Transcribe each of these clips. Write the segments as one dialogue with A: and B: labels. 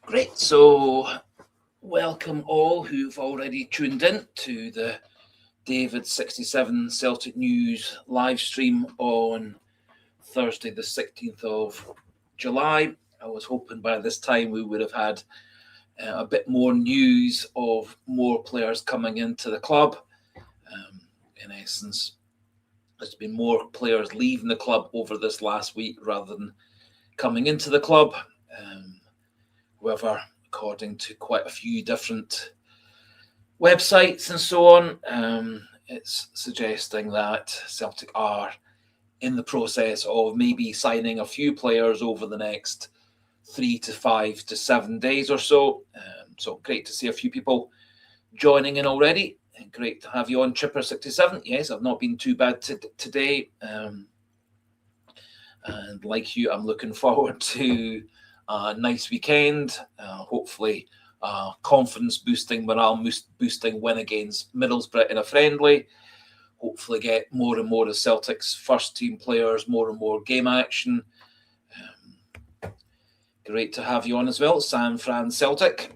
A: Great. So, welcome all who've already tuned in to the David 67 Celtic News live stream on Thursday, the 16th of July. I was hoping by this time we would have had a bit more news of more players coming into the club. In essence, there's been more players leaving the club over this last week rather than coming into the club. However, according to quite a few different websites and so on, it's suggesting that Celtic are in the process of maybe signing a few players over the next 3 to 5 to 7 days or so. So great to see a few people joining in already. And great to have you on, Chipper 67. Yes, I've not been too bad today. And like you, I'm looking forward to a nice weekend. Hopefully, confidence boosting, morale boosting win against Middlesbrough in a friendly. Hopefully, get more and more of Celtic's first team players, more and more game action. Great to have you on as well, San Fran Celtic.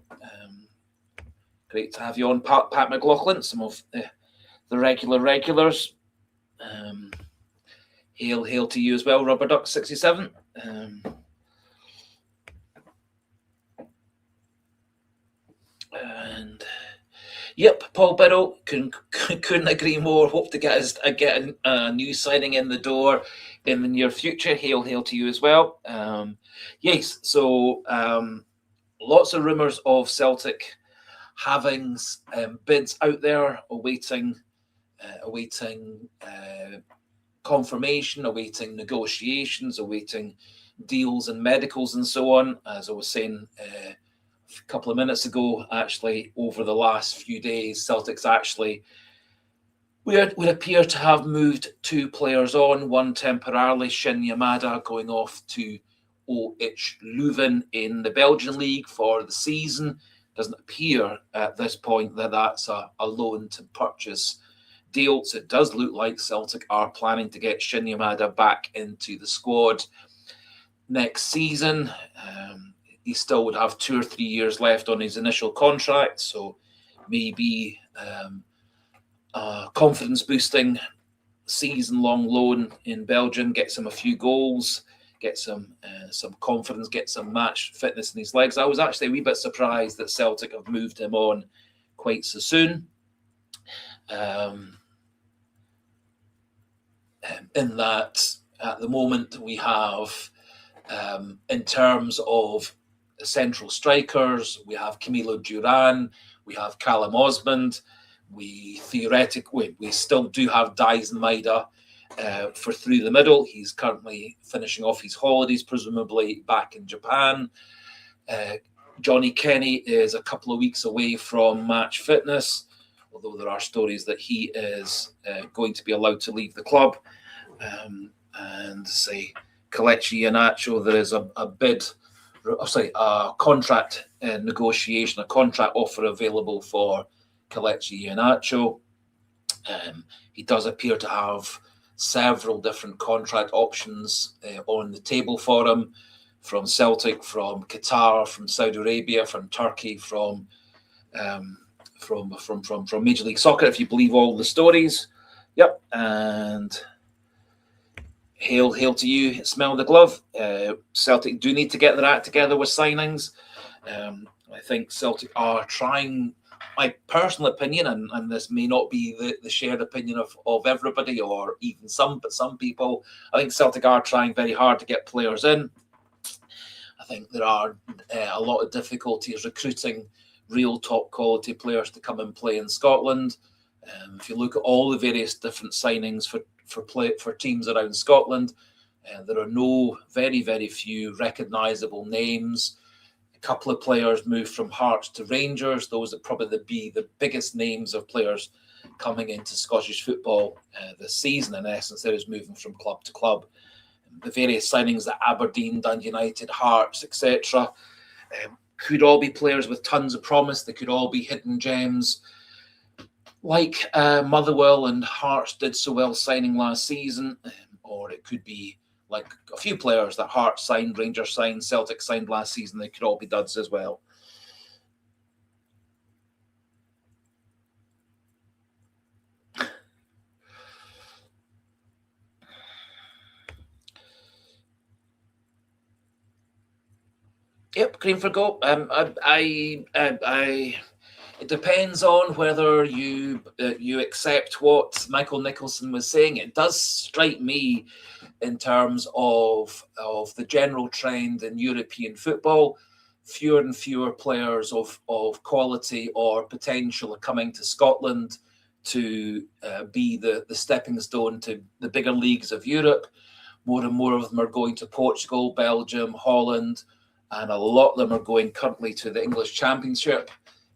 A: Great to have you on, Pat McLaughlin, some of the regulars. Hail to you as well, Rubber Duck 67. And yep, Paul Biddle couldn't agree more. Hope to get a new signing in the door in the near future. Hail to you as well. Yes, so lots of rumours of Celtic having bids out there, awaiting confirmation, awaiting negotiations, awaiting deals and medicals and so on. As I was saying a couple of minutes ago, actually, over the last few days, Celtic's actually would appear to have moved 2 players on, one temporarily, Shin Yamada, going off to OH Leuven in the Belgian league for the season. Doesn't appear at this point that that's a loan to purchase deal. So it does look like Celtic are planning to get Shin Yamada back into the squad next season. He still would have 2 or 3 years left on his initial contract, so maybe a confidence-boosting season-long loan in Belgium, gets him a few goals, get some confidence, get some match fitness in his legs. I was actually a wee bit surprised that Celtic have moved him on quite so soon. In that, at the moment, we have, in terms of central strikers, we have Camilo Duran, we have Callum Osmond, we still do have Dyson Maida for through the middle. He's currently finishing off his holidays, presumably back in Japan. Johnny Kenny is a couple of weeks away from match fitness, although there are stories that he is going to be allowed to leave the club. And say Kelechi Iheanacho, there is a contract negotiation, a contract offer available for Kelechi Iheanacho. He does appear to have several different contract options on the table for him, from Celtic, from Qatar, from Saudi Arabia, from Turkey, from Major League Soccer, if you believe all the stories. Yep, and hail to you, smell the glove. Celtic do need to get their act together with signings. I think Celtic are trying, my personal opinion, and this may not be the shared opinion of everybody or even some people, I think Celtic are trying very hard to get players in. I think there are a lot of difficulties recruiting real top quality players to come and play in Scotland. If you look at all the various different signings for teams around Scotland, there are very few recognisable names. A couple of players moved from Hearts to Rangers. Those would probably be the biggest names of players coming into Scottish football this season. In essence, there is moving from club to club. The various signings that Aberdeen, Dundee United, Hearts, etc., could all be players with tons of promise. They could all be hidden gems, like Motherwell and Hearts did so well signing last season, or it could be like a few players that Hearts signed, Rangers signed, Celtic signed last season. They could all be duds as well. Yep, green for goal. It depends on whether you accept what Michael Nicholson was saying. It does strike me, in terms of the general trend in European football, fewer and fewer players of quality or potential are coming to Scotland to be the stepping stone to the bigger leagues of Europe. More and more of them are going to Portugal, Belgium, Holland, and a lot of them are going currently to the English Championship.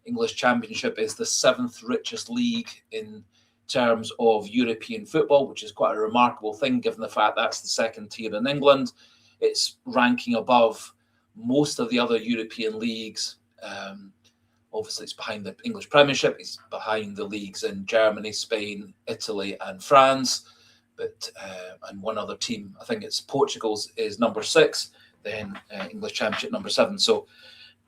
A: English Championship is the 7th richest league in terms of European football, which is quite a remarkable thing given the fact that's the 2nd tier in England. It's ranking above most of the other European leagues. Obviously, it's behind the English Premiership. It's behind the leagues in Germany, Spain, Italy, and France. But and one other team, I think it's Portugal's, is number 6. Then English Championship number 7. So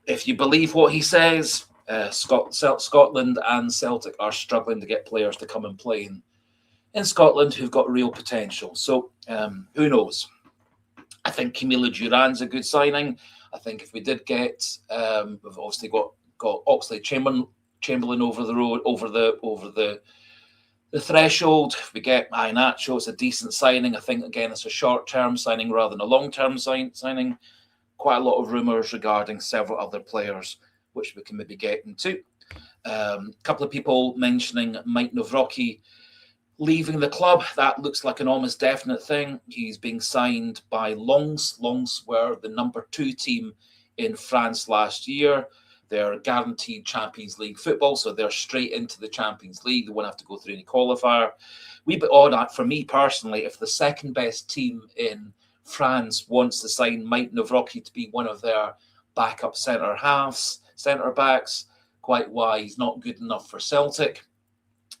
A: if you believe what he says, Scotland and Celtic are struggling to get players to come and play in Scotland who've got real potential. So who knows? I think Camilo Duran's a good signing. I think if we did get, we've obviously got Oxlade Chamberlain over the road, over the threshold. If we get Iheanacho, it's a decent signing. I think, again, it's a short-term signing rather than a long-term signing. Quite a lot of rumours regarding several other players, which we can maybe get into. A couple of people mentioning Mike Nawrocki leaving the club. That looks like an almost definite thing. He's being signed by Lens. Lens were the number 2 team in France last year. They're guaranteed Champions League football, so they're straight into the Champions League. They won't have to go through any qualifier. Wee bit odd for me personally, if the second best team in France wants to sign Mike Nawrocki to be one of their backup centre backs, quite why he's not good enough for Celtic.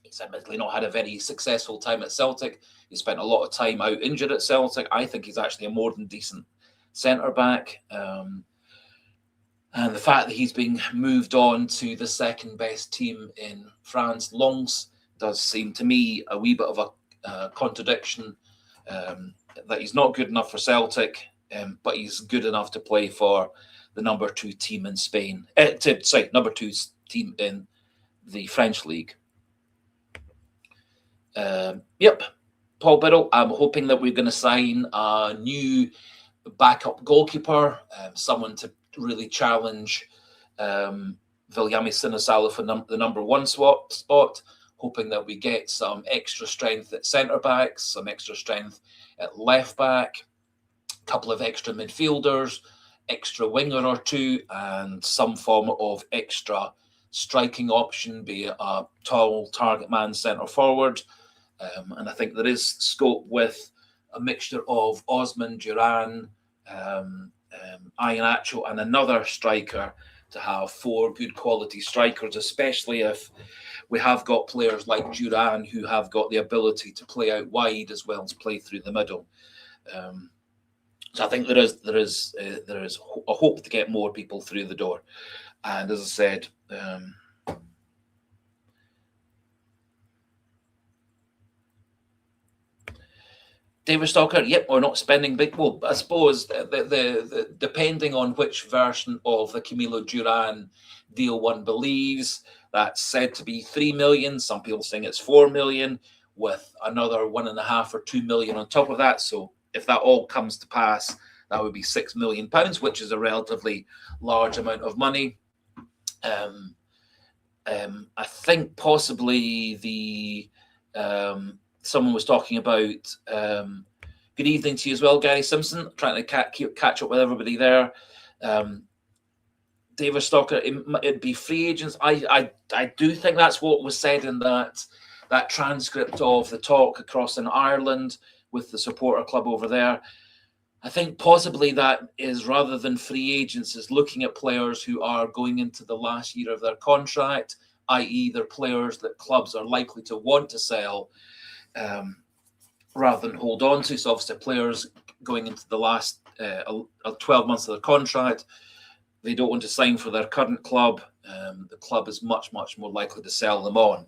A: He's admittedly not had a very successful time at Celtic. He spent a lot of time out injured at Celtic. I think he's actually a more than decent centre back. And the fact that he's being moved on to the second best team in France, Lens, does seem to me a wee bit of a contradiction, that he's not good enough for Celtic, but he's good enough to play for the number 2 team in Spain. Number 2 team in the French league. Yep, Paul Biddle. I'm hoping that we're going to sign a new backup goalkeeper, someone to really challenge Viljami Sinisalo for the number 1 spot. Hoping that we get some extra strength at centre backs, some extra strength at left back, a couple of extra midfielders, extra winger or 2, and some form of extra striking option, be it a tall target man centre forward. And I think there is scope with a mixture of Osman, Duran, Iheanacho, and another striker to have 4 good quality strikers, especially if we have got players like Duran who have got the ability to play out wide as well as play through the middle. So I think there is a hope to get more people through the door. And as I said, David Stalker, yep, we're not spending big. Well, I suppose the depending on which version of the Camilo Duran deal one believes, that's said to be 3 million. Some people saying it's 4 million, with another 1.5 or 2 million on top of that. So if that all comes to pass, that would be £6 million, which is a relatively large amount of money. I think possibly someone was talking about. Good evening to you as well, Gary Simpson. Trying to catch up with everybody there. David Stalker, it'd be free agents. I do think that's what was said in that transcript of the talk across in Ireland with the supporter club over there. I think possibly that is, rather than free agents, is looking at players who are going into the last year of their contract, i.e. they're players that clubs are likely to want to sell rather than hold on to. So obviously players going into the last 12 months of their contract. They don't want to sign for their current club. The club is much, much more likely to sell them on.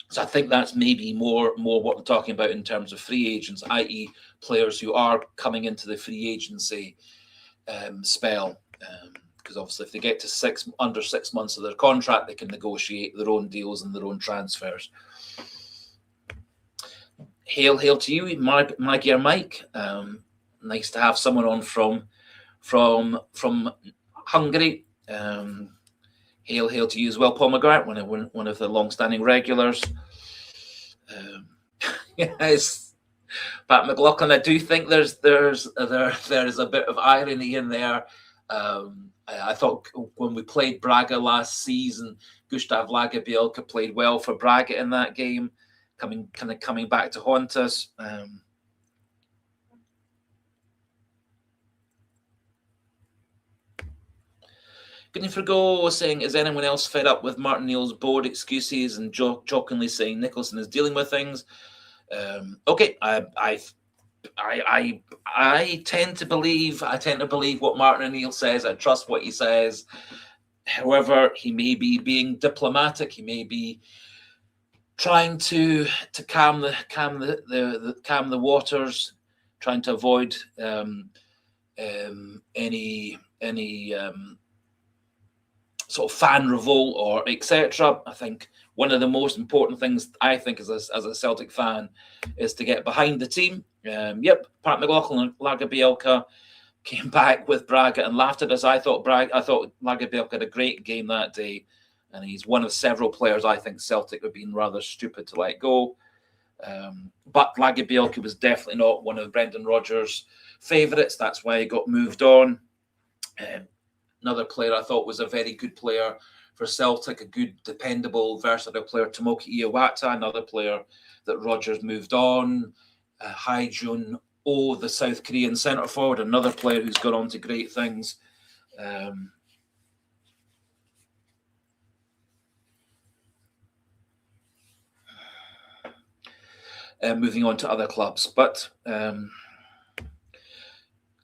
A: So I think that's maybe more what we're talking about in terms of free agents, i.e. players who are coming into the free agency spell. Because obviously if they get to under 6 months of their contract, they can negotiate their own deals and their own transfers. Hail to you, Maggie or Mike. Nice to have someone on from Hungary. Hail to you as well, Paul McGrath, one of the long-standing regulars. Yes, Pat McLaughlin. I do think there is a bit of irony in there. I thought when we played Braga last season, Gustav Lagerbielke played well for Braga in that game, coming back to haunt us. Good for go saying, is anyone else fed up with Martin Neal's bored excuses and jokingly saying Nicholson is dealing with things? Okay, I tend to believe what Martin Neal says. I trust what he says. However, he may be being diplomatic. He may be trying to calm the waters, trying to avoid any sort of fan revolt or etc. I think one of the most important things I think as a Celtic fan is to get behind the team. Pat McLaughlin and Lagerbielke came back with Braga and laughed at us. I thought Lagerbielke had a great game that day, and he's one of several players I think Celtic have been rather stupid to let go. But Lagerbielke was definitely not one of Brendan Rodgers' favourites. That's why he got moved on. Another player I thought was a very good player for Celtic, a good, dependable, versatile player, Tomoki Iwata, another player that Rodgers moved on. Hae-Jun Oh, the South Korean centre forward, another player who's gone on to great things. Moving on to other clubs, but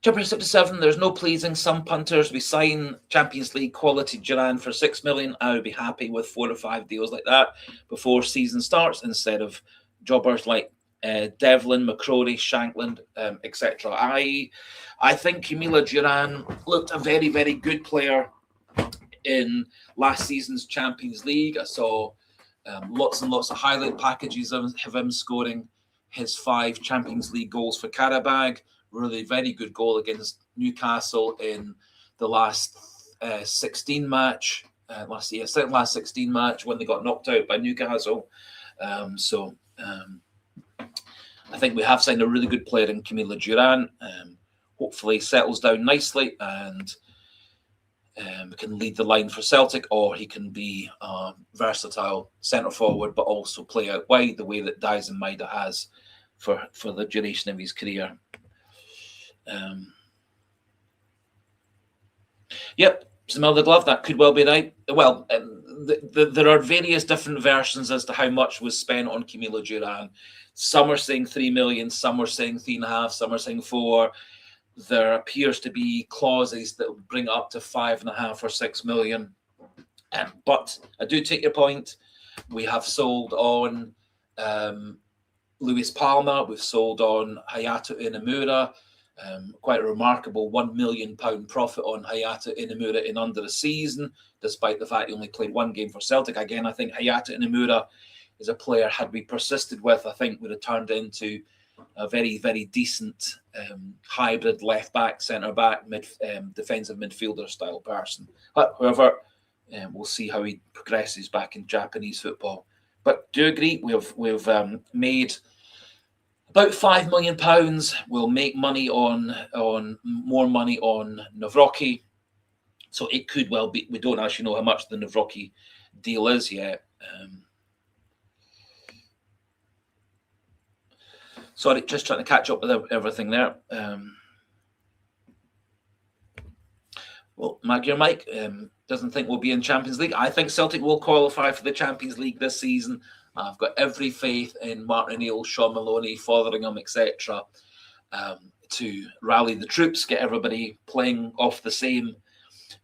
A: Jumper 77, there's no pleasing some punters. We sign Champions League quality Duran for 6 million. I would be happy with 4 or 5 deals like that before season starts instead of jobbers like Devlin, McCrory, Shankland, etc. I think Camilo Duran looked a very, very good player in last season's Champions League. I saw lots and lots of highlight packages of him scoring his 5 Champions League goals for Karabag. Really very good goal against Newcastle in the last 16 match. Last 16 match when they got knocked out by Newcastle. I think we have signed a really good player in Camilo Duran. Hopefully settles down nicely and can lead the line for Celtic, or he can be a versatile centre forward but also play out wide the way that Dyson Maeda has for the duration of his career. Smell the glove. That could well be right. Well, there are various different versions as to how much was spent on Camilo Duran. Some are saying 3 million, some are saying 3.5, some are saying 4. There appears to be clauses that will bring up to 5.5 or 6 million. But I do take your point. We have sold on Luis Palma. We've sold on Hayato Inamura. Quite a remarkable £1 million profit on Hayato Inamura in under a season, despite the fact he only played 1 game for Celtic. Again, I think Hayato Inamura is a player, had we persisted with, I think would have turned into a very, very decent hybrid left-back, centre-back, defensive midfielder style person. However, we'll see how he progresses back in Japanese football. But do agree, we've made about £5 million. We'll make money on more money on Nawrocki. So it could well be, we don't actually know how much the Nawrocki deal is yet. Sorry, just trying to catch up with everything there. Well, Mike doesn't think we'll be in Champions League. I think Celtic will qualify for the Champions League this season. I've got every faith in Martin Neal, Sean Maloney, Fotheringham, etc. to rally the troops, get everybody playing off the same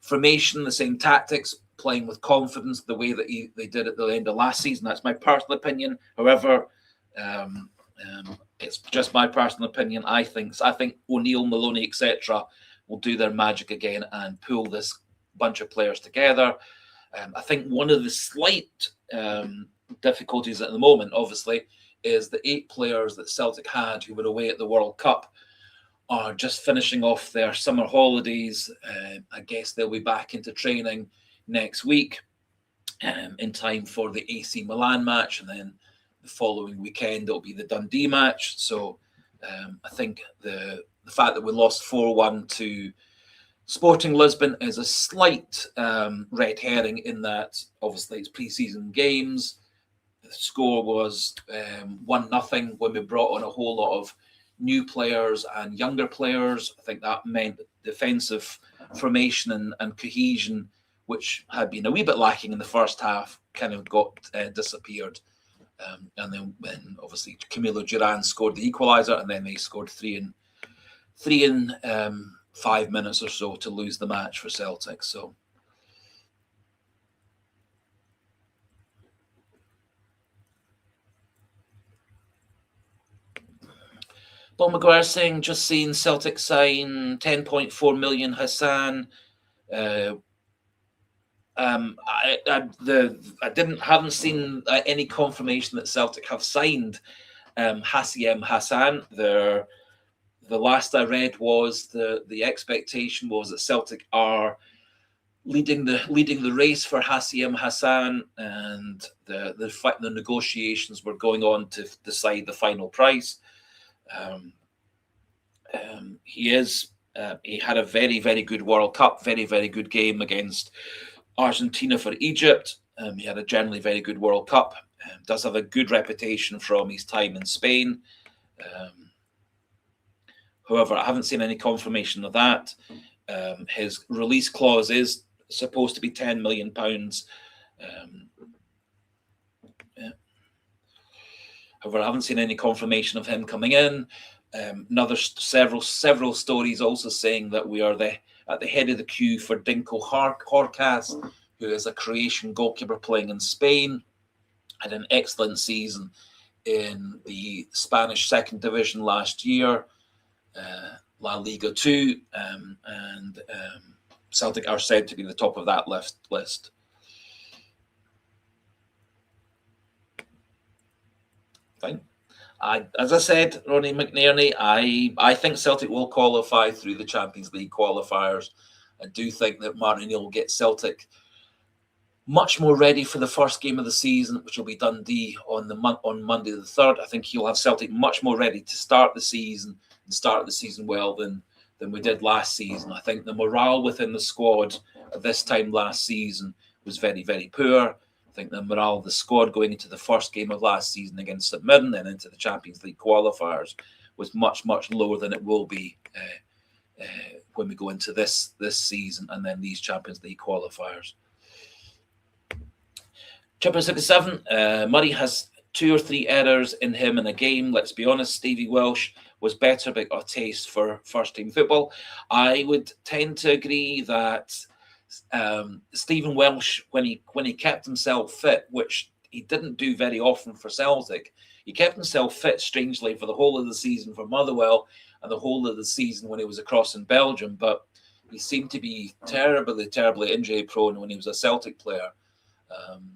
A: formation, the same tactics, playing with confidence the way that they did at the end of last season. That's my personal opinion. However, it's just my personal opinion. I think O'Neill, Maloney, etc. will do their magic again and pull this bunch of players together. I think one of the slight difficulties at the moment, obviously, is the 8 players that Celtic had who were away at the World Cup are just finishing off their summer holidays. I guess they'll be back into training next week in time for the AC Milan match, and then the following weekend it'll be the Dundee match. So I think the fact that we lost 4-1 to Sporting Lisbon is a slight red herring in that obviously it's pre-season games. The score was 1-0 when we brought on a whole lot of new players and younger players. I think that meant defensive formation and cohesion, which had been a wee bit lacking in the first half, kind of got disappeared. And then when obviously Camilo Duran scored the equaliser, and then they scored three in 5 minutes or so to lose the match for Celtic. So Paul McGuire saying, just seen Celtic sign 10.4 million Hassan. I haven't seen any confirmation that Celtic have signed Hassan. The last I read was the expectation was that Celtic are leading the race for Hassan, and the negotiations were going on to decide the final price. He had a very, very good World Cup, very, very good game against Argentina for Egypt. He had a generally very good World Cup. Does have a good reputation from his time in Spain. However, I haven't seen any confirmation of that. His release clause is supposed to be £10 million. However, I haven't seen any confirmation of him coming in. Several stories also saying that we are at the head of the queue for Dinko Horkas, who is a Croatian goalkeeper playing in Spain. Had an excellent season in the Spanish second division last year, La Liga 2, and Celtic are said to be the top of that list. Fine. As I said, Ronnie McNairney, I think Celtic will qualify through the Champions League qualifiers. I do think that Martin will get Celtic much more ready for the first game of the season, which will be Dundee on Monday the 3rd. I think he'll have Celtic much more ready to start the season well than we did last season. I think the morale within the squad at this time last season was very, very poor. I think the morale of the squad going into the first game of last season against St Mirren and into the Champions League qualifiers was much, much lower than it will be when we go into this season and then these Champions League qualifiers. Chipper 67, Murray has 2 or 3 errors in him in a game. Let's be honest, Stevie Welsh was better, but got a taste for first-team football. I would tend to agree that Stephen Welsh, when he kept himself fit, which he didn't do very often for Celtic, he kept himself fit strangely for the whole of the season for Motherwell and the whole of the season when he was across in Belgium. But he seemed to be terribly, terribly injury prone when he was a Celtic player.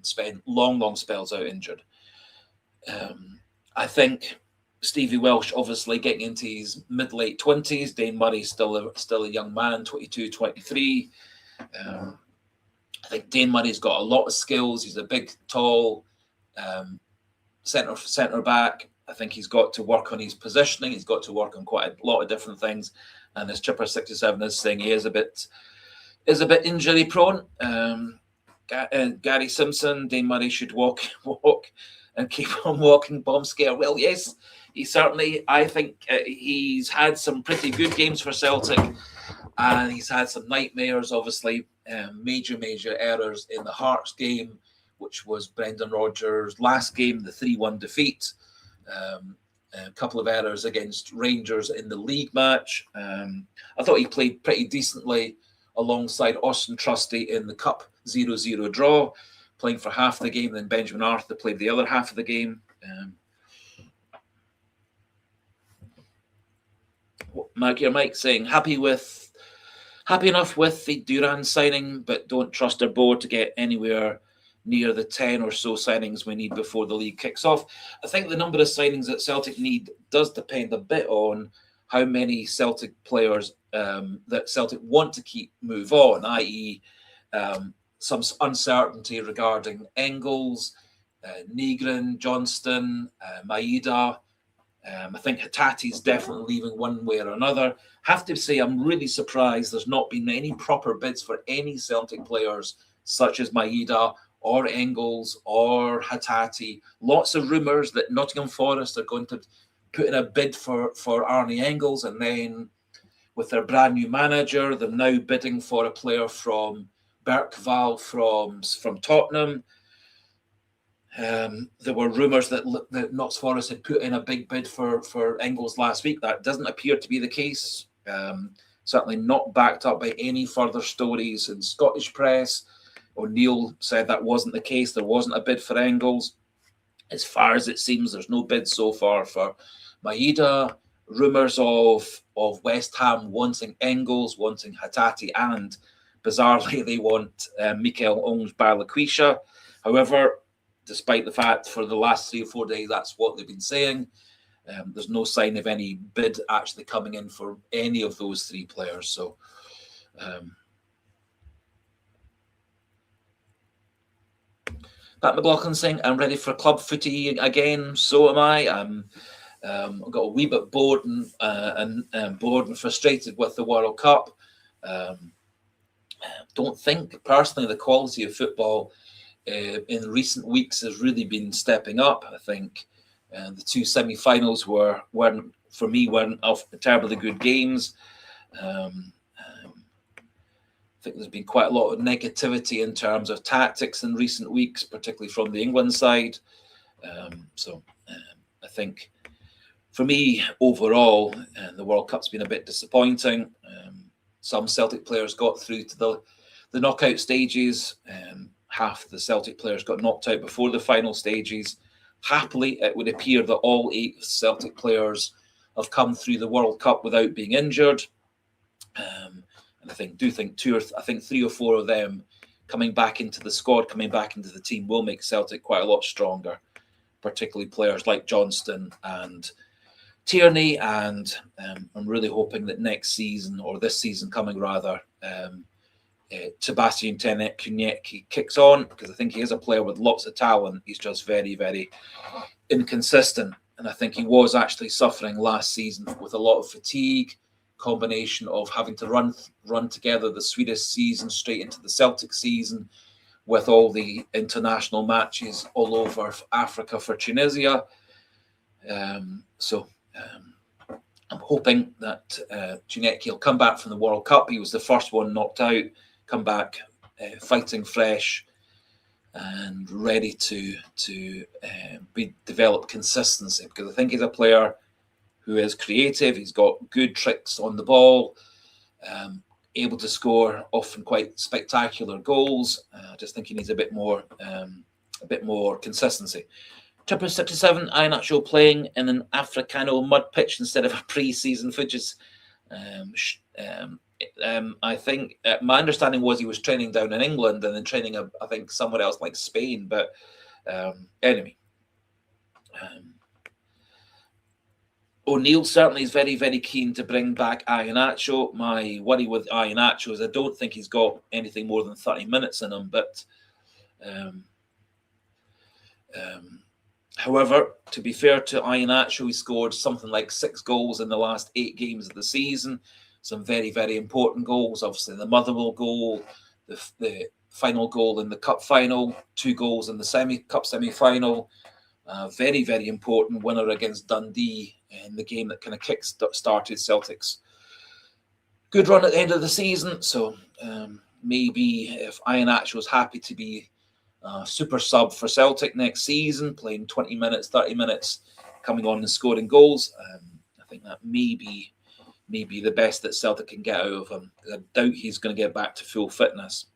A: Spent long spells out injured. I think Stevie Welsh obviously getting into his mid-late 20s. Dane Murray's still a young man, 22, 23. I think Dane Murray's got a lot of skills. He's a big, tall centre back. I think he's got to work on his positioning. He's got to work on quite a lot of different things. And as Chipper 67 is saying, he is a bit injury prone. Gary Simpson, Dane Murray should walk and keep on walking, bomb scare. Well, yes, he certainly. I think he's had some pretty good games for Celtic, and he's had some nightmares. Obviously, major errors in the Hearts game, which was Brendan Rodgers' last game, the 3-1 defeat. A couple of errors against Rangers in the league match. I thought he played pretty decently alongside Austin Trusty in the Cup 0-0 draw, playing for half the game. Then Benjamin Arthur played the other half of the game. Mike saying happy enough with the Duran signing, but don't trust our board to get anywhere near the 10 or so signings we need before the league kicks off. I think the number of signings that Celtic need does depend a bit on how many Celtic players that Celtic want to keep move on, i.e. Some uncertainty regarding Engels, Nygren, Johnston, Maeda. I think Hatati's definitely leaving one way or another. Have to say, I'm really surprised there's not been any proper bids for any Celtic players such as Maeda or Engels or Hatati. Lots of rumours that Nottingham Forest are going to put in a bid for Arnie Engels, and then with their brand new manager, they're now bidding for a player from Berkval from Tottenham. There were rumours that Notts Forest had put in a big bid for Engels last week. That doesn't appear to be the case. Certainly not backed up by any further stories in Scottish press. O'Neill said that wasn't the case. There wasn't a bid for Engels. As far as it seems, there's no bid so far for Maeda. Rumours of West Ham wanting Engels, wanting Hatati, and bizarrely they want Mikel Ong-Barlaquisha. However, despite the fact for the last 3 or 4 days that's what they've been saying, there's no sign of any bid actually coming in for any of those 3 players. So Pat McLaughlin saying, I'm ready for club footy again. So am I. I've got a wee bit bored and frustrated with the World Cup. Don't think personally the quality of football in recent weeks has really been stepping up. I think the 2 semi-finals weren't terribly good games. I think there's been quite a lot of negativity in terms of tactics in recent weeks, particularly from the England side. I think for me, overall, the World Cup's been a bit disappointing. Some Celtic players got through to the knockout stages. Half the Celtic players got knocked out before the final stages. Happily, it would appear that all 8 Celtic players have come through the World Cup without being injured. And I think 3 or 4 of them coming back into the squad, coming back into the team will make Celtic quite a lot stronger, particularly players like Johnston and Tierney. And I'm really hoping that next season, or this season coming rather, Sebastian Koniecki kicks on, because I think he is a player with lots of talent. He's just very, very inconsistent. And I think he was actually suffering last season with a lot of fatigue, combination of having to run together the Swedish season straight into the Celtic season with all the international matches all over Africa for Tunisia. I'm hoping that Koniecki will come back from the World Cup. He was the first one knocked out, come back fighting fresh and ready to develop consistency, because I think he's a player who is creative. He's got good tricks on the ball, able to score often quite spectacular goals. Just think he needs a bit more consistency. 67, Iheanacho playing in an Africano mud pitch instead of a pre-season footage. I think my understanding was he was training down in England and then training, I think, somewhere else like Spain. But anyway. O'Neill certainly is very, very keen to bring back Iheanacho. My worry with Iheanacho is I don't think he's got anything more than 30 minutes in him. But however, to be fair to Iheanacho, he scored something like 6 goals in the last 8 games of the season. Some very, very important goals. Obviously, the Motherwell goal, the final goal in the cup final, 2 goals in the cup semi-final. Very, very important winner against Dundee in the game that kind of kick-started Celtic's good run at the end of the season. So maybe if Iheanacho is happy to be super sub for Celtic next season, playing 20 minutes, 30 minutes, coming on and scoring goals. I think that may be the best that Celtic can get out of him. I doubt he's going to get back to full fitness.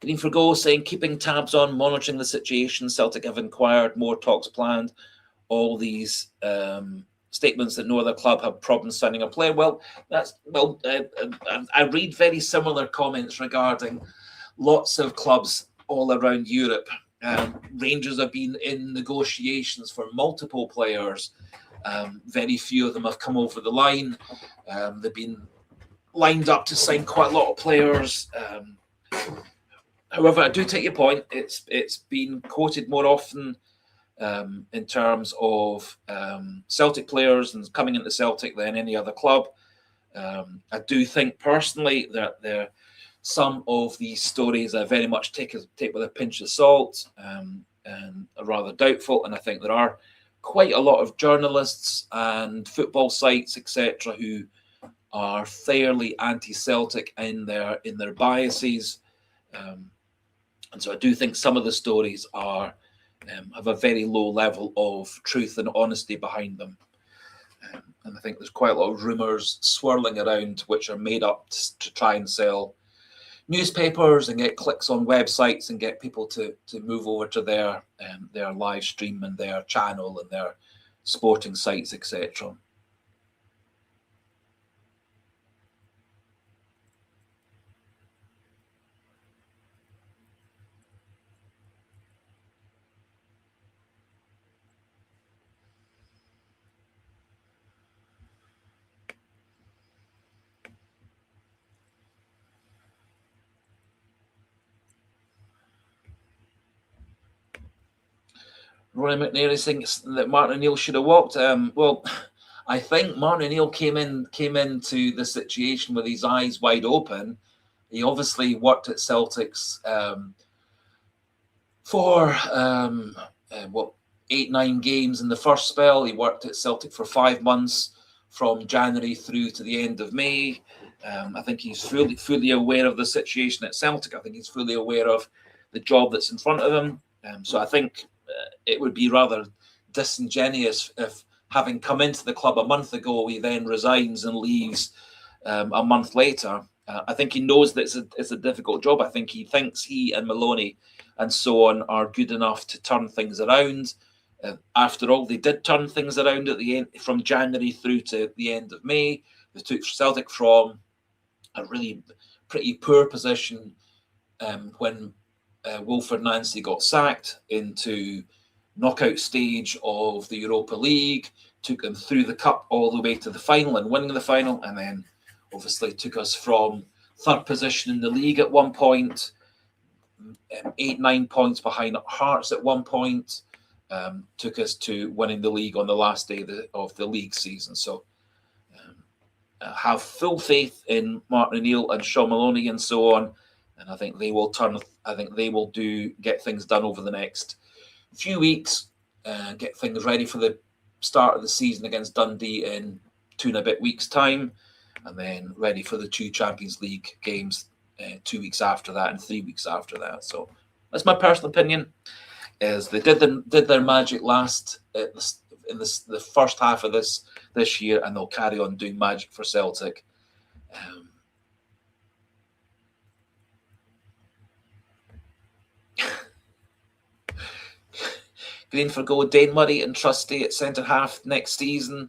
A: Green for Goal saying, keeping tabs on, monitoring the situation. Celtic have inquired, more talks planned. All these statements that no other club have problems signing a player. Well, I read very similar comments regarding lots of clubs all around Europe. Rangers have been in negotiations for multiple players. Very few of them have come over the line. They've been lined up to sign quite a lot of players. However, I do take your point. It's been quoted more often in terms of Celtic players and coming into Celtic than any other club. I do think personally that some of these stories I very much take with a pinch of salt and are rather doubtful. And I think there are quite a lot of journalists and football sites, etc., who are fairly anti-Celtic in their biases. And so I do think some of the stories have a very low level of truth and honesty behind them. And I think there's quite a lot of rumours swirling around which are made up to try and sell newspapers and get clicks on websites and get people to move over to their live stream and their channel and their sporting sites, etc. Rory McNary thinks that Martin O'Neill should have walked. Well, I think Martin O'Neill came into the situation with his eyes wide open. He obviously worked at Celtics for 8-9 games in the first spell. He worked at Celtic for 5 months from January through to the end of May. I think he's fully aware of the situation at Celtic. I think he's fully aware of the job that's in front of him. So I think it would be rather disingenuous if, having come into the club a month ago, he then resigns and leaves a month later. I think he knows that it's a difficult job. I think he thinks he and Maloney and so on are good enough to turn things around. After all, they did turn things around at the end, from January through to the end of May. They took Celtic from a really pretty poor position when Wilfred Nancy got sacked into knockout stage of the Europa League, took them through the cup all the way to the final and winning the final, and then obviously took us from third position in the league at one point, 8-9 points behind Hearts at one point, took us to winning the league on the last day of the league season. So I have full faith in Martin O'Neill and Sean Maloney and so on, and I think they will get things done over the next few weeks, get things ready for the start of the season against Dundee in 2 and a bit weeks' time, and then ready for the 2 Champions League games 2 weeks after that and 3 weeks after that. So that's my personal opinion. Is they did their magic last in the first half of this year, and they'll carry on doing magic for Celtic. Green for Goal, Dane Murray and Trusty at centre half next season.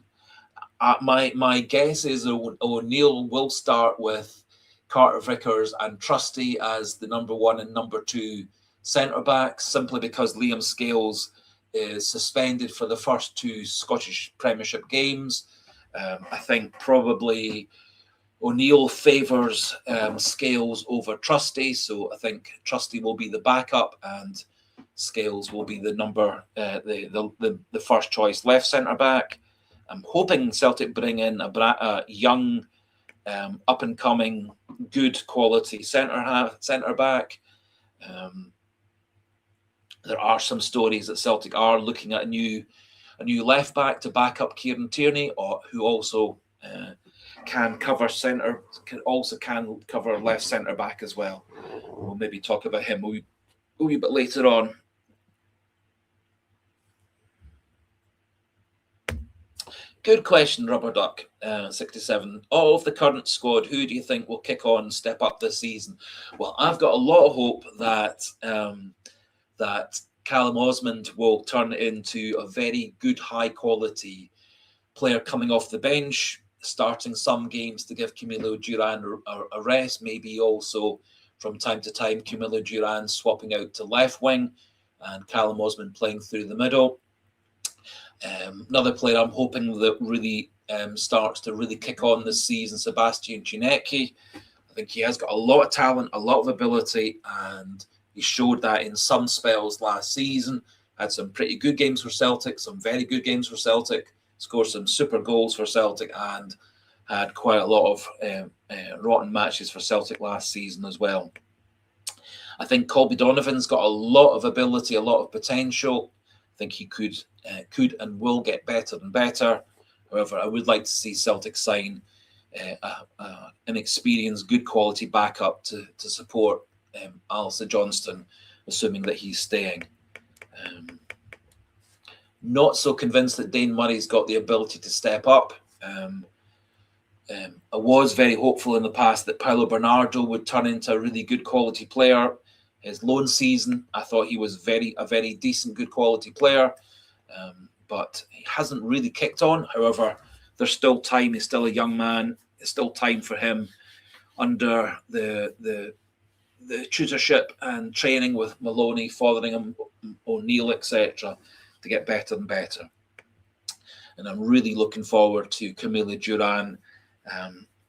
A: My guess is O'Neill will start with Carter Vickers and Trusty as the number 1 and number 2 centre backs, simply because Liam Scales is suspended for the first 2 Scottish Premiership games. I think probably O'Neill favours Scales over Trusty, so I think Trusty will be the backup and Scales will be the the first choice left centre back. I'm hoping Celtic bring in a young, up and coming, good quality centre back. There are some stories that Celtic are looking at a new left back to back up Kieran Tierney, who also can cover left centre back as well. We'll maybe talk about him a wee bit later on. Good question, Rubber Duck 67. Of the current squad, who do you think will kick on and step up this season? Well, I've got a lot of hope that that Callum Osmond will turn into a very good, high-quality player coming off the bench, starting some games to give Camilo Duran a rest, maybe also from time to time Camilo Duran swapping out to left wing and Callum Osmond playing through the middle. Another player I'm hoping that really starts to really kick on this season, Sebastian Chinecki. I think he has got a lot of talent, a lot of ability, and he showed that in some spells last season. Had some pretty good games for Celtic, some very good games for Celtic, scored some super goals for Celtic, and had quite a lot of rotten matches for Celtic last season as well. I think Colby Donovan's got a lot of ability, a lot of potential. I think he could and will get better and better. However, I would like to see Celtic sign an experienced, good quality backup to support Alistair Johnston, assuming that he's staying. Not so convinced that Dane Murray's got the ability to step up. I was very hopeful in the past that Paulo Bernardo would turn into a really good quality player. His loan season, I thought he was a very decent, good quality player, but he hasn't really kicked on. However, there's still time. He's still a young man. There's still time for him under the tutorship and training with Maloney, Fotheringham, O'Neill, etc., to get better and better. And I'm really looking forward to Camilo Duran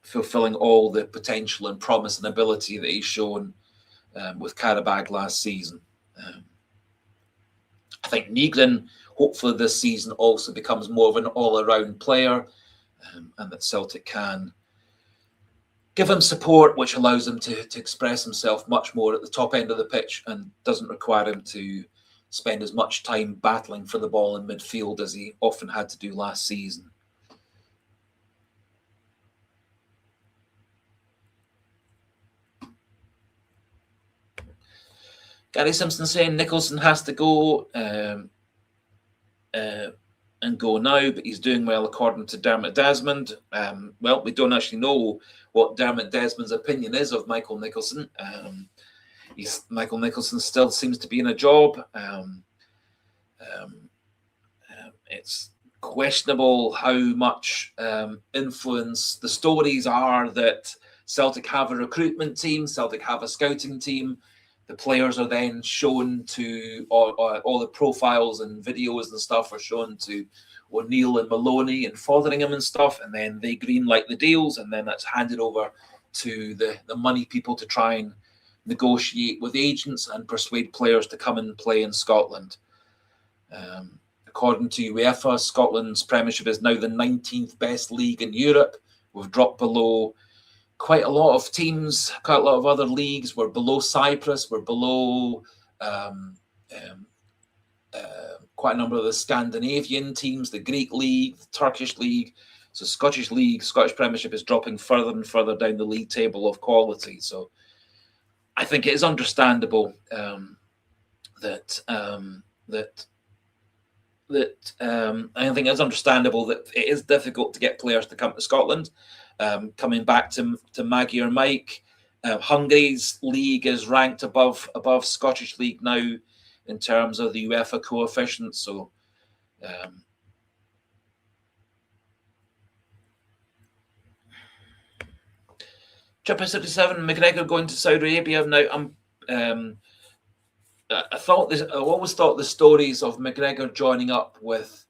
A: fulfilling all the potential and promise and ability that he's shown with Karabag last season. I think Nygren, hopefully this season, also becomes more of an all-around player, and that Celtic can give him support, which allows him to express himself much more at the top end of the pitch and doesn't require him to spend as much time battling for the ball in midfield as he often had to do last season. Gary Simpson saying Nicholson has to go and go now, but he's doing well according to Dermot Desmond. Well, we don't actually know what Dermot Desmond's opinion is of Michael Nicholson. Michael Nicholson still seems to be in a job. It's questionable how much influence the stories are that Celtic have a recruitment team, Celtic have a scouting team. The players are then shown to, all the profiles and videos and stuff are shown to O'Neill and Maloney and Fotheringham and stuff, and then they greenlight the deals, and then that's handed over to the money people to try and negotiate with agents and persuade players to come and play in Scotland. According to UEFA, Scotland's Premiership is now the 19th best league in Europe. We've dropped below quite a lot of teams, quite a lot of other leagues. We're below Cyprus. We're below quite a number of the Scandinavian teams, the Greek league, the Turkish league. So Scottish Premiership is dropping further and further down the league table of quality. So I think it is understandable that it is difficult to get players to come to Scotland. Coming back to Maggie or Mike, Hungary's league is ranked above Scottish league now in terms of the UEFA coefficient. So Triple 67, McGregor going to Saudi Arabia now. I always thought the stories of McGregor joining up with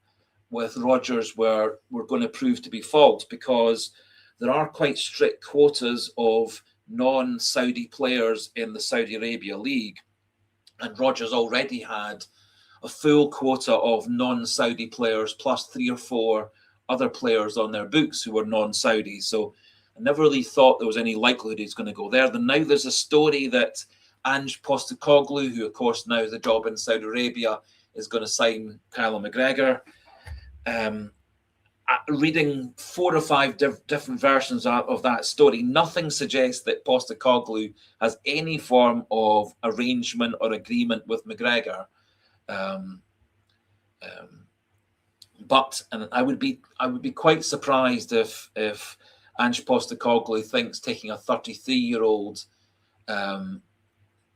A: Rodgers were going to prove to be false, because there are quite strict quotas of non-Saudi players in the Saudi Arabia League, and Rodgers already had a full quota of non-Saudi players plus 3 or 4 other players on their books who were non-Saudi. So I never really thought there was any likelihood he's going to go there. Then now there's a story that Ange Postecoglou, who of course now has a job in Saudi Arabia, is going to sign Callum McGregor. Reading 4 or 5 different versions of that story, nothing suggests that Postecoglou has any form of arrangement or agreement with McGregor. But and I would be quite surprised if Ange Postecoglou thinks taking a 33-year-old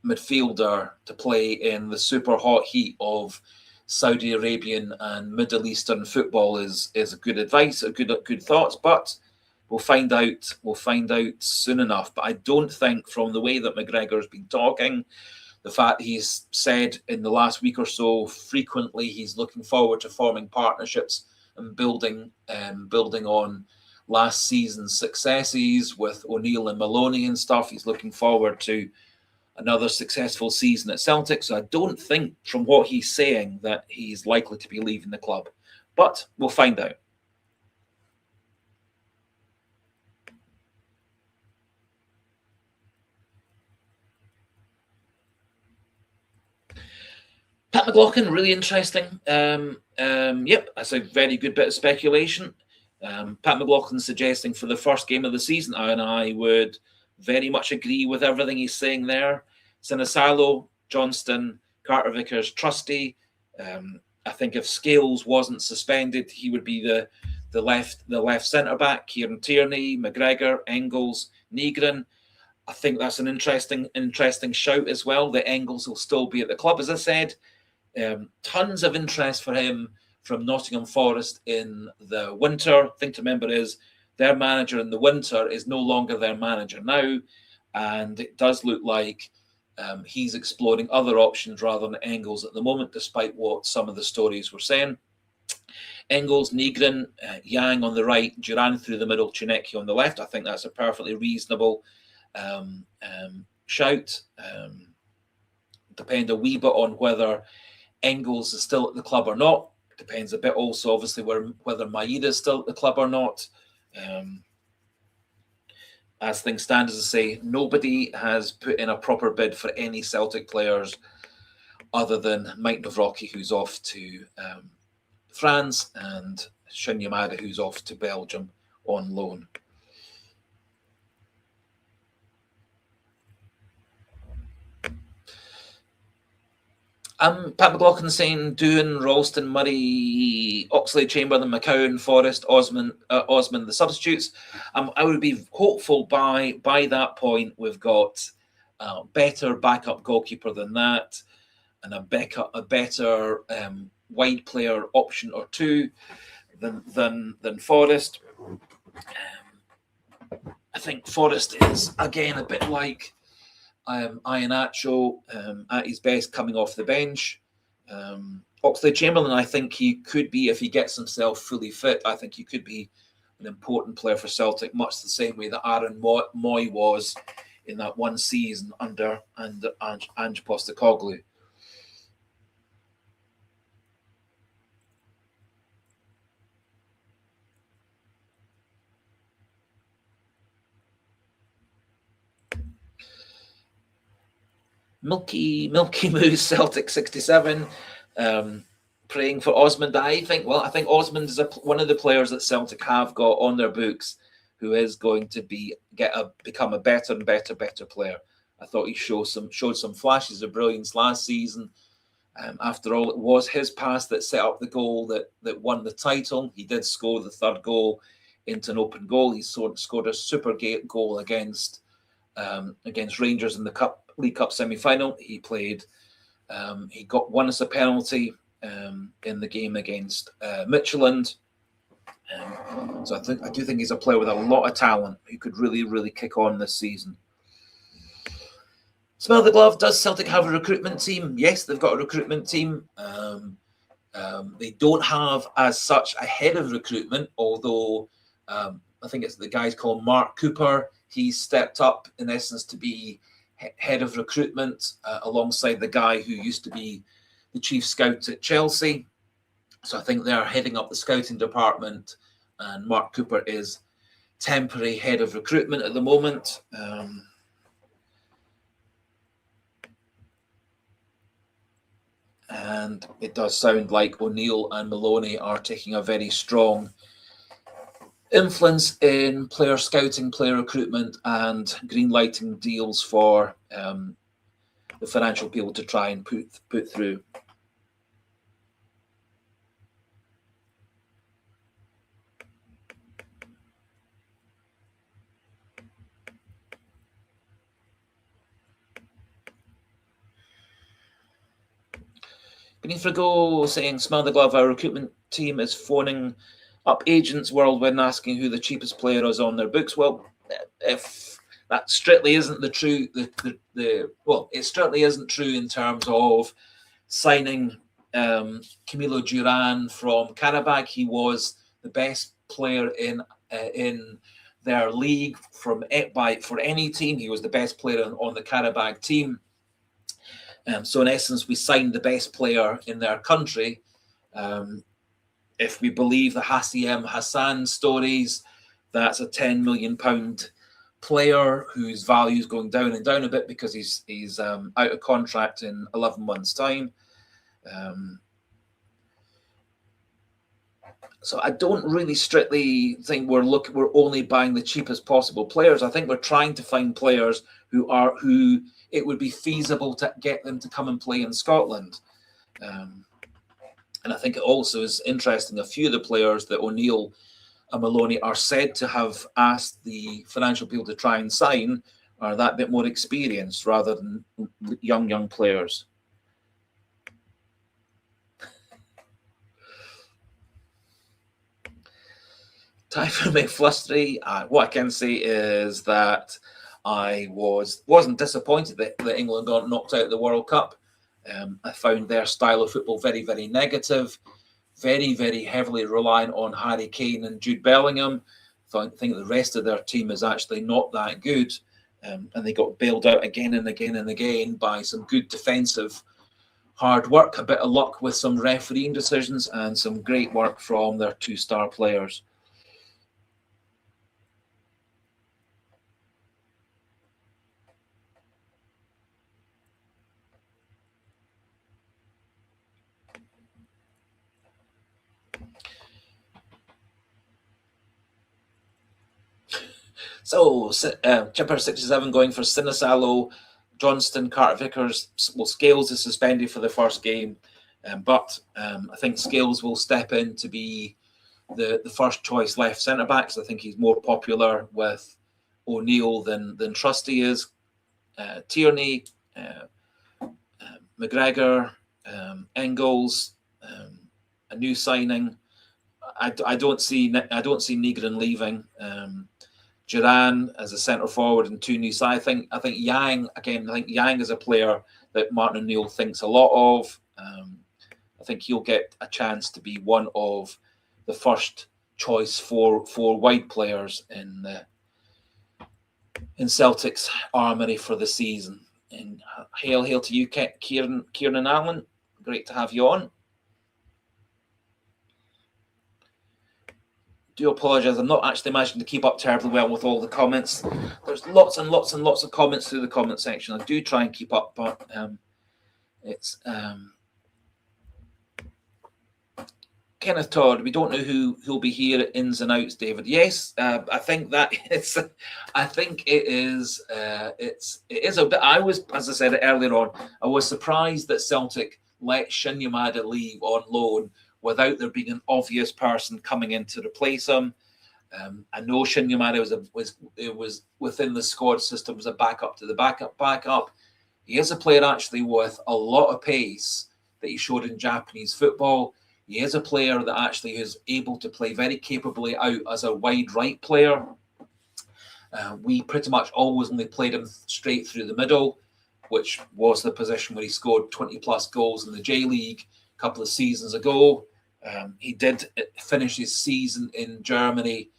A: midfielder to play in the super hot heat of Saudi Arabian and Middle Eastern football is a good advice, a good thoughts, but we'll find out soon enough. But I don't think, from the way that McGregor has been talking, the fact he's said in the last week or so frequently he's looking forward to forming partnerships and building on last season's successes with O'Neill and Maloney and stuff. He's looking forward to another successful season at Celtic. So I don't think, from what he's saying, that he's likely to be leaving the club. But we'll find out. Pat McLaughlin, really interesting. Yep, that's a very good bit of speculation. Pat McLaughlin suggesting for the first game of the season, and I would very much agree with everything he's saying there. Sinisalo, Johnston, Carter Vickers, Trusty. I think if Scales wasn't suspended, he would be the left centre back. Kieran Tierney, McGregor, Engels, Negrin. I think that's an interesting shout as well. That Engels will still be at the club, as I said. Tons of interest for him from Nottingham Forest in the winter. Thing to remember is their manager in the winter is no longer their manager now, and it does look like he's exploring other options rather than Engels at the moment, despite what some of the stories were saying. Engels, Negrin, Yang on the right, Duran through the middle, Chinecki on the left. I think that's a perfectly reasonable shout. Depend a wee bit on whether Engels is still at the club or not. Depends a bit also, obviously, whether Maeda is still at the club or not. As things stand, as I say, nobody has put in a proper bid for any Celtic players other than Mike Nawrocki, who's off to France, and Shin Yamada, who's off to Belgium on loan. Pat McLaughlin saying Doohan, Ralston, Murray, Oxlade, Chamberlain, McCowan, Forrest, Osman, the substitutes. I would be hopeful by that point we've got a better backup goalkeeper than that, and a better wide player option or two than Forrest. I think Forrest is again a bit like Iheanacho at his best coming off the bench. Oxlade Chamberlain, I think he could be, if he gets himself fully fit, I think he could be an important player for Celtic, much the same way that Aaron Moy was in that one season under Ange Postecoglou. Milky Moose Celtic 67, praying for Osmond. I think Osmond is one of the players that Celtic have got on their books who is going to become a better and better player. I thought he showed some flashes of brilliance last season. After all, it was his pass that set up the goal that won the title. He did score the third goal into an open goal. He scored a super goal against Rangers in the League Cup semi-final. He played. He won us a penalty in the game against Midtjylland. So I do think he's a player with a lot of talent who could really, really kick on this season. Smell the glove. Does Celtic have a recruitment team? Yes, they've got a recruitment team. They don't have as such a head of recruitment, although I think it's the guy's called Mark Cooper. He's stepped up in essence to be head of recruitment alongside the guy who used to be the chief scout at Chelsea. So I think they're heading up the scouting department, and Mark Cooper is temporary head of recruitment at the moment. And it does sound like O'Neill and Maloney are taking a very strong influence in player scouting, player recruitment, and green-lighting deals for the financial people to try and put through. Beneath Frigo saying, smell the glove, our recruitment team is phoning up agents worldwide and asking who the cheapest player is on their books. Well, if that strictly isn't the true, well, it certainly isn't true in terms of signing Camilo Duran from Karabakh. He was the best player in their league for any team. He was the best player on the Karabakh team. So in essence, we signed the best player in their country. If we believe the Hassan stories, that's a £10 million player whose value is going down and down a bit because he's out of contract in 11 months' time. So I don't really strictly think we're only buying the cheapest possible players. I think we're trying to find players who it would be feasible to get them to come and play in Scotland. And I think it also is interesting, a few of the players that O'Neill and Maloney are said to have asked the financial people to try and sign are that bit more experienced rather than young players. Time for me flustery. What I can say is that I wasn't disappointed that England got knocked out of the World Cup. I found their style of football very, very negative, very, very heavily reliant on Harry Kane and Jude Bellingham. I think the rest of their team is actually not that good, and they got bailed out again and again and again by some good defensive hard work, a bit of luck with some refereeing decisions, and some great work from their two-star players. So, Chipper67 going for Sinisalo, Johnston, Carter Vickers. Well, Scales is suspended for the first game, but I think Scales will step in to be the first choice left centre backs. I think he's more popular with O'Neill than Trusty is. Tierney, McGregor, Engels, a new signing. I don't see Negrin leaving. Duran as a centre forward and two new sides. I think Yang again. I think Yang is a player that Martin O'Neill thinks a lot of. I think he'll get a chance to be one of the first choice four wide players in Celtic's armoury for the season. And hail to you, Kieran Allen. Great to have you on. Do apologise. I'm not actually managing to keep up terribly well with all the comments. There's lots and lots and lots of comments through the comment section. I do try and keep up, but it's Kenneth Todd. We don't know who'll be here at Ins and Outs, David. Yes, I think that it's. I think it is. It is a bit. I was, as I said earlier on, I was surprised that Celtic let Shin Yamada leave on loan without there being an obvious person coming in to replace him. I know Shin Yamada was within the squad system, was a backup to the backup. He is a player actually with a lot of pace that he showed in Japanese football. He is a player that actually is able to play very capably out as a wide right player. We pretty much always only played him straight through the middle, which was the position where he scored 20 plus goals in the J League a couple of seasons ago. He did finish his season in Germany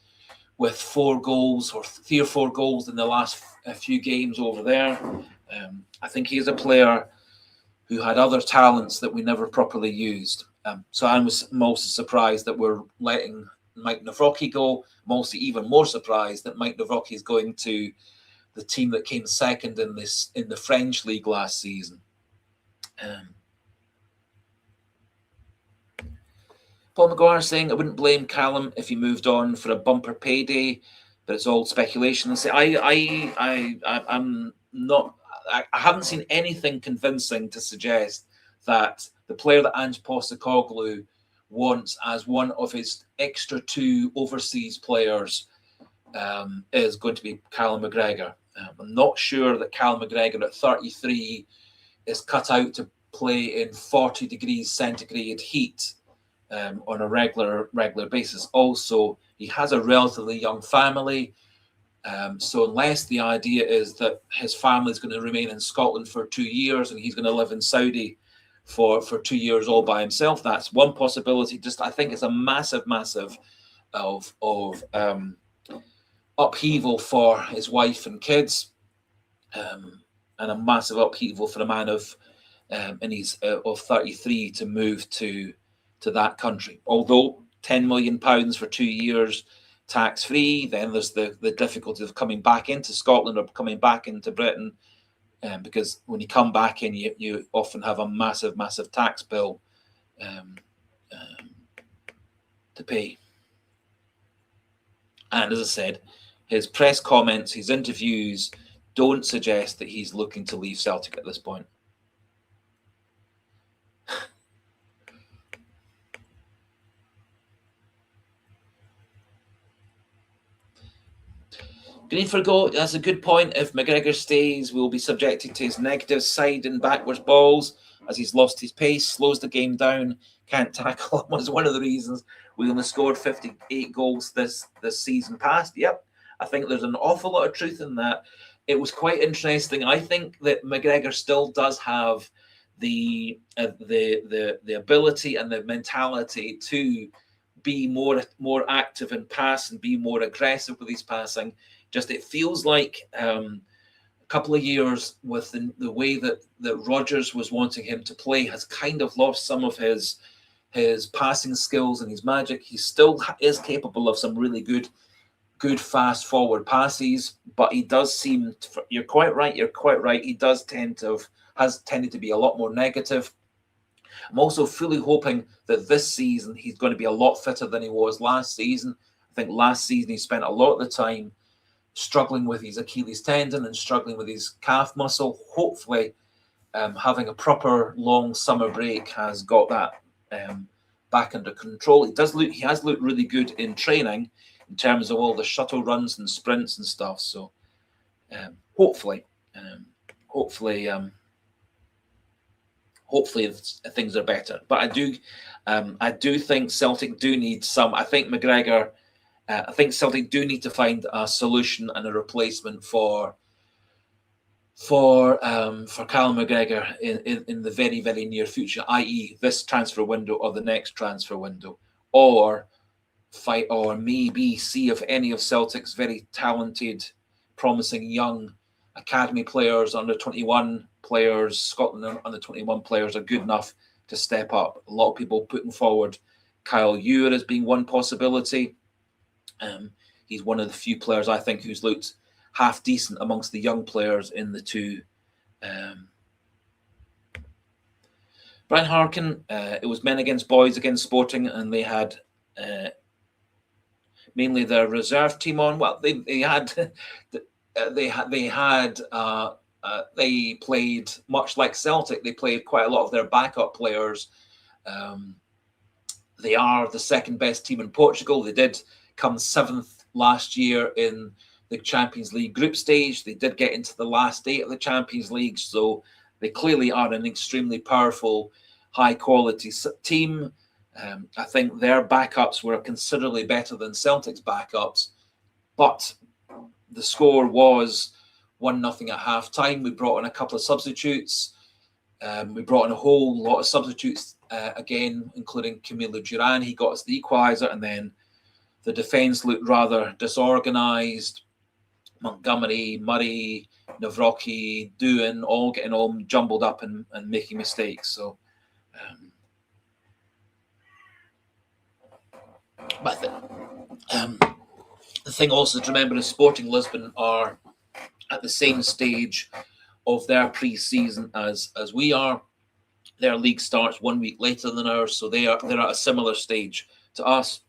A: with 4 goals or 3 or 4 goals in the last few games over there. I think he is a player who had other talents that we never properly used. So I'm also surprised that we're letting Mike Nawrocki go. I'm also even more surprised that Mike Nawrocki is going to the team that came second in the French league last season. Paul McGuire saying, I wouldn't blame Callum if he moved on for a bumper payday, but it's all speculation. I'm not. I haven't seen anything convincing to suggest that the player that Ange Postecoglou wants as one of his extra 2 overseas players is going to be Callum McGregor. I'm not sure that Callum McGregor at 33 is cut out to play in 40 degrees centigrade heat on a regular basis. Also, he has a relatively young family. So unless the idea is that his family is going to remain in Scotland for 2 years and he's going to live in Saudi for 2 years all by himself, that's one possibility. Just I think it's a massive of upheaval for his wife and kids, and a massive upheaval for a man of 33 to move to that country. Although £10 million for 2 years tax free, then there's the difficulty of coming back into Scotland or coming back into Britain, because when you come back in, you often have a massive tax bill to pay. And as I said, his press comments, his interviews don't suggest that he's looking to leave Celtic at this point. Green for goal, that's a good point. If McGregor stays, we'll be subjected to his negative side and backwards balls as he's lost his pace, slows the game down, can't tackle. Was one of the reasons we only scored 58 goals this season past. Yep, I think there's an awful lot of truth in that. It was quite interesting. I think that McGregor still does have the ability and the mentality to be more active in pass and be more aggressive with his passing. Just it feels like a couple of years with the way that Rodgers was wanting him to play has kind of lost some of his passing skills and his magic. He still is capable of some really good fast forward passes, but he does seem to, you're quite right. He does has tended to be a lot more negative. I'm also fully hoping that this season he's going to be a lot fitter than he was last season. I think last season he spent a lot of the time struggling with his Achilles tendon and struggling with his calf muscle. Hopefully, having a proper long summer break has got that back under control. He has looked really good in training in terms of all the shuttle runs and sprints and stuff. So hopefully things are better. But I do think Celtic do need some. I think McGregor. I think Celtic do need to find a solution and a replacement for Callum McGregor in the very, very near future, i.e. this transfer window or the next transfer window, or maybe see if any of Celtic's very talented, promising young academy players, under 21 players, Scotland under 21 players are good enough to step up. A lot of people putting forward Kyle Ure as being one possibility. He's one of the few players I think who's looked half decent amongst the young players in the two. Brian Harkin, it was men against boys against Sporting, and they had mainly their reserve team on. Well, they played much like Celtic. They played quite a lot of their backup players. They are the second best team in Portugal. They did come 7th last year in the Champions League group stage. They did get into the last 8 of the Champions League, so they clearly are an extremely powerful, high-quality team. I think their backups were considerably better than Celtic's backups, but the score was 1-0 at half-time. We brought in a couple of substitutes. We brought in a whole lot of substitutes again, including Camilo Duran. He got us the equaliser, and then the defence looked rather disorganised. Montgomery, Murray, Nawrocki, Doohan, all getting all jumbled up and making mistakes. So, but the thing also to remember is Sporting Lisbon are at the same stage of their pre-season as we are. Their league starts 1 week later than ours, so they're at a similar stage to us.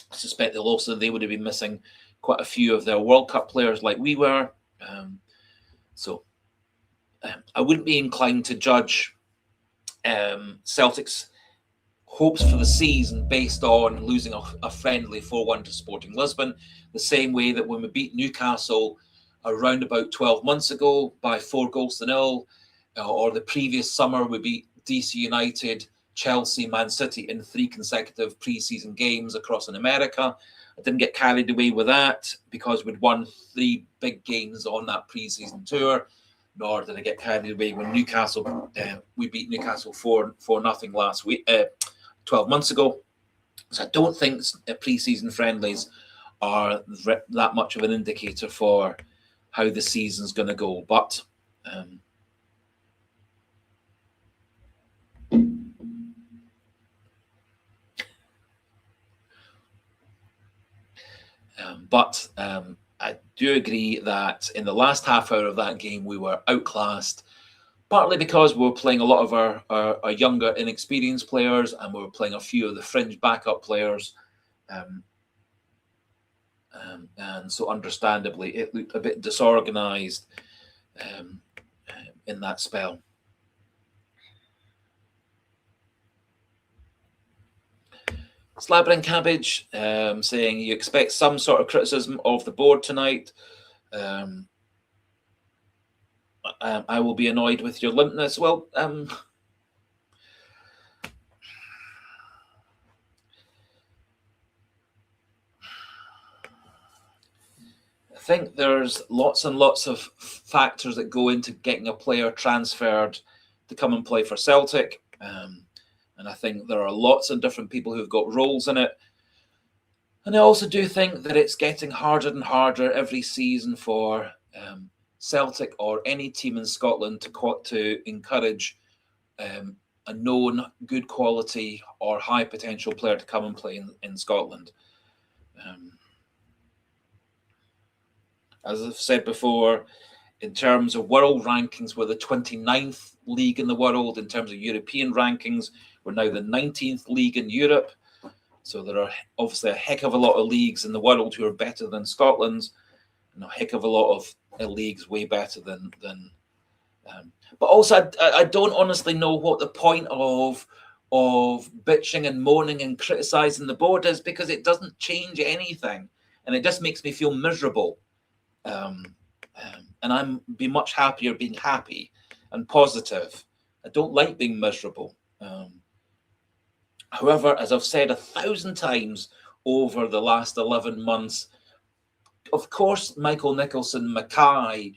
A: I suspect they would have been missing quite a few of their World Cup players like we were. So I wouldn't be inclined to judge Celtic's hopes for the season based on losing a friendly 4-1 to Sporting Lisbon, the same way that when we beat Newcastle around about 12 months ago by 4-0, or the previous summer we beat DC United, Chelsea, Man City in 3 consecutive pre-season games across in America. I didn't get carried away with that because we'd won 3 big games on that pre-season tour, nor did I get carried away when Newcastle, we beat Newcastle 4-0 last week, 12 months ago. So I don't think pre-season friendlies are that much of an indicator for how the season's going to go. But I do agree that in the last half hour of that game, we were outclassed, partly because we were playing a lot of our younger, inexperienced players, and we were playing a few of the fringe backup players. And so understandably, it looked a bit disorganised in that spell. Slabber and Cabbage saying you expect some sort of criticism of the board tonight. I will be annoyed with your limpness. Well, I think there's lots and lots of factors that go into getting a player transferred to come and play for Celtic. And I think there are lots of different people who've got roles in it. And I also do think that it's getting harder and harder every season for Celtic or any team in Scotland to encourage a known good quality or high potential player to come and play in Scotland. As I've said before, in terms of world rankings, we're the 29th league in the world. In terms of European rankings, we're now the 19th league in Europe. So there are obviously a heck of a lot of leagues in the world who are better than Scotland's, and a heck of a lot of leagues way better than. But also, I don't honestly know what the point of bitching and moaning and criticising the board is, because it doesn't change anything, and it just makes me feel miserable. And I'm be much happier being happy and positive. I don't like being miserable. However, as I've said 1,000 times over the last 11 months, of course, Michael Nicholson, Mackay,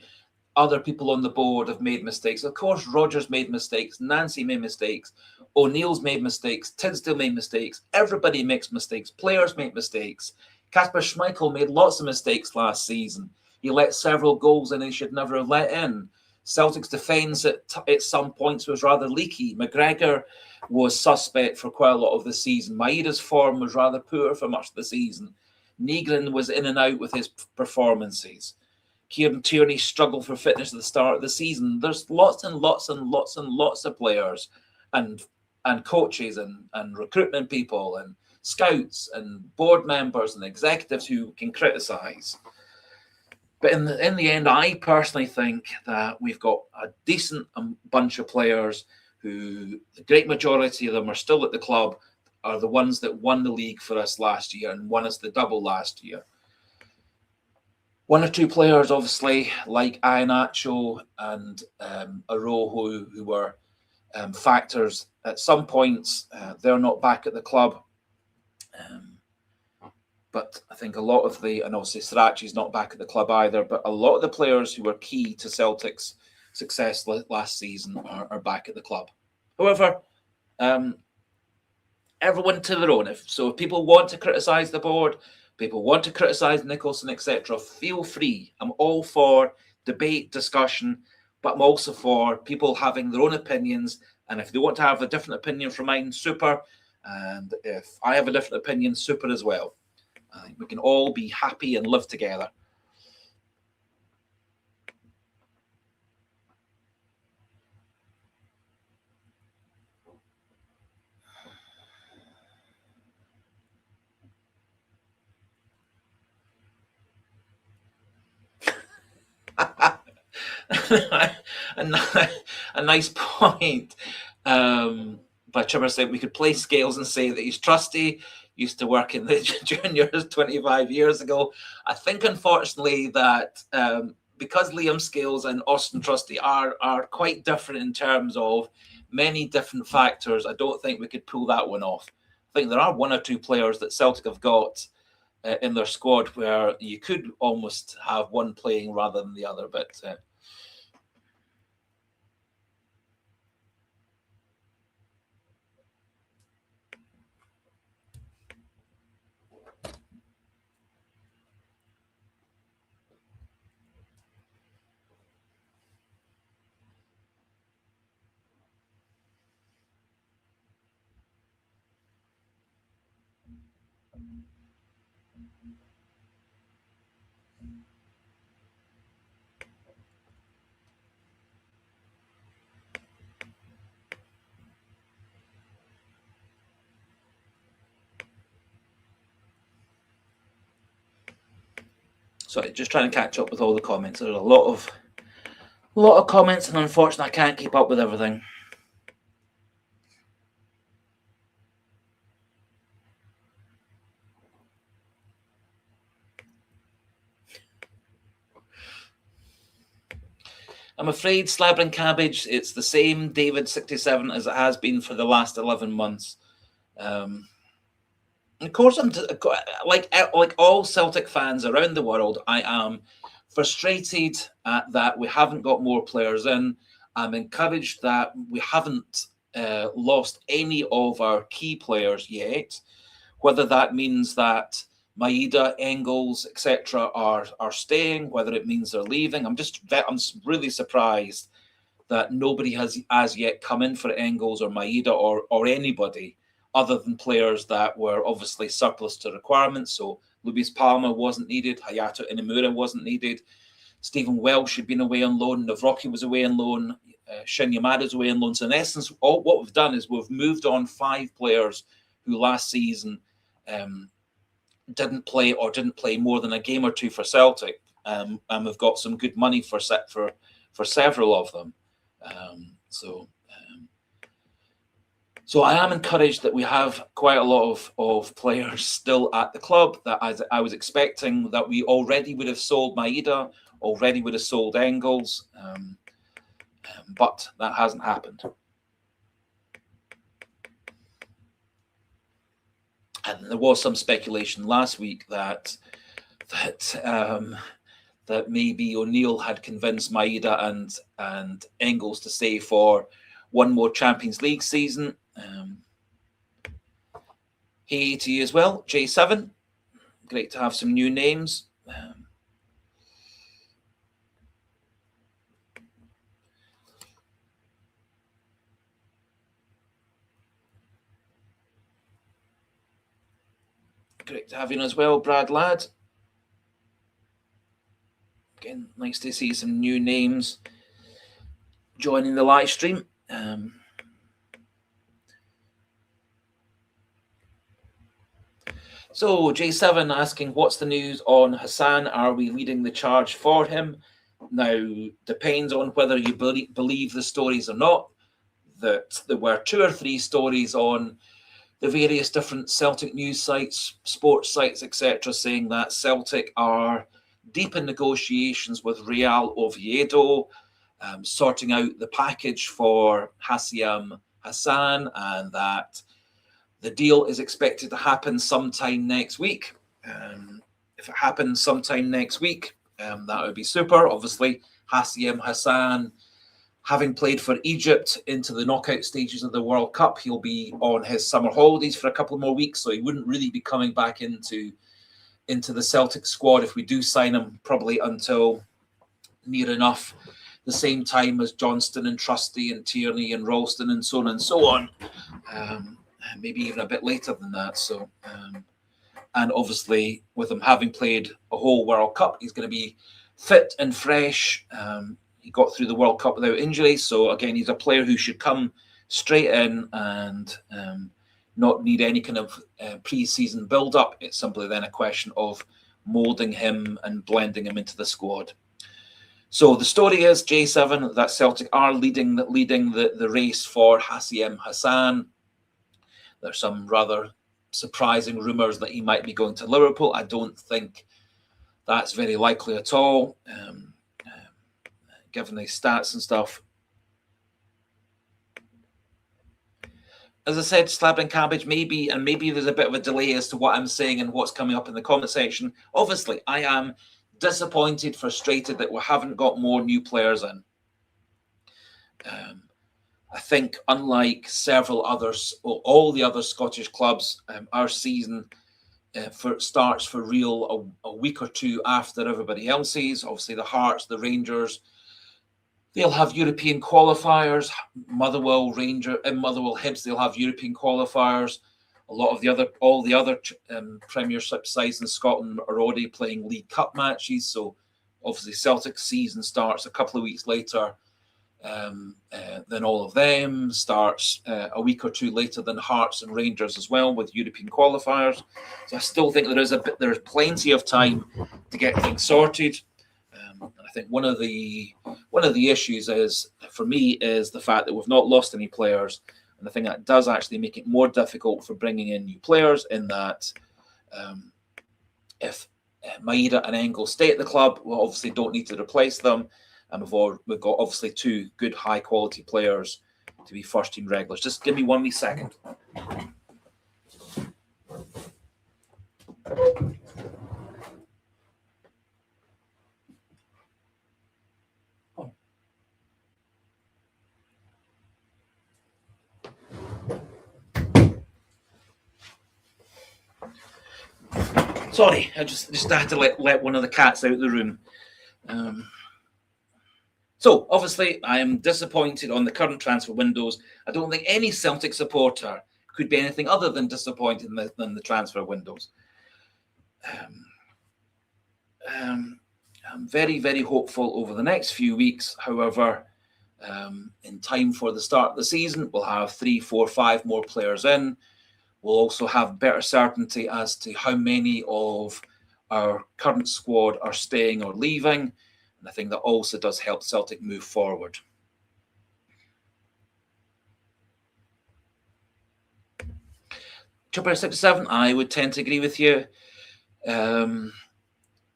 A: other people on the board have made mistakes. Of course, Rogers made mistakes. Nancy made mistakes. O'Neill's made mistakes. Tinsdale made mistakes. Everybody makes mistakes. Players make mistakes. Kasper Schmeichel made lots of mistakes last season. He let several goals in he should never have let in. Celtic's defence at some points was rather leaky. McGregor was suspect for quite a lot of the season. Maeda's form was rather poor for much of the season. Negrin was in and out with his performances. Kieran Tierney struggled for fitness at the start of the season. There's lots and lots and lots and lots of players and coaches and recruitment people and scouts and board members and executives who can criticise. But in the end, I personally think that we've got a decent bunch of players who, the great majority of them are still at the club, are the ones that won the league for us last year and won us the double last year. One or two players, obviously, like Iheanacho and Araujo, who were factors at some points. They're not back at the club. But I think a lot of and obviously Sirachi's not back at the club either, but a lot of the players who were key to Celtic's success last season are back at the club. However, everyone to their own. If people want to criticise the board, people want to criticise Nicholson, etc., feel free. I'm all for debate, discussion, but I'm also for people having their own opinions. And if they want to have a different opinion from mine, super. And if I have a different opinion, super as well. I think we can all be happy and live together. a nice point. But Chimmer said we could play Scales and say that he's trusty. Used to work in the juniors 25 years ago. I think, unfortunately, that because Liam Scales and Austin Trusty are quite different in terms of many different factors. I don't think we could pull that one off. I think there are one or two players that Celtic have got in their squad where you could almost have one playing rather than the other, but sorry, just trying to catch up with all the comments. There's a lot of comments, and unfortunately, I can't keep up with everything. I'm afraid, Slabber and Cabbage, it's the same David67 as it has been for the last 11 months. Of course, I'm like all Celtic fans around the world, I am frustrated at that we haven't got more players in. I'm encouraged that we haven't lost any of our key players yet. Whether that means that Maeda, Engels, etc. are staying, whether it means they're leaving. I'm really surprised that nobody has as yet come in for Engels or Maeda or anybody other than players that were obviously surplus to requirements. So Luis Palma wasn't needed, Hayato Inamura wasn't needed, Stephen Welsh had been away on loan, Navrocki was away on loan, Shin Yamada's away on loan. So in essence, what we've done is we've moved on 5 players who last season didn't play more than a game or two for Celtic, and we've got some good money for several of them. So I am encouraged that we have quite a lot of players still at the club. That I was expecting that we already would have sold Maeda, already would have sold Engels, but that hasn't happened. And there was some speculation last week that maybe O'Neill had convinced Maeda and Engels to stay for one more Champions League season. Hey to you as well, J7. Great to have some new names. Great to have you as well, Brad Ladd. Again, nice to see some new names joining the live stream. So J7 asking, what's the news on Hassan? Are we leading the charge for him? Now, depends on whether you believe the stories or not. That there were 2 or 3 stories on the various different Celtic news sites, sports sites, etc., saying that Celtic are deep in negotiations with Real Oviedo, sorting out the package for Hassan, and that the deal is expected to happen sometime next week. If it happens sometime next week, that would be super. Obviously, Hassan, having played for Egypt into the knockout stages of the World Cup, he'll be on his summer holidays for a couple more weeks, so he wouldn't really be coming back into the Celtic squad if we do sign him, probably until near enough the same time as Johnston and Trusty and Tierney and Ralston and so on and so on. Maybe even a bit later than that. So, and obviously with him having played a whole World Cup, he's going to be fit and fresh. He got through the World Cup without injury. So again, he's a player who should come straight in and not need any kind of pre-season build-up. It's simply then a question of moulding him and blending him into the squad. So the story is, J7, that Celtic are leading the race for Hassan. There's some rather surprising rumours that he might be going to Liverpool. I don't think that's very likely at all, given his stats and stuff. as I said, slab and cabbage, maybe there's a bit of a delay as to what I'm saying and what's coming up in the comment section. Obviously, I am disappointed, frustrated that we haven't got more new players in. I think, unlike several others, or all the other Scottish clubs, our season starts for real a week or two after everybody else's. Obviously, the Hearts, the Rangers, they'll have European qualifiers. Motherwell, Hibs, they'll have European qualifiers. All the other Premiership sides in Scotland are already playing League Cup matches. So obviously Celtic season starts a couple of weeks later than all of them. Starts a week or two later than Hearts and Rangers as well, with European qualifiers. So I still think there's plenty of time to get things sorted. I think one of the issues is, for me, is the fact that we've not lost any players, and I think that does actually make it more difficult for bringing in new players. In that, if Maeda and Engel stay at the club, we obviously don't need to replace them, and we've got obviously two good high quality players to be first team regulars. Just give me 1 wee second. Sorry, I just had to let one of the cats out of the room. So obviously, I am disappointed on the current transfer windows. I don't think any Celtic supporter could be anything other than disappointed than the transfer windows. I'm very, very hopeful over the next few weeks. However, in time for the start of the season, we'll have 3, 4, 5 more players in. We'll also have better certainty as to how many of our current squad are staying or leaving. And I think that also does help Celtic move forward. Chipper 67, I would tend to agree with you.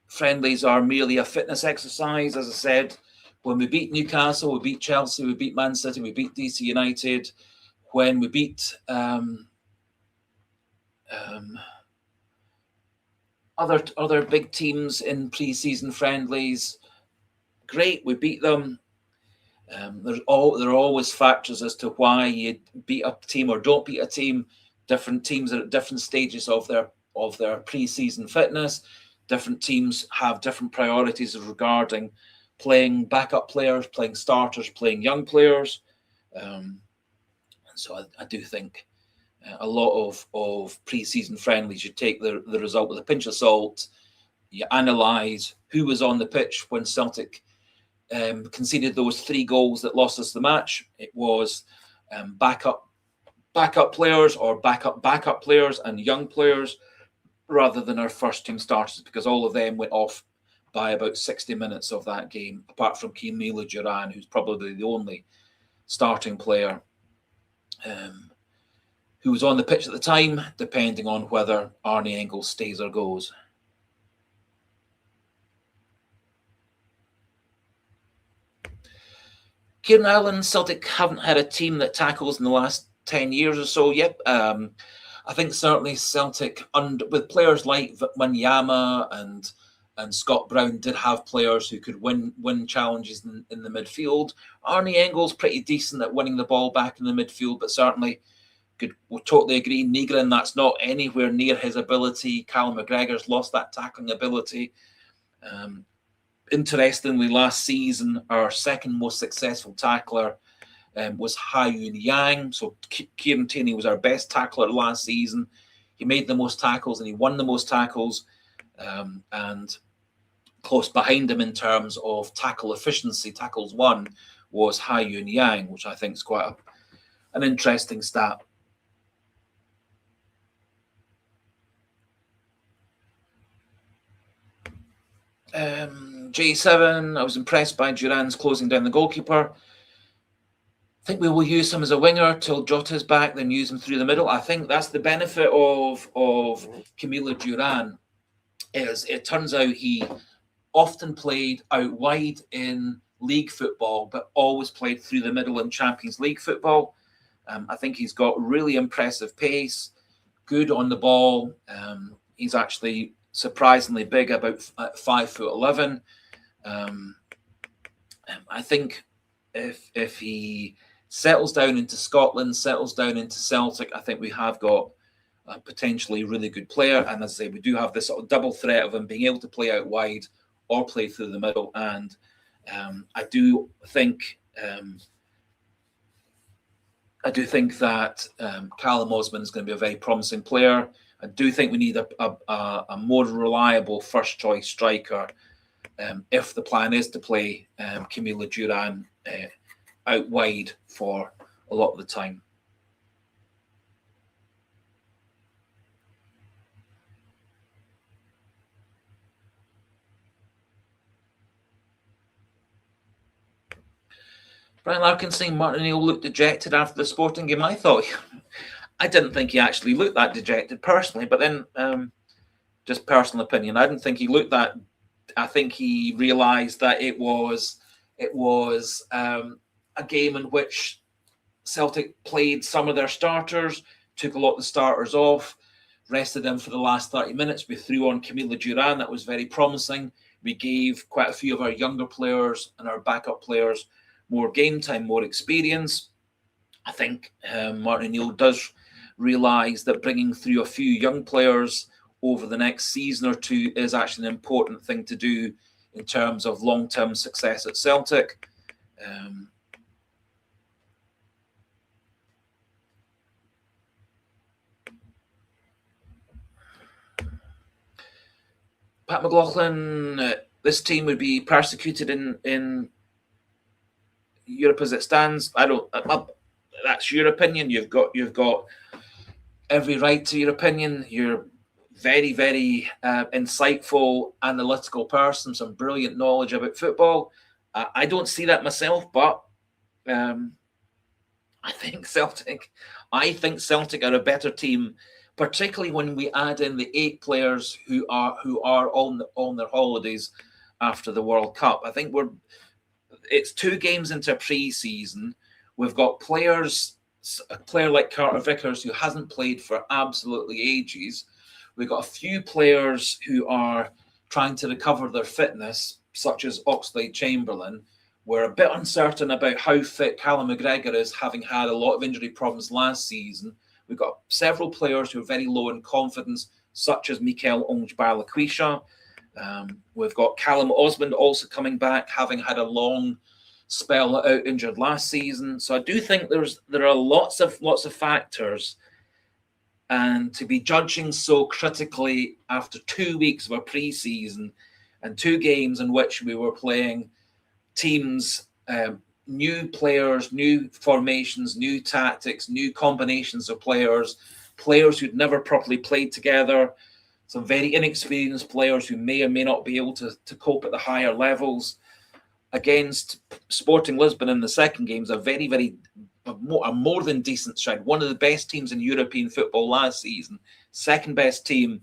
A: Friendlies are merely a fitness exercise. As I said, when we beat Newcastle, we beat Chelsea, we beat Man City, we beat DC United. When we beat other big teams in pre-season friendlies, great, we beat them. There are always factors as to why you beat a team or don't beat a team. Different teams are at different stages of their pre-season fitness. Different teams have different priorities regarding playing backup players, playing starters, playing young players. So I do think a lot of pre-season friendlies, you take the result with a pinch of salt. You analyse who was on the pitch when Celtic conceded those 3 goals that lost us the match. It was backup players or backup players and young players, rather than our first team starters, because all of them went off by about 60 minutes of that game, apart from Camilo Duran, who's probably the only starting player who was on the pitch at the time, depending on whether Arne Engel stays or goes. Kieran Allen, Celtic haven't had a team that tackles in the last 10 years or so. Yep. I think certainly Celtic, with players like Wanyama and Scott Brown, did have players who could win challenges in the midfield. Arne Engel's pretty decent at winning the ball back in the midfield, but certainly we'll totally agree. Nygren, that's not anywhere near his ability. Callum McGregor's lost that tackling ability. Interestingly, last season, our second most successful tackler was Ha-Yun Yang. So Kieran Tierney was our best tackler last season. He made the most tackles and he won the most tackles. And close behind him in terms of tackle efficiency, tackles won, was Ha-Yun Yang, which I think is quite an interesting stat. J7, I was impressed by Duran's closing down the goalkeeper. I think we will use him as a winger till Jota's back, then use him through the middle. I think that's the benefit of Camilo Duran, is it turns out he often played out wide in league football, but always played through the middle in Champions League football. I think he's got really impressive pace, good on the ball. He's actually surprisingly big, about 5'11". I think if he settles down into Scotland, settles down into Celtic, I think we have got a potentially really good player. And as I say, we do have this sort of double threat of him being able to play out wide or play through the middle. And I do think that Callum Osman is going to be a very promising player. I do think we need a more reliable first choice striker if the plan is to play Camilo Duran out wide for a lot of the time. Brian Larkin saying Martin O'Neill looked dejected after the Sporting game. I didn't think he actually looked that dejected personally, but then just personal opinion, I didn't think he looked that. I think he realised that it was a game in which Celtic played some of their starters, took a lot of the starters off, rested them for the last 30 minutes. We threw on Camilo Duran. That was very promising. We gave quite a few of our younger players and our backup players more game time, more experience. I think Martin O'Neill does realise that bringing through a few young players over the next season or two is actually an important thing to do in terms of long-term success at Celtic. Pat McLaughlin, this team would be persecuted in Europe as it stands. That's your opinion. You've got every right to your opinion. You're very, very insightful, analytical person, some brilliant knowledge about football. I don't see that myself, but I think Celtic are a better team, particularly when we add in the 8 players who are on their holidays after the World Cup. I think it's 2 games into pre-season. We've got a player like Carter Vickers who hasn't played for absolutely ages. We've got a few players who are trying to recover their fitness, such as Oxlade-Chamberlain. We're a bit uncertain about how fit Callum McGregor is, having had a lot of injury problems last season. We've got several players who are very low in confidence, such as Mikel Ongbalakwisha. We've got Callum Osman also coming back, having had a long spell out injured last season. So I do think there are lots of factors. And to be judging so critically after 2 weeks of a pre-season and 2 games in which we were playing teams, new players, new formations, new tactics, new combinations of players who'd never properly played together, some very inexperienced players who may or may not be able to cope at the higher levels. Against Sporting Lisbon in the second game is a more than decent side. One of the best teams in European football last season, second best team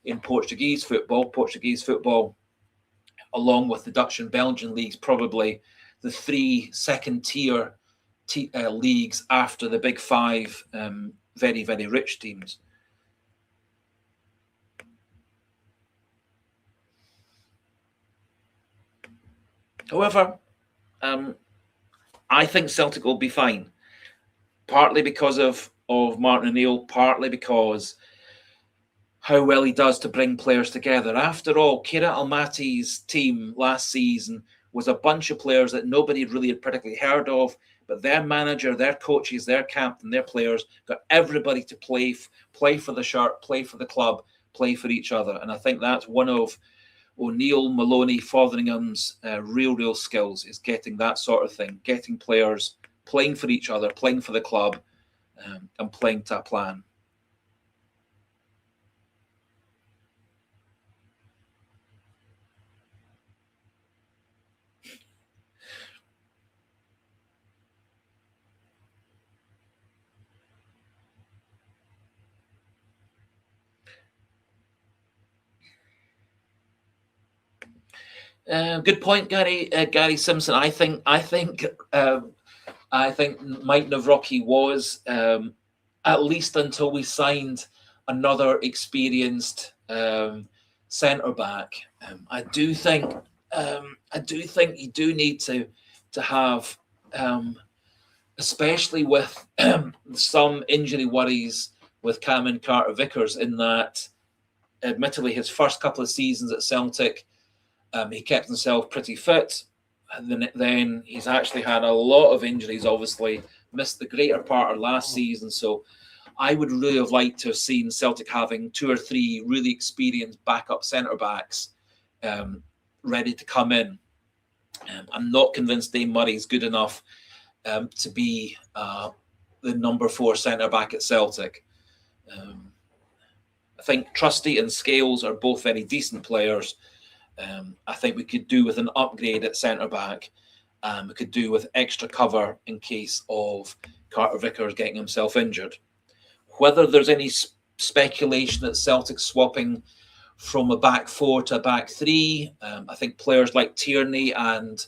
A: in Portuguese football. Portuguese football, along with the Dutch and Belgian leagues, probably the 3 second-tier leagues after the big 5 very, very rich teams. However, I think Celtic will be fine. Partly because of Martin O'Neill, partly because how well he does to bring players together. After all, Kierat Almaty's team last season was a bunch of players that nobody really had particularly heard of, but their manager, their coaches, their captain, their players got everybody to play for the shirt, play for the club, play for each other. And I think that's one of O'Neill, Maloney, Fotheringham's real skills, is getting that sort of thing, getting players playing for each other, playing for the club, and playing to a plan. Good point, Gary Simpson. I think I think Mike Nawrocki was, at least until we signed another experienced centre back. I do think you do need to have, especially with some injury worries with Cameron Carter-Vickers, in that, admittedly, his first couple of seasons at Celtic, he kept himself pretty fit. And then he's actually had a lot of injuries, obviously, missed the greater part of last season. So I would really have liked to have seen Celtic having 2 or 3 really experienced backup centre-backs ready to come in. I'm not convinced Dave Murray is good enough to be the number 4 centre-back at Celtic. I think Trusty and Scales are both very decent players. I think we could do with an upgrade at centre-back. We could do with extra cover in case of Carter-Vickers getting himself injured. Whether there's any speculation that Celtic swapping from a back 4 to a back 3, I think players like Tierney and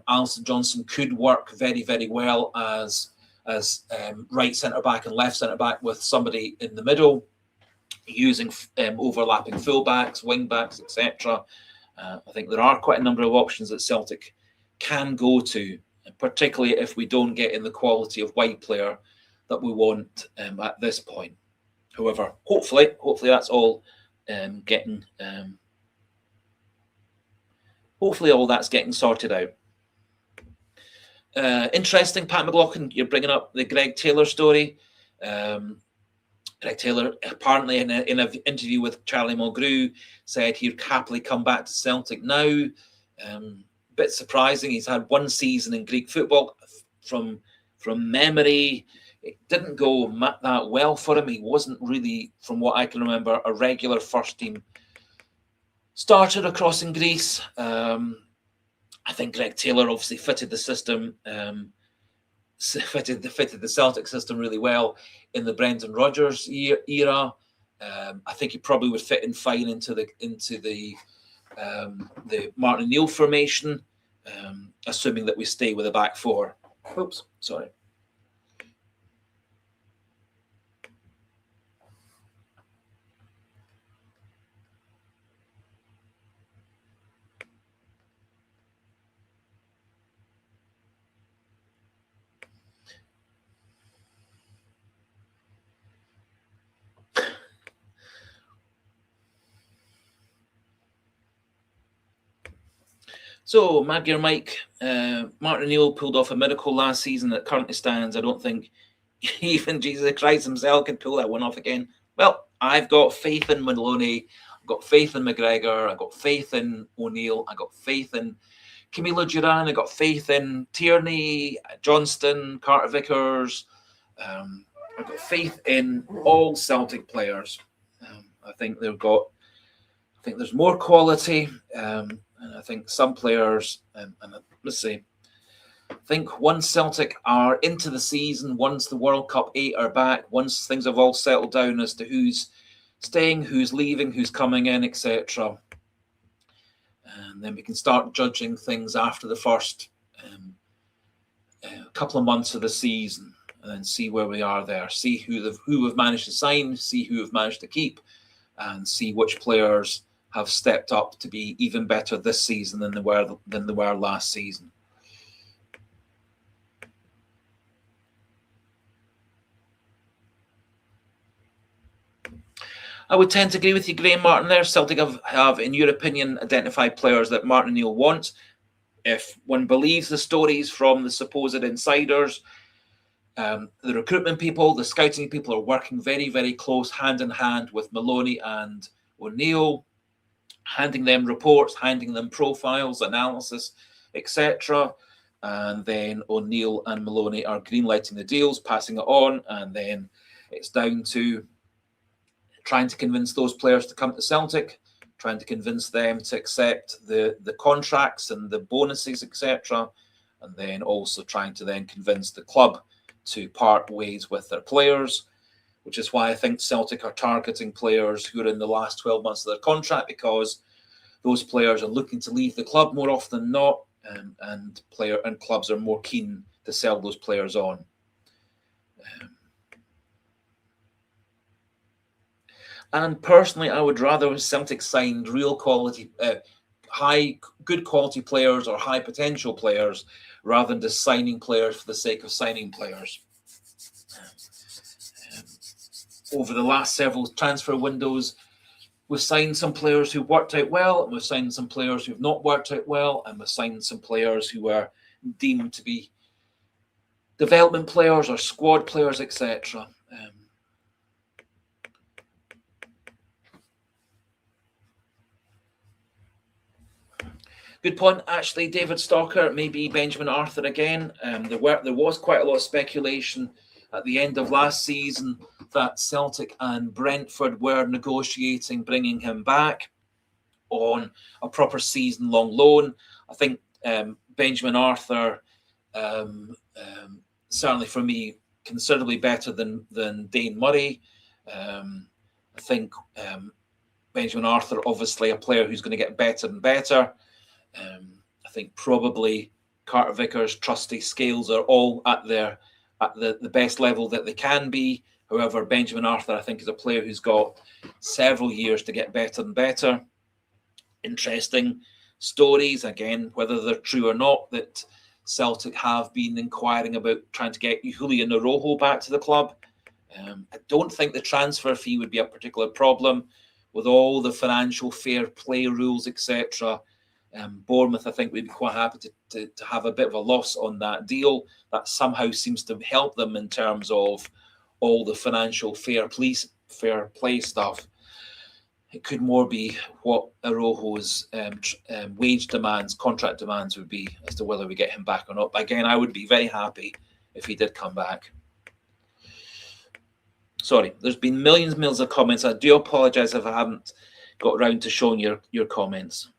A: Alison Johnson could work very, very well as right centre-back and left centre-back, with somebody in the middle, using overlapping fullbacks, wing-backs, etc. I think there are quite a number of options that Celtic can go to, particularly if we don't get in the quality of wide player that we want at this point. However, hopefully that's all hopefully all that's getting sorted out. Interesting, Pat McLaughlin, you're bringing up the Greg Taylor story. Greg Taylor, apparently in an interview with Charlie Mulgrew, said he'd happily come back to Celtic now. Bit surprising. He's had 1 season in Greek football. From memory, it didn't go that well for him. He wasn't really, from what I can remember, a regular first team starter across in Greece. I think Greg Taylor obviously fitted the system, fitted the Celtic system really well in the Brendan Rodgers era. I think he probably would fit in fine into the Martin O'Neill formation, assuming that we stay with a back 4. Oops, sorry. So, Mad Gear Mike, Martin O'Neill pulled off a miracle last season that currently stands. I don't think even Jesus Christ himself could pull that one off again. Well, I've got faith in Maloney. I've got faith in McGregor. I've got faith in O'Neill. I've got faith in Camilo Duran. I've got faith in Tierney, Johnston, Carter-Vickers. I've got faith in all Celtic players. I think there's more quality. And I think some players, and let's say, I think once Celtic are into the season, once the World Cup 8 are back, once things have all settled down as to who's staying, who's leaving, who's coming in, etc., and then we can start judging things after the first couple of months of the season, and then see where we are there, see who we've managed to sign, see who we've managed to keep, and see which players have stepped up to be even better this season than they were last season. I would tend to agree with you, Graham Martin, there. Celtic have, in your opinion, identified players that Martin O'Neill wants. If one believes the stories from the supposed insiders, the recruitment people, the scouting people are working very, very close, hand in hand with Maloney and O'Neill, handing them reports, handing them profiles, analysis, etc. And then O'Neill and Maloney are greenlighting the deals, passing it on, and then it's down to trying to convince those players to come to Celtic, trying to convince them to accept the contracts and the bonuses, etc. And then also trying to then convince the club to part ways with their players, which is why I think Celtic are targeting players who are in the last 12 months of their contract, because those players are looking to leave the club more often than not, and clubs are more keen to sell those players on. And personally, I would rather Celtic signed real quality, good quality players or high potential players, rather than just signing players for the sake of signing players. Over the last several transfer windows, we've signed some players who worked out well, and we've signed some players who've not worked out well, and we've signed some players who were deemed to be development players or squad players, etc. Good point, actually, David Stalker. Maybe Benjamin Arthur again. There was quite a lot of speculation at the end of last season that Celtic and Brentford were negotiating bringing him back on a proper season-long loan. I think Benjamin Arthur, certainly for me, considerably better than Dane Murray. I think Benjamin Arthur, obviously, a player who's going to get better and better. I think probably Carter Vickers, Trusty, Scales are all at the best level that they can be. However, Benjamin Arthur, I think, is a player who's got several years to get better and better. Interesting stories, again, whether they're true or not, that Celtic have been inquiring about trying to get Julian Araujo back to the club. I don't think the transfer fee would be a particular problem with all the financial fair play rules, etc. Bournemouth, I think, would be quite happy to have a bit of a loss on that deal. That somehow seems to help them in terms of all the financial fair play stuff. It could more be what Araujo's wage demands, contract demands would be as to whether we get him back or not. But again, I would be very happy if he did come back. Sorry, there's been millions and millions of comments. I do apologise if I haven't got around to showing your comments.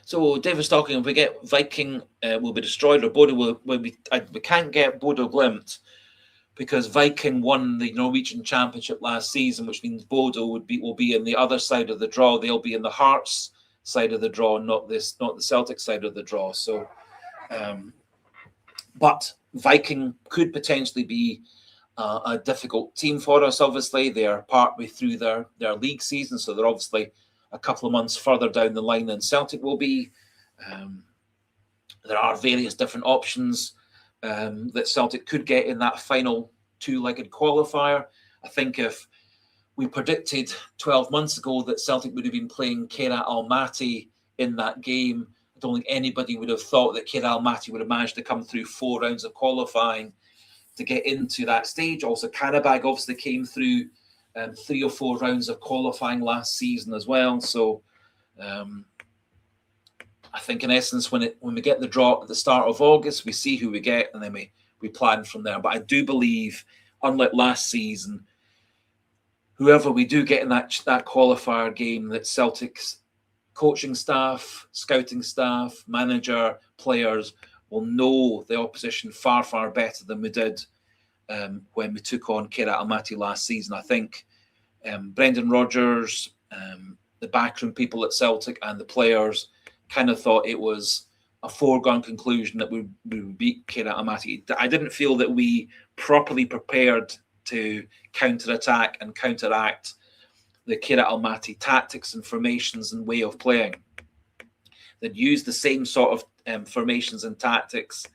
A: So David's talking, if we get Viking, will be destroyed, or Bodo will be. We can't get Bodo Glimt because Viking won the Norwegian Championship last season, which means Bodo will be in the other side of the draw. They'll be in the Hearts side of the draw, not the Celtic side of the draw. So, but Viking could potentially be a difficult team for us. Obviously, they are partway through their league season, so they're obviously a couple of months further down the line than Celtic will be. There are various different options that Celtic could get in that final two-legged qualifier. I think if we predicted 12 months ago that Celtic would have been playing Kherat Almaty in that game, I don't think anybody would have thought that Kherat Almaty would have managed to come through 4 rounds of qualifying to get into that stage. Also, Karabag obviously came through 3 or 4 rounds of qualifying last season as well. So I think in essence, when we get the draw at the start of August, we see who we get and then we plan from there. But I do believe, unlike last season, whoever we do get in that qualifier game, that Celtic's coaching staff, scouting staff, manager, players will know the opposition far, far better than we did when we took on Kherat Almaty last season. I think Brendan Rodgers, the backroom people at Celtic and the players kind of thought it was a foregone conclusion that we would beat Kherat Almaty. I didn't feel that we properly prepared to counter-attack and counteract the Kherat Almaty tactics and formations and way of playing. They'd used the same sort of formations and tactics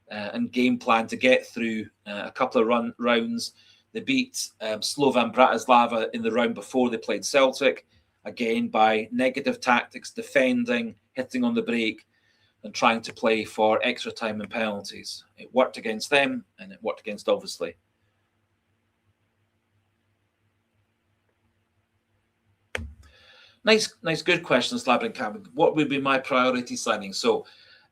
A: and game plan to get through a couple of rounds. They beat Slovan Bratislava in the round before they played Celtic, again by negative tactics, defending, hitting on the break, and trying to play for extra time and penalties. It worked against them, and it worked against, obviously. Nice, good question, Slabber and Cameron. What would be my priority signing? So,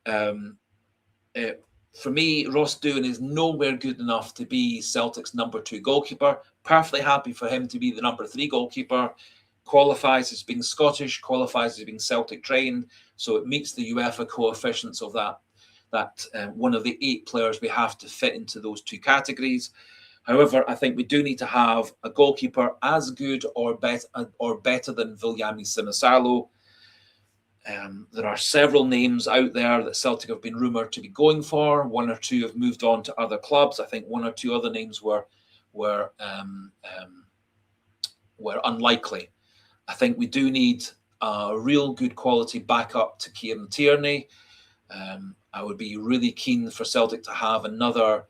A: for me, Ross Doohan is nowhere good enough to be Celtic's number 2 goalkeeper. Perfectly happy for him to be the number 3 goalkeeper. Qualifies as being Scottish, qualifies as being Celtic trained, so it meets the UEFA coefficients of that one of the 8 players we have to fit into those 2 categories. However, I think we do need to have a goalkeeper as good or better than Viljami Sinisalo. There are several names out there that Celtic have been rumoured to be going for. 1 or 2 have moved on to other clubs. I think 1 or 2 other names were unlikely. I think we do need a real good quality backup to Kieran Tierney. I would be really keen for Celtic to have another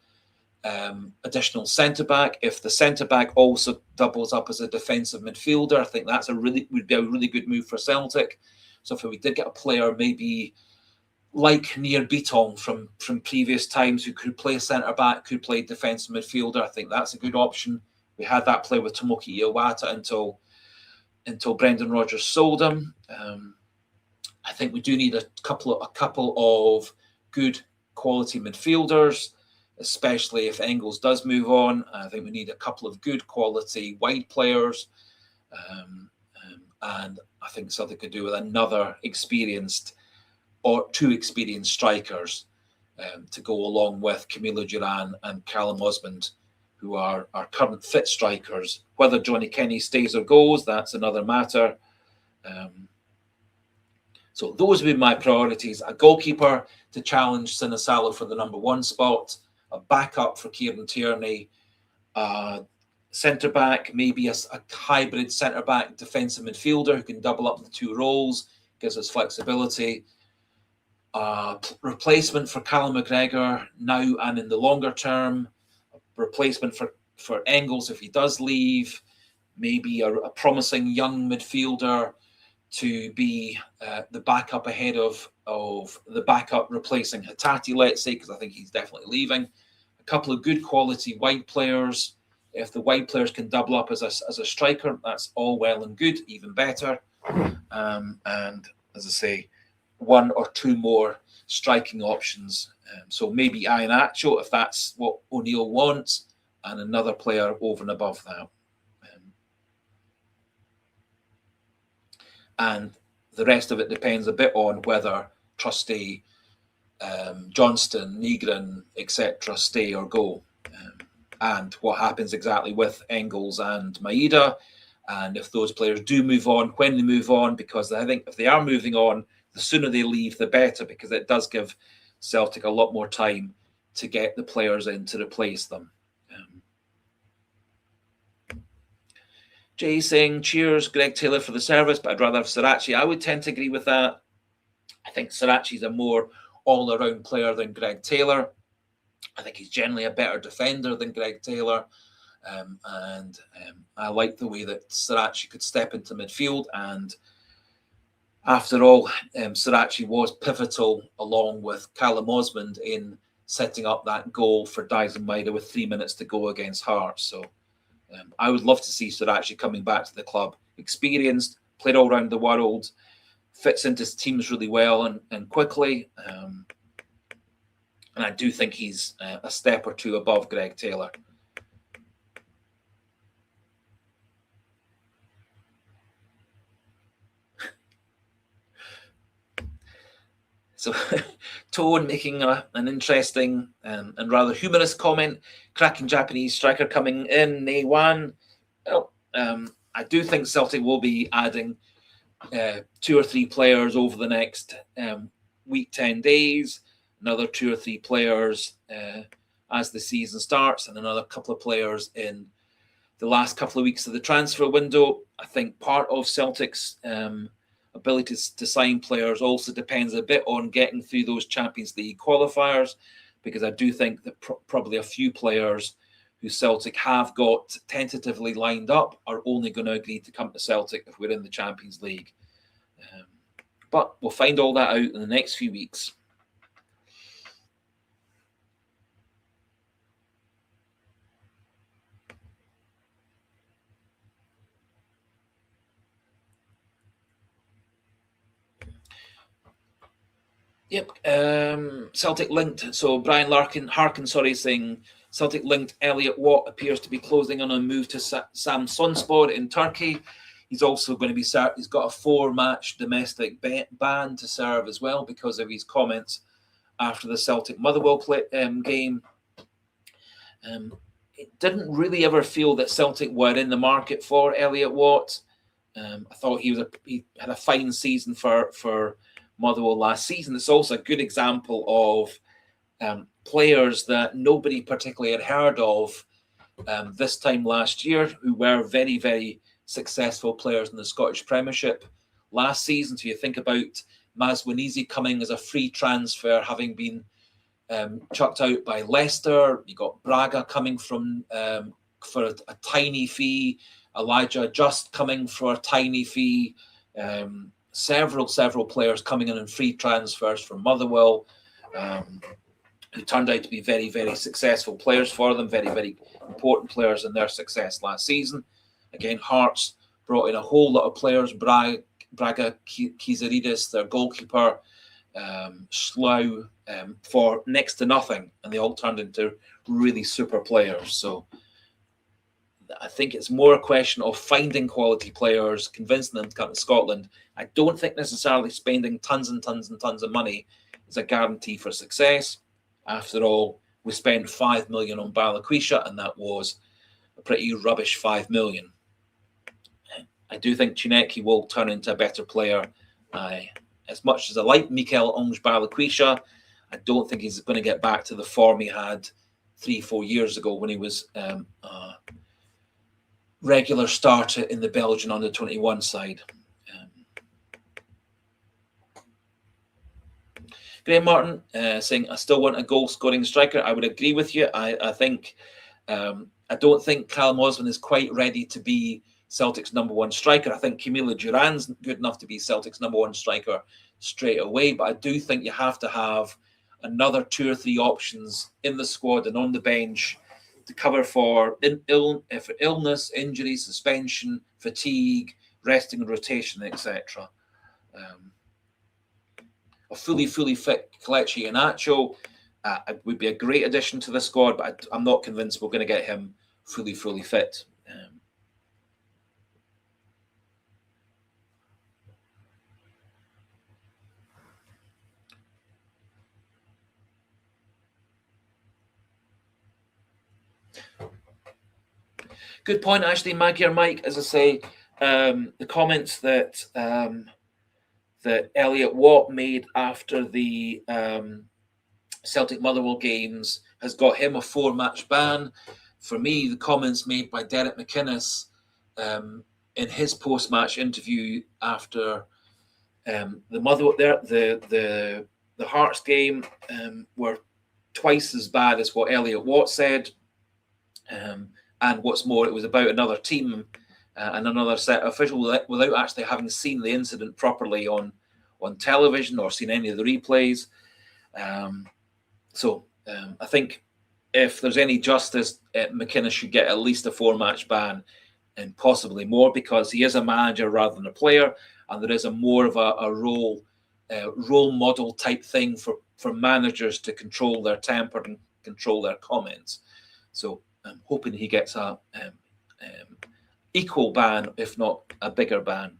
A: additional centre-back. If the centre-back also doubles up as a defensive midfielder, I think that's would be a really good move for Celtic. So if we did get a player maybe like Nir Bitton from previous times who could play centre-back, could play defensive midfielder, I think that's a good option. We had that play with Tomoki Iwata until Brendan Rodgers sold him. I think we do need a couple of good quality midfielders, especially if Engels does move on. I think we need a couple of good quality wide players. And I think Celtic could do with another experienced or 2 experienced strikers to go along with Camilo Duran and Callum Osmond, who are our current fit strikers. Whether Johnny Kenny stays or goes, that's another matter. So those would be my priorities. A goalkeeper to challenge Sinisalo for the number 1 spot, a backup for Kieran Tierney, centre-back, maybe a hybrid centre-back defensive midfielder who can double up the 2 roles, gives us flexibility. Replacement for Callum McGregor now and in the longer term. Replacement for Engels if he does leave. Maybe a promising young midfielder to be the backup ahead of the backup replacing Hatate, let's say, because I think he's definitely leaving. A couple of good quality wide players. If the wide players can double up as a striker, that's all well and good, even better. And as I say, 1 or 2 more striking options. So maybe Iheanacho, if that's what O'Neill wants, and another player over and above that. And the rest of it depends a bit on whether Trusty, Johnston, Nygren, etc. stay or go. And what happens exactly with Engels and Maeda, and if those players do move on, when they move on, because I think if they are moving on, the sooner they leave, the better, because it does give Celtic a lot more time to get the players in to replace them. Jay saying, cheers, Greg Taylor for the service, but I'd rather have Sirachi. I would tend to agree with that. I think Sirachi's a more all-around player than Greg Taylor. I think he's generally a better defender than Greg Taylor. And I like the way that Sirachi could step into midfield. And after all, Sirachi was pivotal along with Callum Osmond in setting up that goal for Dyson Maeda with 3 minutes to go against Hearts. So I would love to see Sirachi coming back to the club. Experienced, played all around the world, fits into teams really well and quickly. And I do think he's a step or 2 above Greg Taylor. So Tone making an interesting and rather humorous comment. Cracking Japanese striker coming in, Neiwan. Well, I do think Celtic will be adding 2 or 3 players over the next week, 10 days. Another 2 or 3 players as the season starts, and another couple of players in the last couple of weeks of the transfer window. I think part of Celtic's ability to sign players also depends a bit on getting through those Champions League qualifiers, because I do think that probably a few players who Celtic have got tentatively lined up are only going to agree to come to Celtic if we're in the Champions League. But we'll find all that out in the next few weeks. Yep, Celtic linked. So Brian Harkin, saying Celtic linked Elliot Watt appears to be closing on a move to Samsunspor in Turkey. He's also going to be he's got a 4-match domestic ban to serve as well because of his comments after the Celtic Motherwell game. It didn't really ever feel that Celtic were in the market for Elliot Watt. I thought he had a fine season for Motherwell last season. It's also a good example of players that nobody particularly had heard of this time last year, who were very, very successful players in the Scottish Premiership last season. So you think about Maswinizi coming as a free transfer, having been chucked out by Leicester. You got Braga coming from for a tiny fee. Elijah Just coming for a tiny fee. Several players coming in free transfers from Motherwell, who turned out to be very, very successful players for them. Very, very important players in their success last season. Again, Hearts brought in a whole lot of players. Braga Kizaridis, their goalkeeper, Slough, for next to nothing, and they all turned into really super players. So I think it's more a question of finding quality players, convincing them to come to Scotland. I don't think necessarily spending tons and tons and tons of money is a guarantee for success. After all, we spent 5 million on Balikwisha, and that was a pretty rubbish 5 million. I do think Chineki will turn into a better player. As much as I like Mikel Onge Balikwisha, I don't think he's going to get back to the form he had 3-4 years ago when he was regular starter in the Belgian under-21 side. Graham Martin saying, I still want a goal-scoring striker. I would agree with you. I think I don't think Callum Osman is quite ready to be Celtic's #1 striker. I think Camilo Duran's good enough to be Celtic's #1 striker straight away, but I do think you have to have another 2 or 3 options in the squad and on the bench to cover for illness, injury, suspension, fatigue, resting and rotation, etc. A fully fit Kelechi Iheanacho would be a great addition to the squad, but I'm not convinced we're going to get him fully fit. Good point, actually, Maggie or Mike. As I say, the comments that that Elliot Watt made after the Celtic Motherwell games has got him a 4-match ban. For me, the comments made by Derek McInnes in his post-match interview after the Hearts game were twice as bad as what Elliot Watt said. And what's more, it was about another team and another set of officials without actually having seen the incident properly on television or seen any of the replays. So I think if there's any justice, McInnes should get at least a 4-match ban and possibly more, because he is a manager rather than a player, and there is a more of a role model type thing for managers to control their temper and control their comments. So I'm hoping he gets a equal ban, if not a bigger ban.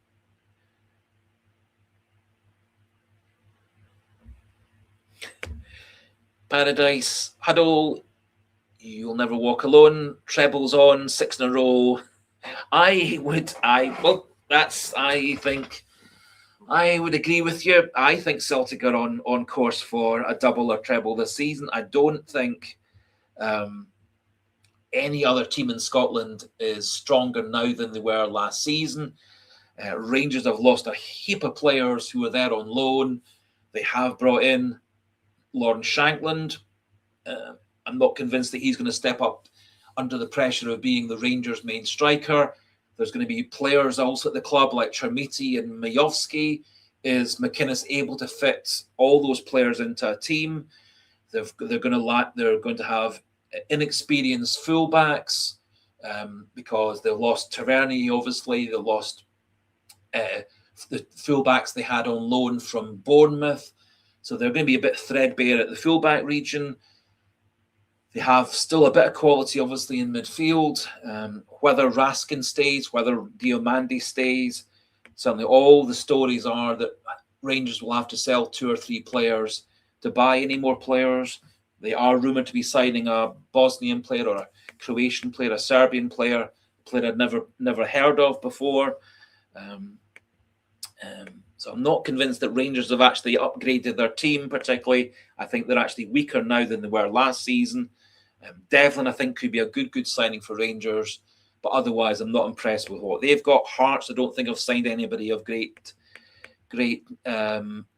A: Paradise Huddle, you'll never walk alone. Trebles on 6 in a row. I think I would agree with you. I think Celtic are on course for a double or treble this season. I don't think any other team in Scotland is stronger now than they were last season. Rangers have lost a heap of players who were there on loan. They have brought in Lawrence Shankland. I'm not convinced that he's going to step up under the pressure of being the Rangers' main striker. There's going to be players also at the club like Chermiti and Majowski. Is McInnes able to fit all those players into a team? They're going to have inexperienced fullbacks because they've lost Tavernier, obviously. They lost the fullbacks they had on loan from Bournemouth. So they're going to be a bit threadbare at the fullback region. They have still a bit of quality, obviously, in midfield. Whether Raskin stays, whether Diomande stays, certainly all the stories are that Rangers will have to sell 2 or 3 players to buy any more players. They are rumoured to be signing a Bosnian player or a Croatian player, a Serbian player, a player I'd never heard of before. So I'm not convinced that Rangers have actually upgraded their team particularly. I think they're actually weaker now than they were last season. Devlin, I think, could be a good signing for Rangers. But otherwise, I'm not impressed with what they've got. Hearts, I don't think I've signed anybody of great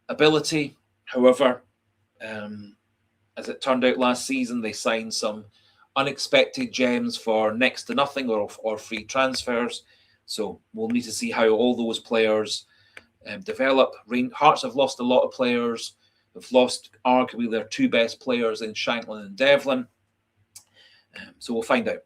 A: ability. However, as it turned out last season, they signed some unexpected gems for next to nothing or free transfers. So we'll need to see how all those players develop. Hearts have lost a lot of players. They've lost arguably their two best players in Shanklin and Devlin. So we'll find out.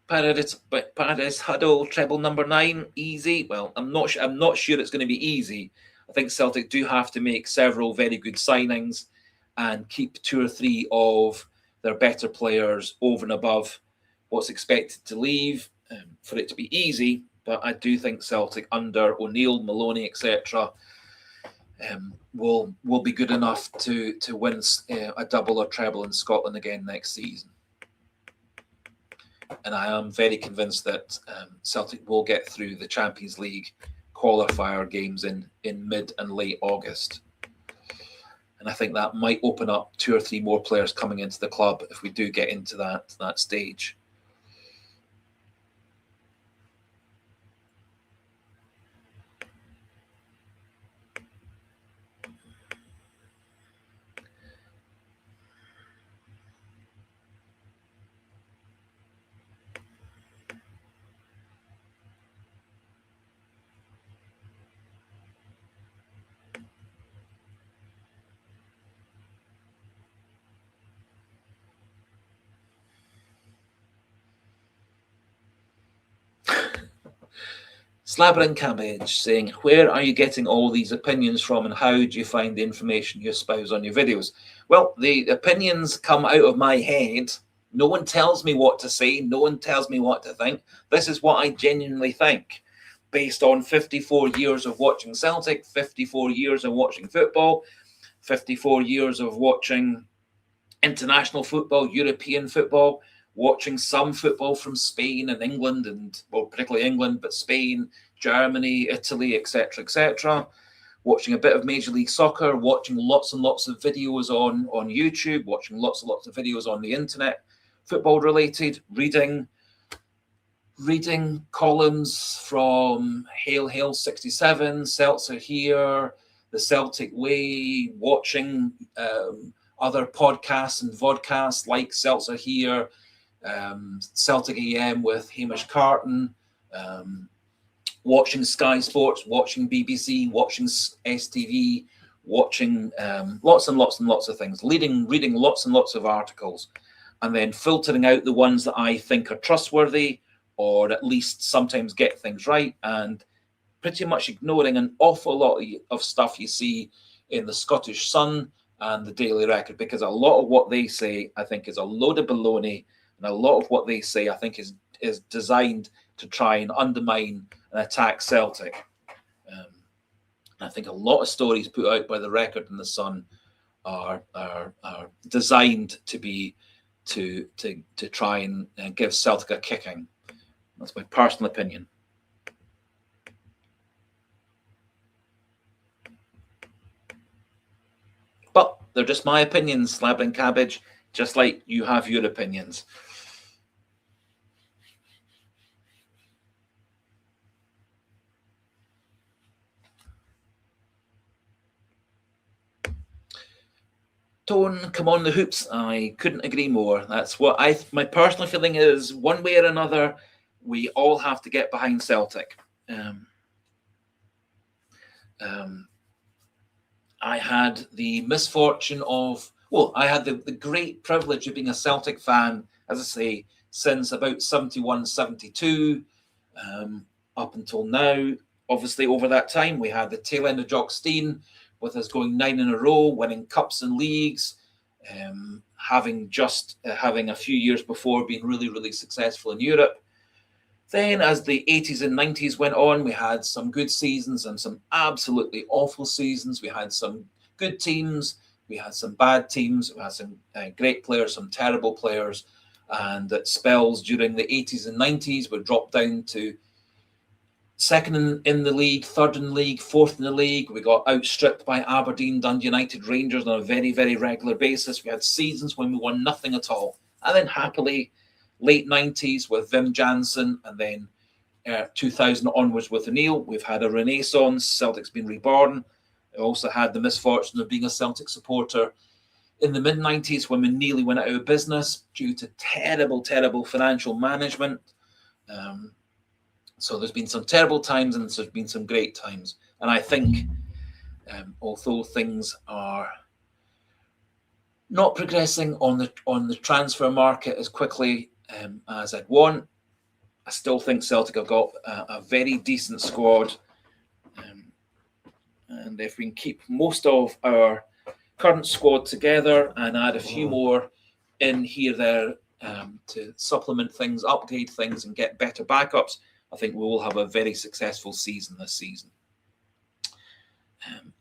A: Paradise Huddle treble number 9 easy. Well, I'm not sure it's going to be easy. I think Celtic do have to make several very good signings and keep 2 or 3 of their better players over and above what's expected to leave for it to be easy. But I do think Celtic under O'Neill, Maloney, etc. Will be good enough to win a double or treble in Scotland again next season. And I am very convinced that Celtic will get through the Champions League qualifier games in mid and late August. And I think that might open up 2 or 3 more players coming into the club if we do get into that stage. Slabber and Cabbage saying, where are you getting all these opinions from and how do you find the information you espouse on your videos? Well, the opinions come out of my head. No one tells me what to say. No one tells me what to think. This is what I genuinely think. Based on 54 years of watching Celtic, 54 years of watching football, 54 years of watching international football, European football, watching some football from Spain and England, and well, particularly England, but Spain, Germany, Italy, etc., watching a bit of Major League Soccer, watching lots and lots of videos on YouTube, watching lots and lots of videos on the internet, football related, reading columns from Hail 67, Celts Are Here, The Celtic Way, watching other podcasts and vodcasts like Celts Are Here, Celtic AM with Hamish Carton, watching Sky Sports, watching BBC, watching STV, watching lots and lots and lots of things, reading lots and lots of articles, and then filtering out the ones that I think are trustworthy or at least sometimes get things right, and pretty much ignoring an awful lot of stuff you see in the Scottish Sun and the Daily Record, because a lot of what they say I think is a load of baloney, and a lot of what they say I think is designed to try and undermine and attack Celtic. I think a lot of stories put out by the Record and the Sun are designed to be to try and give Celtic a kicking. That's my personal opinion. But they're just my opinions, Slab and Cabbage, just like you have your opinions. Tone, come on the hoops. I couldn't agree more. That's what my personal feeling is. One way or another, we all have to get behind Celtic. I had the misfortune of, I had the great privilege of being a Celtic fan, as I say, since about 71, 72, up until now. Obviously, over that time, we had the tail end of Jock Stein, with us going 9 in a row, winning cups and leagues, having a few years before been really, really successful in Europe. Then as the 80s and 90s went on, we had some good seasons and some absolutely awful seasons. We had some good teams, we had some bad teams, we had some great players, some terrible players. And at spells during the 80s and 90s, we dropped down to second in the league, third in the league, fourth in the league. We got outstripped by Aberdeen, Dundee United, Rangers on a very, very regular basis. We had seasons when we won nothing at all. And then happily, late 90s with Wim Jansen, and then 2000 onwards with O'Neill, we've had a renaissance. Celtic's been reborn. I also had the misfortune of being a Celtic supporter in the mid-90s when we nearly went out of business due to terrible, terrible financial management. So there's been some terrible times and there's been some great times. And I think, although things are not progressing on the transfer market as quickly as I'd want, I still think Celtic have got a very decent squad. And if we can keep most of our current squad together and add a few more in here, there, to supplement things, upgrade things, and get better backups, I think we will have a very successful season this season.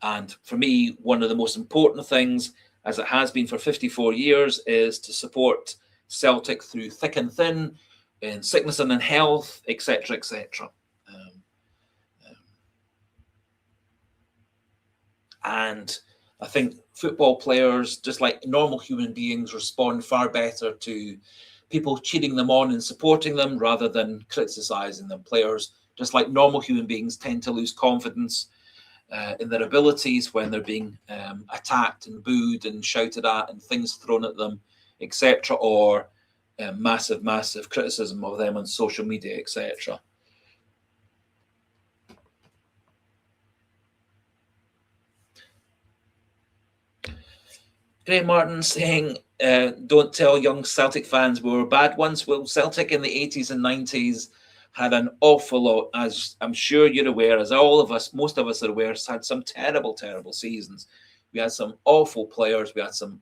A: And for me, one of the most important things, as it has been for 54 years, is to support Celtic through thick and thin, in sickness and in health, etc., etc. And I think football players, just like normal human beings, respond far better to people cheering them on and supporting them rather than criticising them. Players, just like normal human beings, tend to lose confidence in their abilities when they're being attacked and booed and shouted at and things thrown at them, etc., or massive criticism of them on social media, etc. Graham Martin saying, don't tell young Celtic fans we were bad ones. Well, Celtic in the 80s and 90s had an awful lot, as I'm sure you're aware, as all of us, most of us are aware, had some terrible, terrible seasons. We had some awful players. We had some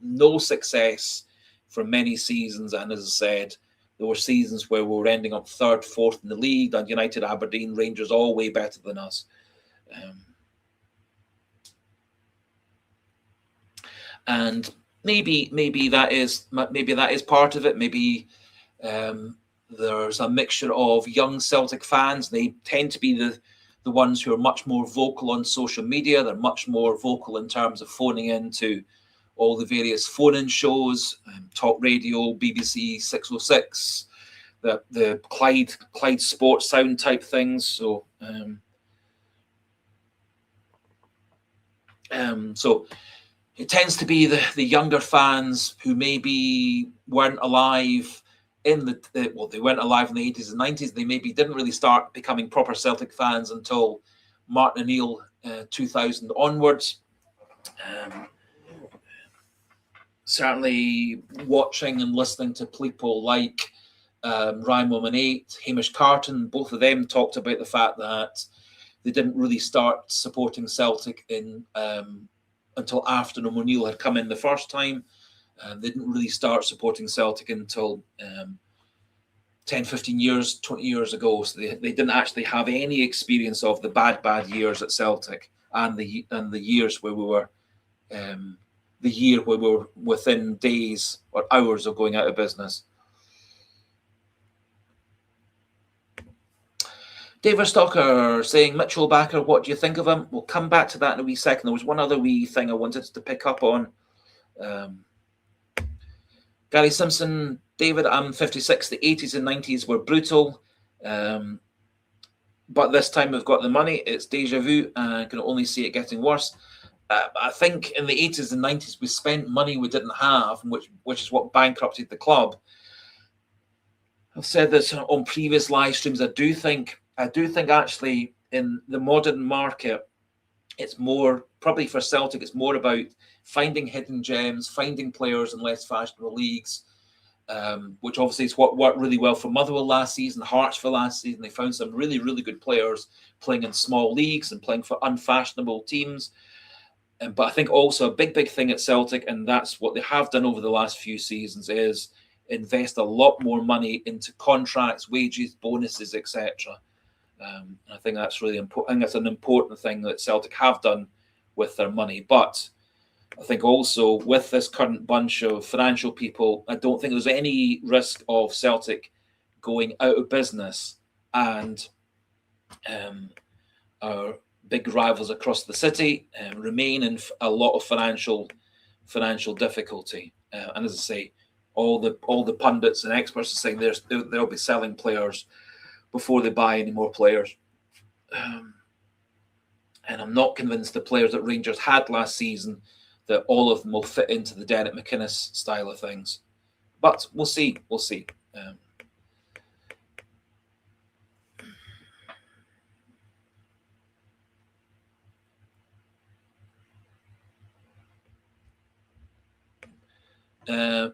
A: no success for many seasons. And as I said, there were seasons where we were ending up third, fourth in the league, and United, Aberdeen, Rangers, all way better than us. And maybe that is part of it. Maybe there's a mixture of young Celtic fans. They tend to be the ones who are much more vocal on social media. They're much more vocal in terms of phoning into all the various phone-in shows, talk radio, BBC 606, the Clyde Sports Sound type things. So it tends to be the younger fans who maybe weren't alive in they weren't alive in the 80s and 90s. They maybe didn't really start becoming proper Celtic fans until Martin O'Neill 2000 onwards. Certainly watching and listening to people like Ryan Woman-8, Hamish Carton, both of them talked about the fact that they didn't really start supporting Celtic until after O'Neill had come in the first time. They didn't really start supporting Celtic until 10, 15 years, 20 years ago. So they didn't actually have any experience of the bad years at Celtic and the years where we were the year where we were within days or hours of going out of business. David Stocker saying, Mitchell Bakker, what do you think of him? We'll come back to that in a wee second. There was one other wee thing I wanted to pick up on. Gary Simpson, David, I'm 56. The 80s and 90s were brutal. But this time we've got the money. It's deja vu. I can only see it getting worse. I think in the 80s and 90s we spent money we didn't have, which is what bankrupted the club. I've said this on previous live streams. I do think actually in the modern market, it's more, probably for Celtic, it's more about finding hidden gems, finding players in less fashionable leagues, which obviously is what worked really well for Motherwell last season, Hearts for last season. They found some really, really good players playing in small leagues and playing for unfashionable teams. But I think also a big thing at Celtic, and that's what they have done over the last few seasons, is invest a lot more money into contracts, wages, bonuses, etc. I think that's really important. I think that's an important thing that Celtic have done with their money. But I think also with this current bunch of financial people, I don't think there's any risk of Celtic going out of business and our big rivals across the city remain in a lot of financial difficulty. And as I say, all the pundits and experts are saying they'll be selling players before they buy any more players. And I'm not convinced the players that Rangers had last season that all of them will fit into the Derek McInnes style of things. But we'll see. We'll see.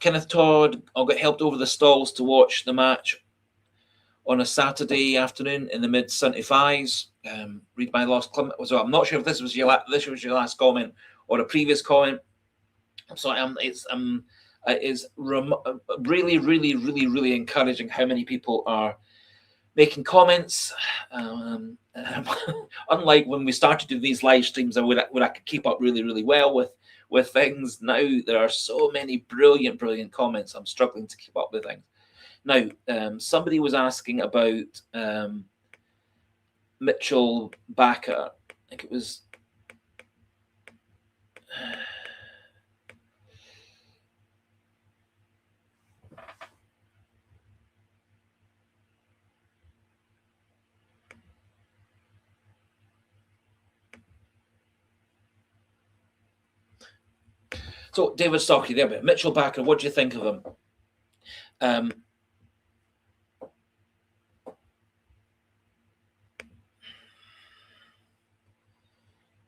A: Kenneth Todd, I'll get helped over the stalls to watch the match on a Saturday afternoon in the mid-75s. Read my last comment. So I'm not sure if this was your last comment or a previous comment. I'm sorry. It's really, really, really, really encouraging how many people are making comments. Unlike when we started doing these live streams, where I could keep up really, really well with things. Now there are so many brilliant, brilliant comments. I'm struggling to keep up with things. Now, somebody was asking about Mitchell Bakker. I think it was. So, David Stockey, there we are. Mitchell Bakker, what do you think of him?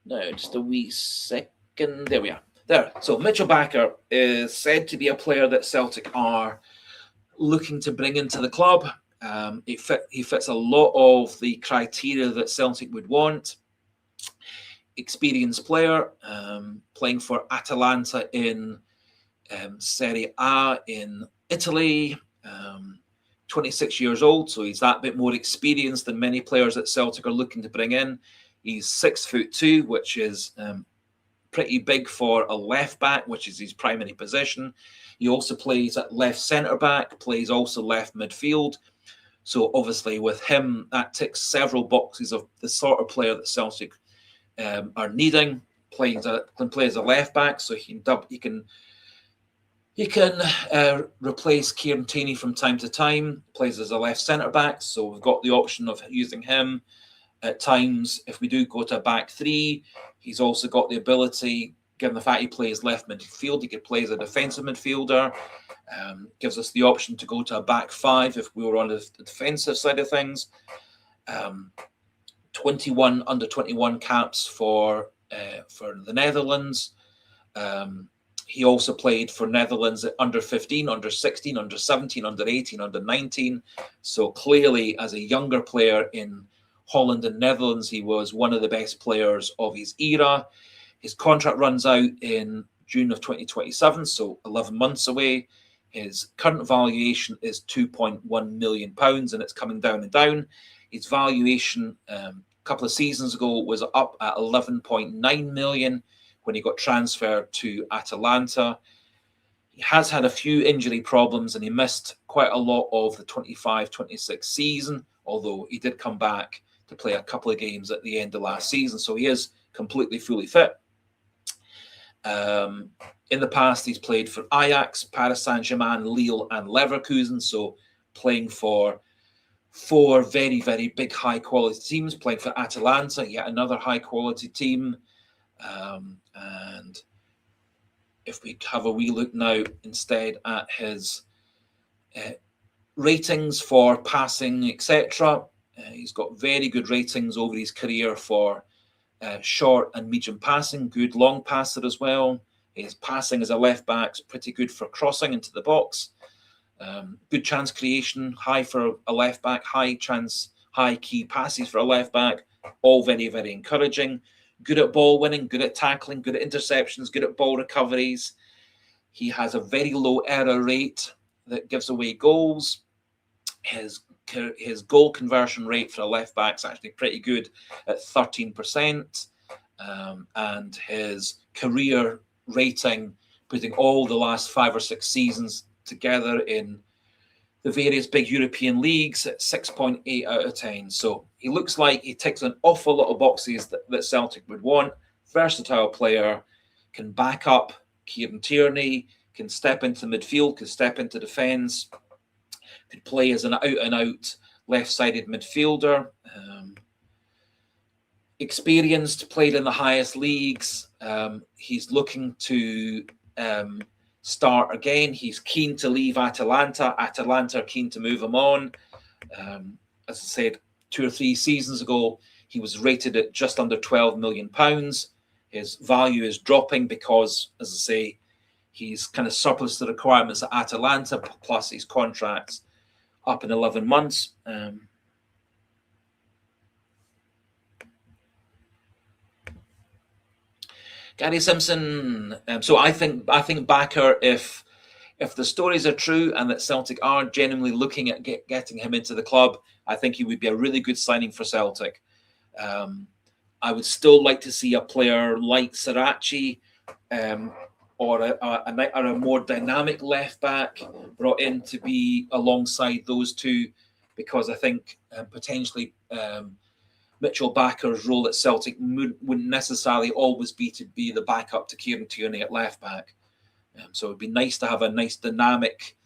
A: Now, just a wee second. There we are. There. So, Mitchell Bakker is said to be a player that Celtic are looking to bring into the club. He fits a lot of the criteria that Celtic would want. Experienced player, playing for Atalanta in Serie A in Italy, 26 years old, so he's that bit more experienced than many players that Celtic are looking to bring in. He's 6'2", which is pretty big for a left back, which is his primary position. He also plays at left centre back, plays also left midfield. So obviously with him, that ticks several boxes of the sort of player that Celtic are needing. Can play as a left back, so he can replace Kieran Tierney from time to time. Plays as a left centre back, so we've got the option of using him at times. If we do go to a back three, he's also got the ability, given the fact he plays left midfield, he could play as a defensive midfielder. Gives us the option to go to a back five if we were on the defensive side of things. 21 under 21 caps for the Netherlands. He also played for Netherlands at under 15, under 16, under 17, under 18, under 19. So clearly, as a younger player in Holland and Netherlands, he was one of the best players of his era. His contract runs out in June of 2027, so 11 months away. His current valuation is £2.1 million, and it's coming down and down. His valuation a couple of seasons ago was up at 11.9 million when he got transferred to Atalanta. He has had a few injury problems and he missed quite a lot of the 25-26 season, although he did come back to play a couple of games at the end of last season, so he is completely fully fit. In the past, he's played for Ajax, Paris Saint-Germain, Lille and Leverkusen, so playing for four very, very big high-quality teams, playing for Atalanta, yet another high-quality team. And if we have a wee look now instead at his ratings for passing, etc., he's got very good ratings over his career for short and medium passing, good long passer as well. His passing as a left back is pretty good for crossing into the box. Good chance creation, high for a left back, high key passes for a left back, all very, very encouraging. Good at ball winning, good at tackling, good at interceptions, good at ball recoveries. He has a very low error rate, that gives away goals. His goal conversion rate for a left back is actually pretty good at 13%, and his career rating, putting all the last 5 or 6 seasons together in the various big European leagues, at 6.8 out of 10. So he looks like he ticks an awful lot of boxes that Celtic would want. Versatile player, can back up Kieran Tierney, can step into midfield, can step into defence, could play as an out-and-out left-sided midfielder. Experienced, played in the highest leagues. He's looking to start again. He's keen to leave Atalanta. Atalanta are keen to move him on. As I said, 2 or 3 seasons ago, he was rated at just under £12 million. His value is dropping because, as I say, he's kind of surplus the requirements at Atalanta, plus his contract's up in 11 months. Gary Simpson. So I think Bakker, if the stories are true and that Celtic are genuinely looking at getting him into the club, I think he would be a really good signing for Celtic. I would still like to see a player like Sirachi, or a more dynamic left back brought in to be alongside those two, because I think potentially Mitchell Bakker's role at Celtic wouldn't necessarily always be to be the backup to Kieran Tierney at left back. So it'd be nice to have a nice dynamic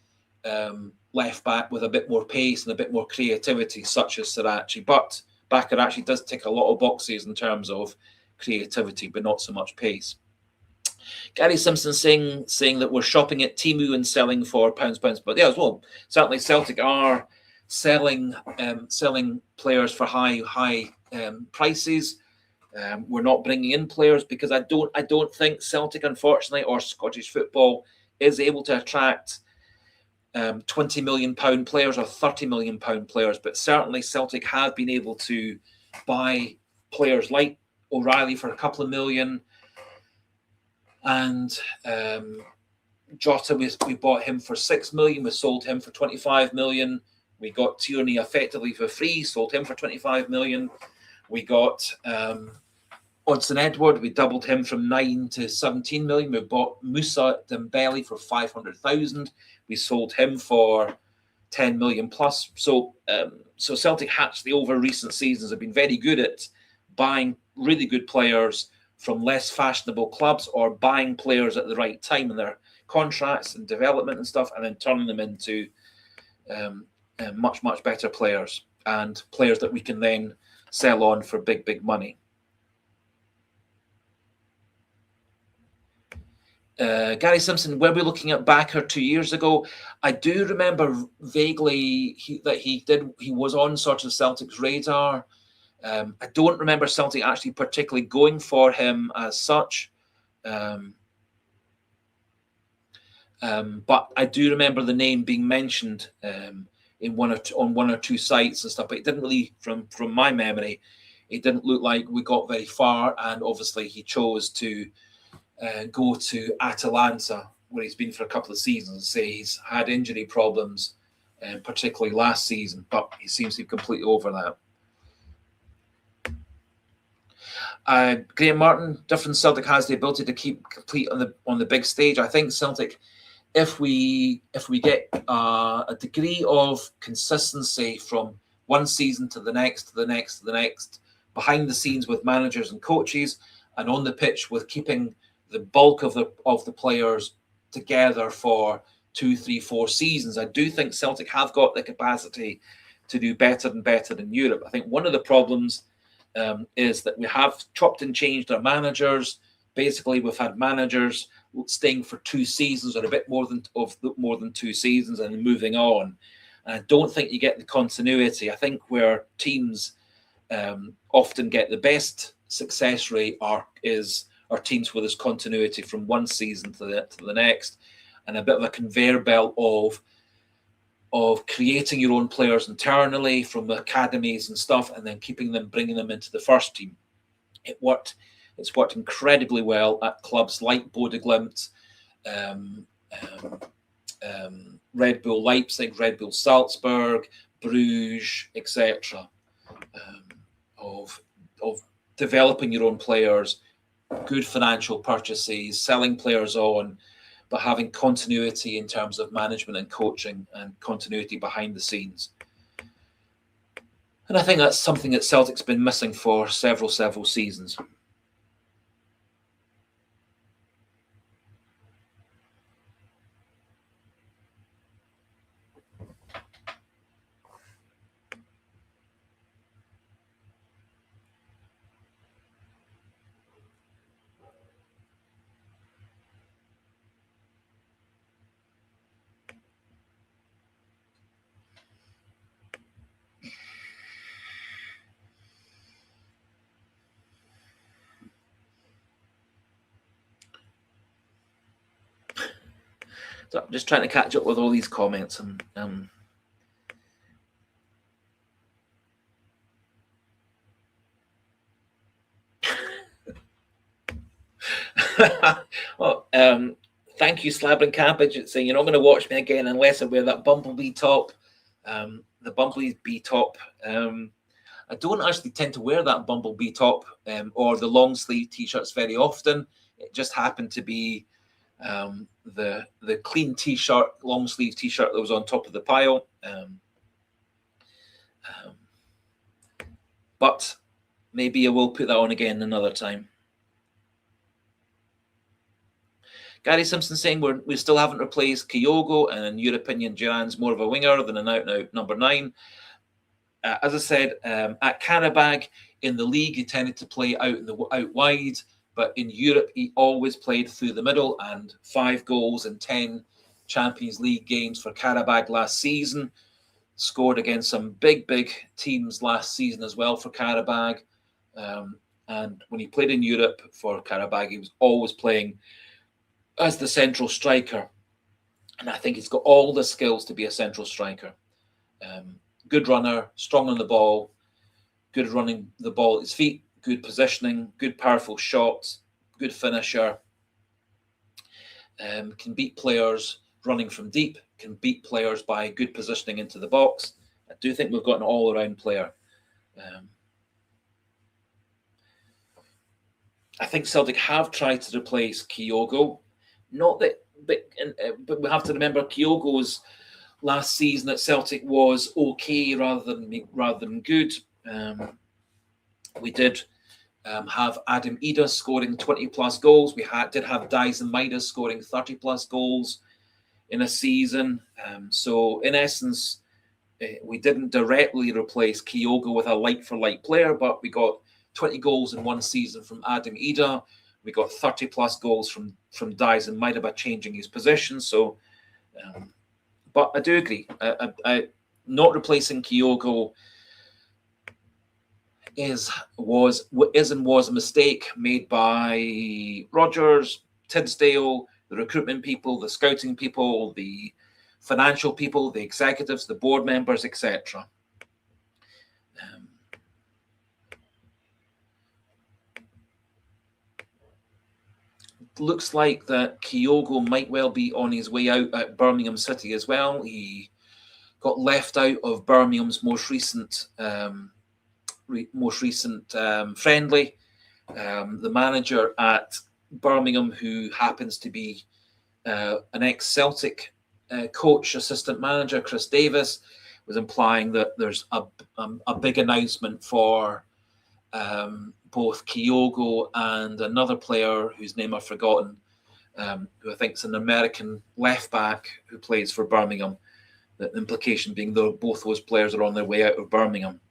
A: left back with a bit more pace and a bit more creativity, such as Sirachi. But Bakker actually does tick a lot of boxes in terms of creativity, but not so much pace. Gary Simpson saying that we're shopping at Temu and selling for pounds. But yeah, as well, certainly Celtic are selling players for high prices. We're not bringing in players because I don't think Celtic, unfortunately, or Scottish football is able to attract £20 million players or £30 million players. But certainly Celtic have been able to buy players like O'Reilly for a couple of million. And Jota, we bought him for $6 million. We sold him for $25 million. We got Tierney effectively for free, sold him for $25 million. We got Odson Edward. We doubled him from 9 to 17 million. We bought Musa Dembele for 500,000. We sold him for 10 million plus. So Celtic actually over recent seasons have been very good at buying really good players from less fashionable clubs, or buying players at the right time in their contracts and development and stuff, and then turning them into much better players, and players that we can then sell on for big money. Gary Simpson, were we looking at Bakker 2 years ago? I do remember vaguely that he was on sort of Celtic's radar. I don't remember Celtic actually particularly going for him as such. But I do remember the name being mentioned in one or two sites and stuff. But it didn't really, from my memory, it didn't look like we got very far. And obviously, he chose to go to Atalanta, where he's been for a couple of seasons. Say he's had injury problems, particularly last season, but he seems to be completely over that. Graham Martin, different Celtic has the ability to keep complete on the big stage. I think Celtic, if we get a degree of consistency from one season to the next, behind the scenes with managers and coaches, and on the pitch with keeping the bulk of the players together for 2, 3, 4 seasons, I do think Celtic have got the capacity to do better and better in Europe. I think one of the problems is that we have chopped and changed our managers. Basically, we've had managers staying for 2 seasons or a bit more than 2 seasons and moving on. And I don't think you get the continuity. I think where teams often get the best success rate are teams where there's continuity from one season to the next, and a bit of a conveyor belt of creating your own players internally from the academies and stuff, and then bringing them into the first team. It's worked incredibly well at clubs like Bodø Glimt, Red Bull Leipzig, Red Bull Salzburg, Bruges, etc. Of developing your own players, good financial purchases, selling players on, but having continuity in terms of management and coaching and continuity behind the scenes. And I think that's something that Celtic's been missing for several seasons. So I'm just trying to catch up with all these comments and well, thank you, Slabbering Cabbage. It's saying you're not going to watch me again unless I wear that Bumblebee top. The Bumblebee top. I don't actually tend to wear that Bumblebee top or the long sleeve t-shirts very often. It just happened to be the clean t-shirt, long sleeve t-shirt that was on top of the pile. But maybe I will put that on again another time. Gary Simpson saying we still haven't replaced Kyogo, and in your opinion, Duran's more of a winger than an out-and-out number 9. As I said, at Karabag in the league, he tended to play out wide, but in Europe, he always played through the middle, and 5 goals in 10 Champions League games for Karabag last season. Scored against some big teams last season as well for Karabag. And when he played in Europe for Karabag, he was always playing as the central striker. And I think he's got all the skills to be a central striker. Good runner, strong on the ball, good running the ball at his feet, good positioning, good powerful shots, good finisher. Can beat players running from deep, can beat players by good positioning into the box. I do think we've got an all-around player. I think Celtic have tried to replace Kyogo. Not that, but we have to remember Kyogo's last season at Celtic was okay rather than good. We did have Adam Ida scoring 20+ goals. We did have Dyson Midas scoring 30+ goals in a season. So in essence, we didn't directly replace Kyogo with a like-for-like player, but we got 20 goals in one season from Adam Ida. We got 30+ goals from Dyson Midas by changing his position. So, but I do agree. I not replacing Kyogo was a mistake made by Rodgers, Tidsdale, the recruitment people, the scouting people, the financial people, the executives, the board members, etc. Looks like that Kyogo might well be on his way out at Birmingham City as well. He got left out of Birmingham's most recent friendly. The manager at Birmingham, who happens to be an ex-Celtic coach, assistant manager, Chris Davis, was implying that there's a big announcement for both Kyogo and another player whose name I've forgotten, who I think is an American left back who plays for Birmingham. The implication being that both those players are on their way out of Birmingham.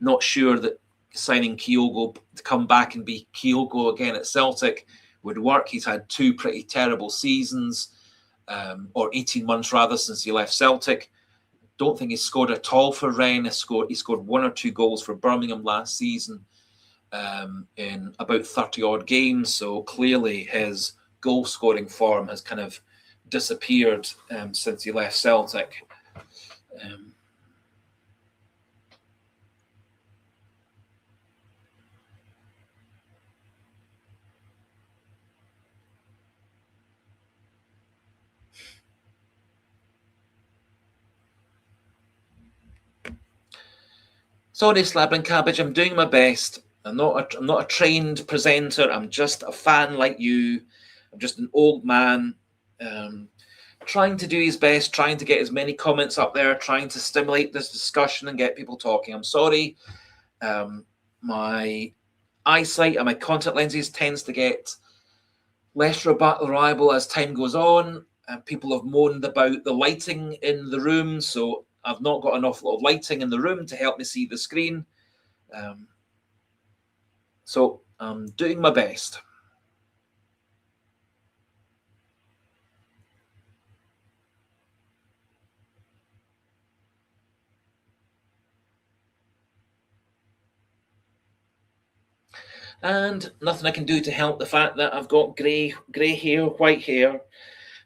A: Not sure that signing Kyogo to come back and be Kyogo again at Celtic would work. He's had 2 pretty terrible seasons, or 18 months rather, since he left Celtic. Don't think he's scored at all for Rennes. He scored 1 or 2 goals for Birmingham last season in about 30-odd games. So clearly his goal-scoring form has kind of disappeared since he left Celtic. Sorry, Slab and Cabbage, I'm doing my best. I'm not a trained presenter. I'm just a fan like you. I'm just an old man trying to do his best, trying to get as many comments up there, trying to stimulate this discussion and get people talking. I'm sorry. My eyesight and my contact lenses tends to get less reliable as time goes on. People have moaned about the lighting in the room, so I've not got enough lighting in the room to help me see the screen. So I'm doing my best. And nothing I can do to help the fact that I've got grey hair, white hair.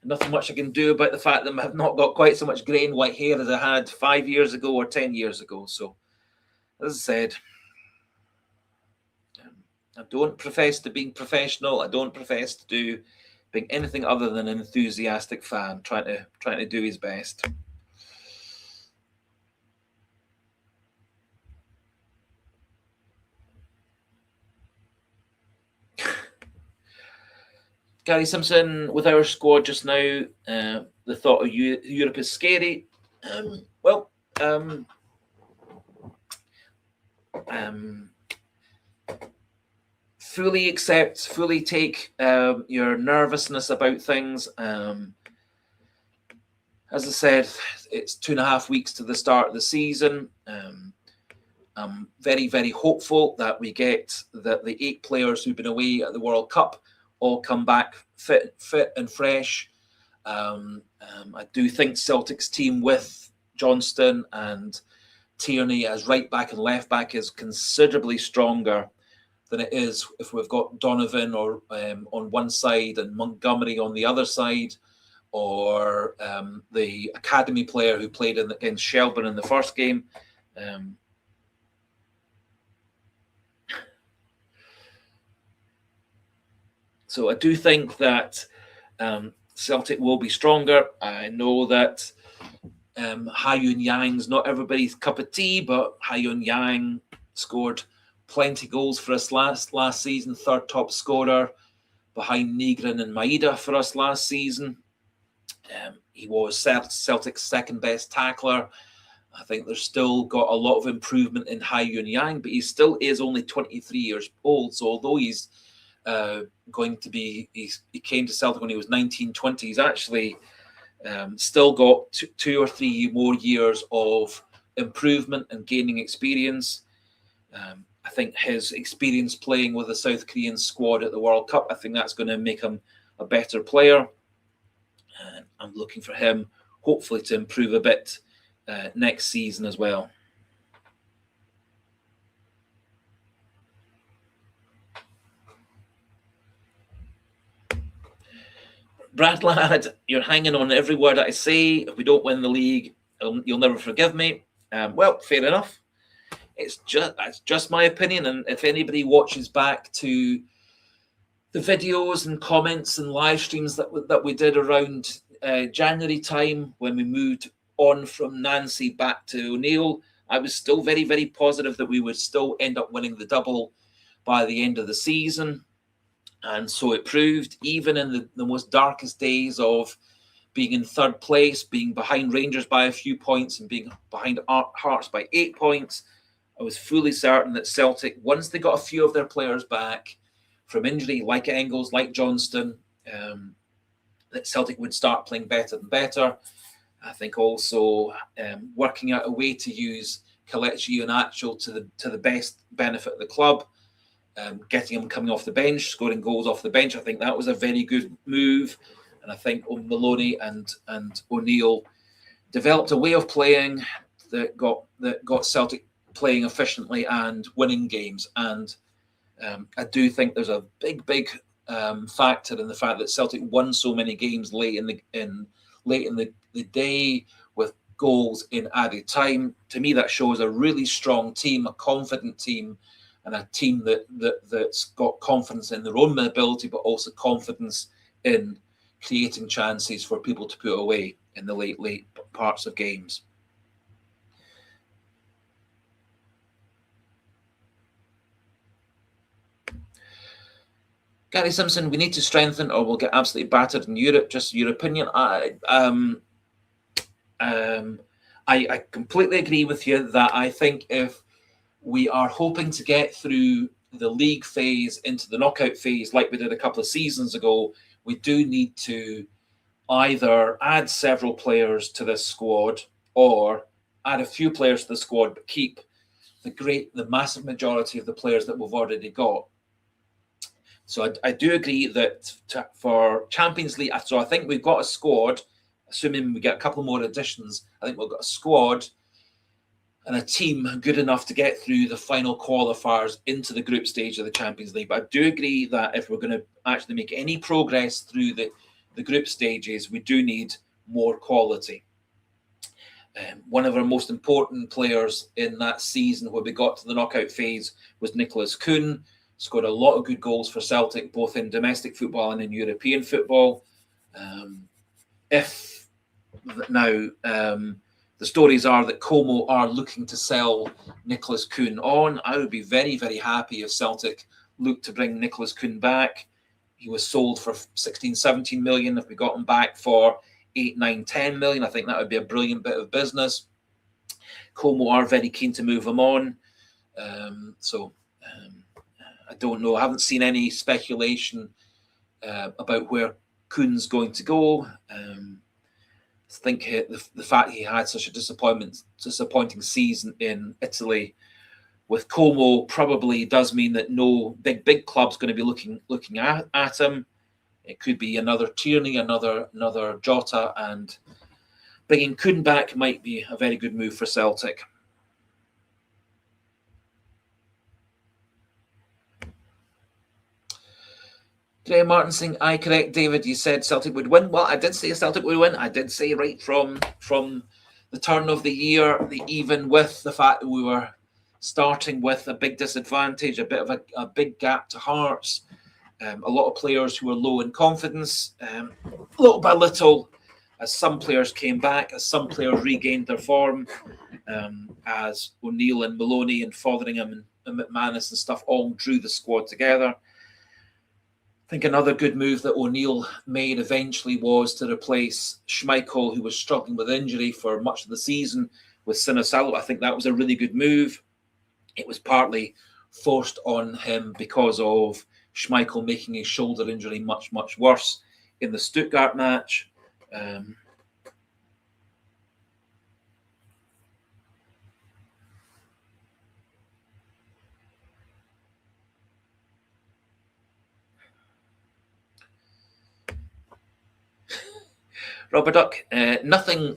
A: Nothing much I can do about the fact that I've not got quite so much grey and white hair as I had 5 years ago or 10 years ago. So, as I said, I don't profess to being professional. I don't profess to being anything other than an enthusiastic fan, trying to do his best. Gary Simpson, with our squad just now, the thought of Europe is scary. Fully accept, fully take your nervousness about things. As I said, it's 2.5 weeks to the start of the season. I'm very, very hopeful that we get that the 8 players who've been away at the World Cup all come back fit and fresh. I do think Celtic's team with Johnston and Tierney as right back and left back is considerably stronger than it is if we've got Donovan or on one side and Montgomery on the other side, or the academy player who played against Shelburne in the first game. So I do think that Celtic will be stronger. I know that Ha-Yun Yang's not everybody's cup of tea, but Ha-Yun Yang scored plenty goals for us last season, third top scorer behind Nigrin and Maeda for us last season. He was Celtic's second best tackler. I think there's still got a lot of improvement in Ha-Yun Yang, but he still is only 23 years old. So although he's going to be, he came to Celtic when he was 19, 20, he's actually still got 2 or 3 more years of improvement and gaining experience. I think his experience playing with the South Korean squad at the World Cup, I think that's going to make him a better player. And I'm looking for him, hopefully, to improve a bit next season as well. Brad Ladd, you're hanging on every word I say. If we don't win the league, you'll never forgive me. Well, fair enough. That's just my opinion, and if anybody watches back to the videos and comments and live streams that we did around January time when we moved on from Nancy back to O'Neill, I was still very, very positive that we would still end up winning the double by the end of the season, and so it proved. Even in the most darkest days of being in third place, being behind Rangers by a few points, and being behind Hearts by 8 points, I was fully certain that Celtic, once they got a few of their players back from injury, like Engels, like Johnston, that Celtic would start playing better and better. I think also working out a way to use Kelechi Iheanacho to the best benefit of the club, getting him coming off the bench, scoring goals off the bench. I think that was a very good move. And I think Maloney and O'Neill developed a way of playing that got Celtic playing efficiently and winning games. And I do think there's a big factor in the fact that Celtic won so many games late in the day with goals in added time. To me, that shows a really strong team, a confident team, and a team that's got confidence in their own ability, but also confidence in creating chances for people to put away in the late parts of games. Gary Simpson, we need to strengthen or we'll get absolutely battered in Europe. Just your opinion. I completely agree with you that I think if we are hoping to get through the league phase into the knockout phase like we did a couple of seasons ago, we do need to either add several players to this squad or add a few players to the squad, but keep the massive majority of the players that we've already got. So I do agree that for Champions League, so I think we've got a squad, assuming we get a couple more additions, I think we've got a squad and a team good enough to get through the final qualifiers into the group stage of the Champions League. But I do agree that if we're going to actually make any progress through the group stages, we do need more quality. One of our most important players in that season where we got to the knockout phase was Nicholas Kuhn. Scored a lot of good goals for Celtic, both in domestic football and in European football. The stories are that Como are looking to sell Nicholas Kuhn on. I would be very, very happy if Celtic looked to bring Nicholas Kuhn back. He was sold for 16, 17 million. If we got him back for 8, 9, 10 million, I think that would be a brilliant bit of business. Como are very keen to move him on. I don't know. I haven't seen any speculation about where Kuhn's going to go. I think the fact he had such a disappointing season in Italy with Como probably does mean that no big club's going to be looking at him. It could be another Tierney, another Jota, and bringing Kuhn back might be a very good move for Celtic. Graham Martin saying, "I correct, David. You said Celtic would win." Well, I did say Celtic would win. I did say right from the turn of the year, even with the fact that we were starting with a big disadvantage, a bit of a big gap to Hearts, a lot of players who were low in confidence, little by little, as some players came back, as some players regained their form, as O'Neill and Maloney and Fotheringham and McManus and stuff all drew the squad together. I think another good move that O'Neill made eventually was to replace Schmeichel, who was struggling with injury for much of the season, with Sinisalo. I think that was a really good move. It was partly forced on him because of Schmeichel making his shoulder injury much, much worse in the Stuttgart match. Robert Duck, nothing's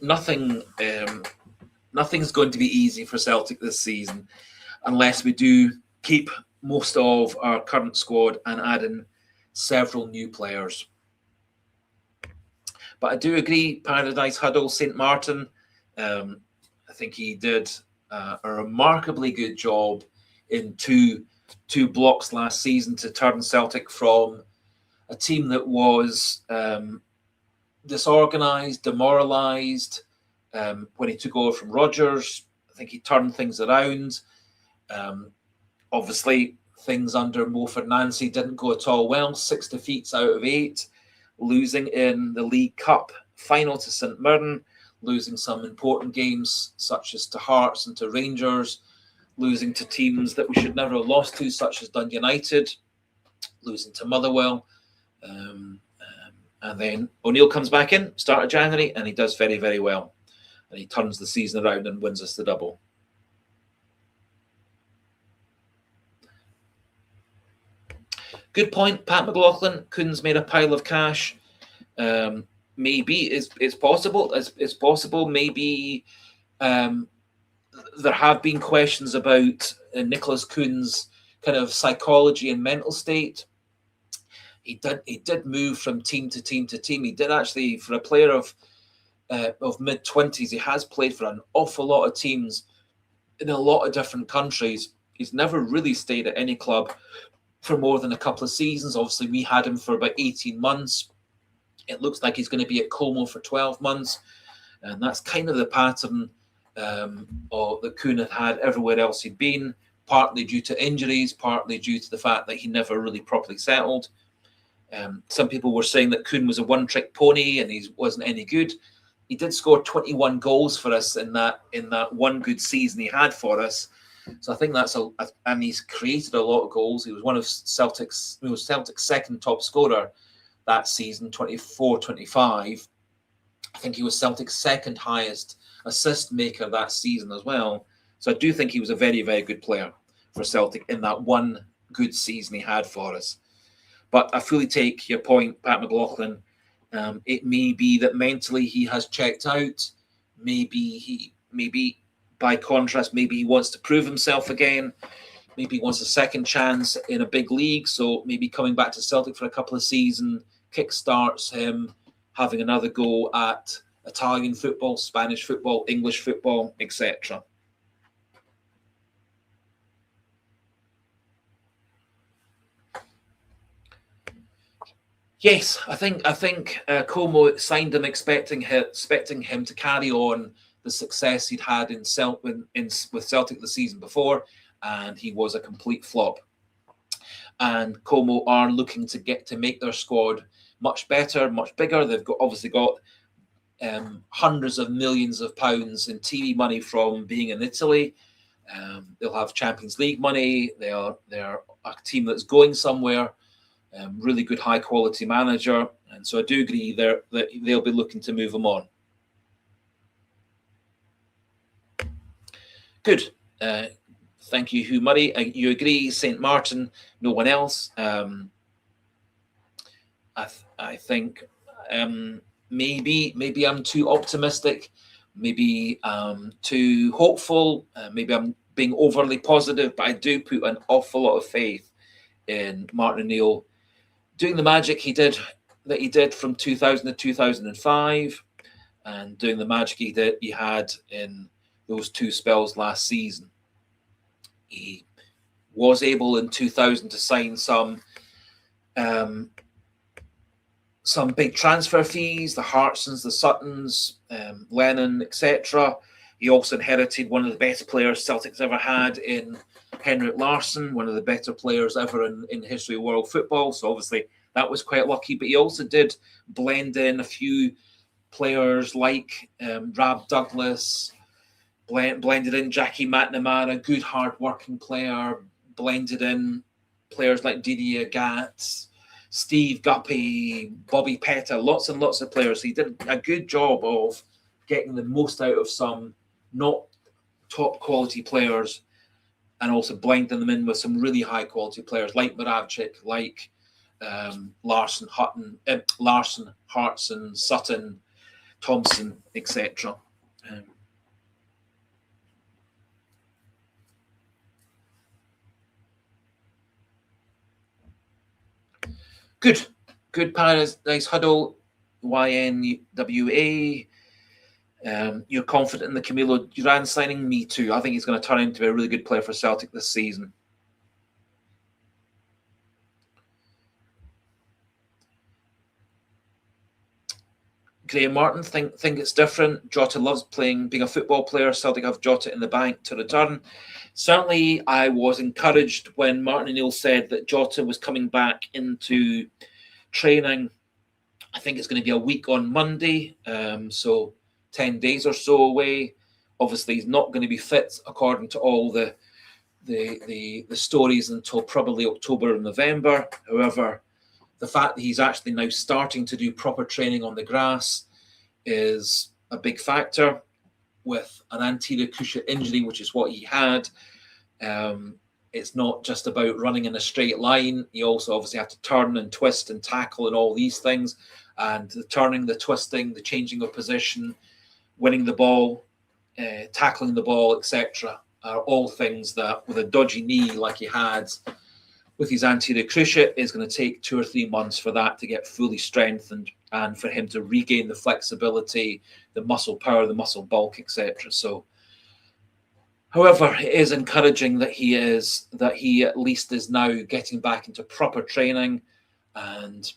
A: going to be easy for Celtic this season unless we do keep most of our current squad and add in several new players. But I do agree, Paradise Huddle, St. Martin, I think he did a remarkably good job in two blocks last season to turn Celtic from a team that was disorganised, demoralised. When he took over from Rodgers, I think he turned things around. Obviously, things under Mo Fernandes didn't go at all well. 6 defeats out of 8, losing in the League Cup final to St Mirren, losing some important games such as to Hearts and to Rangers, losing to teams that we should never have lost to, such as Dundee United, losing to Motherwell. And then O'Neill comes back in, start of January, and he does very, very well. And he turns the season around and wins us the double. Good point, Pat McLaughlin. Kuhn's made a pile of cash. Maybe it's possible. It's possible. Maybe there have been questions about Nicholas Kuhn's kind of psychology and mental state. He did move from team to team to team. He did actually, for a player of mid-20s, he has played for an awful lot of teams in a lot of different countries. He's never really stayed at any club for more than a couple of seasons. Obviously, we had him for about 18 months. It looks like he's going to be at Como for 12 months. And that's kind of the pattern that Kuhn had everywhere else he'd been, partly due to injuries, partly due to the fact that he never really properly settled. Some people were saying that Kuhn was a one-trick pony and he wasn't any good. He did score 21 goals for us in that one good season he had for us. So I think that's and he's created a lot of goals. He was one of Celtic's second top scorer that season, 24-25. I think he was Celtic's second highest assist maker that season as well. So I do think he was a very, very good player for Celtic in that one good season he had for us. But I fully take your point, Pat McLaughlin. It may be that mentally he has checked out. Maybe by contrast, maybe he wants to prove himself again. Maybe he wants a second chance in a big league. So maybe coming back to Celtic for a couple of seasons kickstarts him having another go at Italian football, Spanish football, English football, etc. Yes, I think Como signed him expecting him to carry on the success he'd had with Celtic the season before, and he was a complete flop. And Como are looking to make their squad much better, much bigger. They've obviously got hundreds of millions of pounds in TV money from being in Italy. They'll have Champions League money. They're a team that's going somewhere. Really good, high quality manager, and so I do agree that they'll be looking to move him on. Good. Thank you, Hugh Murray. You agree, St. Martin, no one else. I think maybe I'm too optimistic, maybe too hopeful, maybe I'm being overly positive, but I do put an awful lot of faith in Martin O'Neill doing the magic he did from 2000 to 2005, and doing the magic he had in those two spells last season. He was able in 2000 to sign some big transfer fees, the Hartsons, the Suttons, Lennon, etc. He also inherited one of the best players Celtic's ever had in Henrik Larsson, one of the better players ever in the history of world football. So obviously that was quite lucky. But he also did blend in a few players like Rab Douglas, blended in Jackie McNamara, good hard-working player, blended in players like Didier Gatz, Steve Guppy, Bobby Petta, lots and lots of players. He did a good job of getting the most out of some not top quality players, and also blending them in with some really high quality players like Moravcik, like Larson, Hartson, Sutton, Thompson, etc. Good Paradise Huddle, YNWA. You're confident in the Camilo Duran signing? Me too. I think he's going to turn into a really good player for Celtic this season. Graham Martin, think it's different. Jota loves being a football player. Celtic have Jota in the bank to return. Certainly, I was encouraged when Martin O'Neill said that Jota was coming back into training. I think it's going to be a week on Monday, so 10 days or so away. Obviously, he's not going to be fit according to all the stories until probably October and November. However, the fact that he's actually now starting to do proper training on the grass is a big factor. With an anterior cruciate injury, which is what he had, it's not just about running in a straight line. You also obviously have to turn and twist and tackle and all these things. And the turning, the twisting, the changing of position, winning the ball, tackling the ball, etc., are all things that, with a dodgy knee like he had with his anterior cruciate, is going to take 2 or 3 months for that to get fully strengthened and for him to regain the flexibility, the muscle power, the muscle bulk, etc. So, however, it is encouraging that he at least is now getting back into proper training. And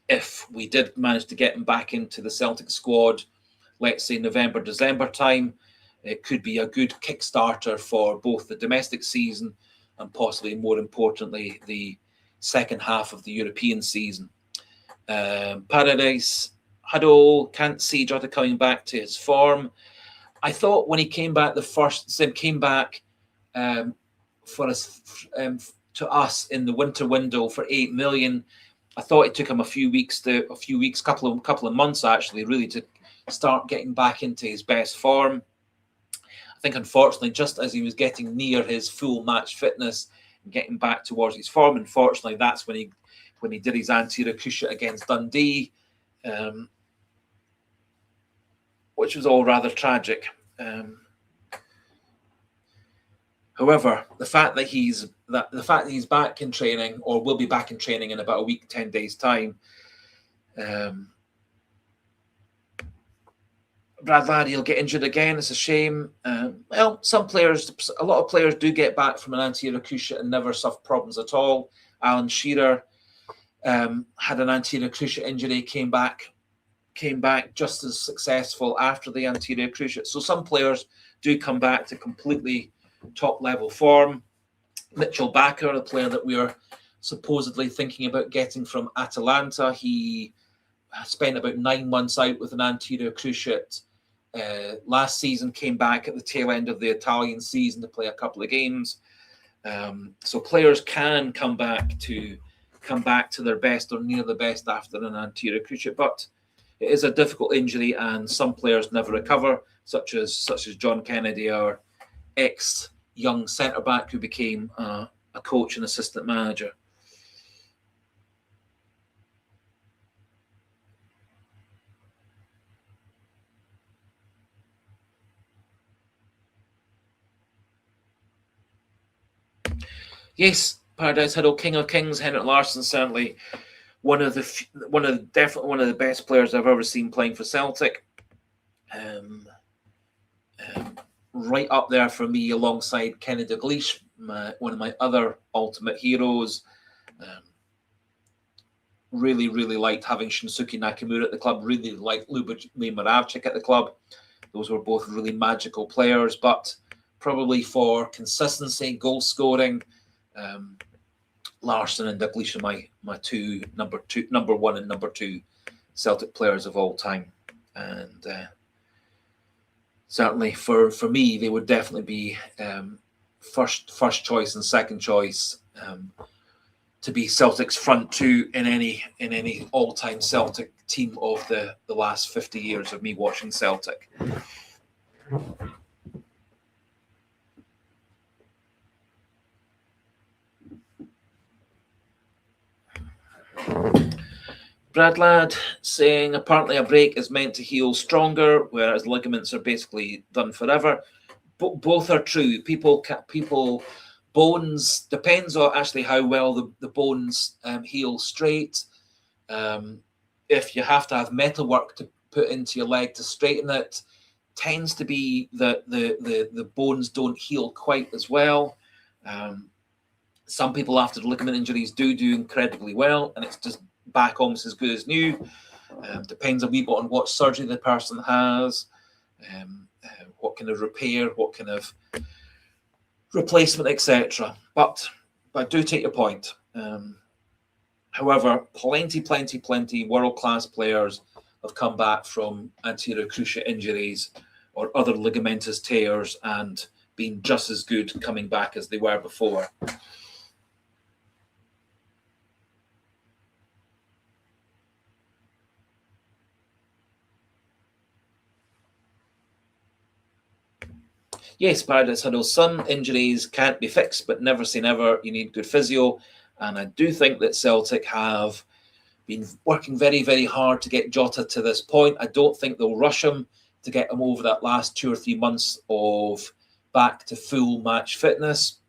A: if we did manage to get him back into the Celtic squad, let's say November, December time, it could be a good kickstarter for both the domestic season and possibly, more importantly, the second half of the European season. Paradise Huddle, can't see Jota coming back to his form. I thought when he came back for us to us in the winter window for 8 million. I thought it took him a few weeks, couple of months actually, really to start getting back into his best form. I think unfortunately, just as he was getting near his full match fitness and getting back towards his form, unfortunately, that's when he did his anterior cruciate against Dundee, which was all rather tragic. However, the fact that he's back in training, or will be back in training in about a week, 10 days' time, Brad Ladd, he'll get injured again. It's a shame. Well, a lot of players do get back from an anterior cruciate and never suffer problems at all. Alan Shearer had an anterior cruciate injury, came back just as successful after the anterior cruciate. So some players do come back to completely top-level form. Mitchell Bakker, the player that we are supposedly thinking about getting from Atalanta, he spent about 9 months out with an anterior cruciate last season, came back at the tail end of the Italian season to play a couple of games. So players can come back to their best or near the best after an anterior cruciate, but it is a difficult injury, and some players never recover, such as John Kennedy, our ex-young centre-back who became a coach and assistant manager. Yes, Paradise Huddle, King of Kings, Henrik Larsson, certainly definitely one of the best players I've ever seen playing for Celtic. Right up there for me, alongside Kenny Dalglish, one of my other ultimate heroes. Really, really liked having Shinsuke Nakamura at the club. Really liked Lubomir Moravcik at the club. Those were both really magical players, but probably for consistency, goal scoring, Larsson and Dalglish are my number one and number two Celtic players of all time, and certainly for me, they would definitely be first choice and second choice to be Celtic's front two in any all-time Celtic team of the last 50 years of me watching Celtic. Brad Ladd saying apparently a break is meant to heal stronger, whereas ligaments are basically done forever. Both are true. Bones depends on actually how well the bones heal straight. If you have to have metal work to put into your leg to straighten it, tends to be that the bones don't heal quite as well. Some people after the ligament injuries do incredibly well, and it's just back almost as good as new. Depends a wee bit on what surgery the person has, what kind of repair, what kind of replacement, etc. But I do take your point. However, plenty world-class players have come back from anterior cruciate injuries or other ligamentous tears and been just as good coming back as they were before. Yes, Paradise Huddle, some injuries can't be fixed, but never say never. You need good physio. And I do think that Celtic have been working very, very hard to get Jota to this point. I don't think they'll rush him to get him over that last 2 or 3 months of back to full match fitness.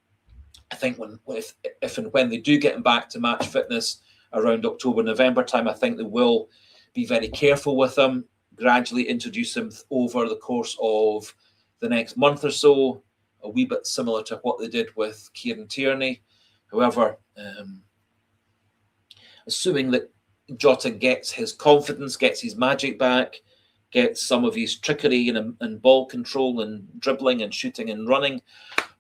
A: I think if and when they do get him back to match fitness around October, November time, I think they will be very careful with him, gradually introduce him over the course of the next month or so, a wee bit similar to what they did with Kieran Tierney. However, assuming that Jota gets his confidence, gets his magic back, gets some of his trickery and ball control and dribbling and shooting and running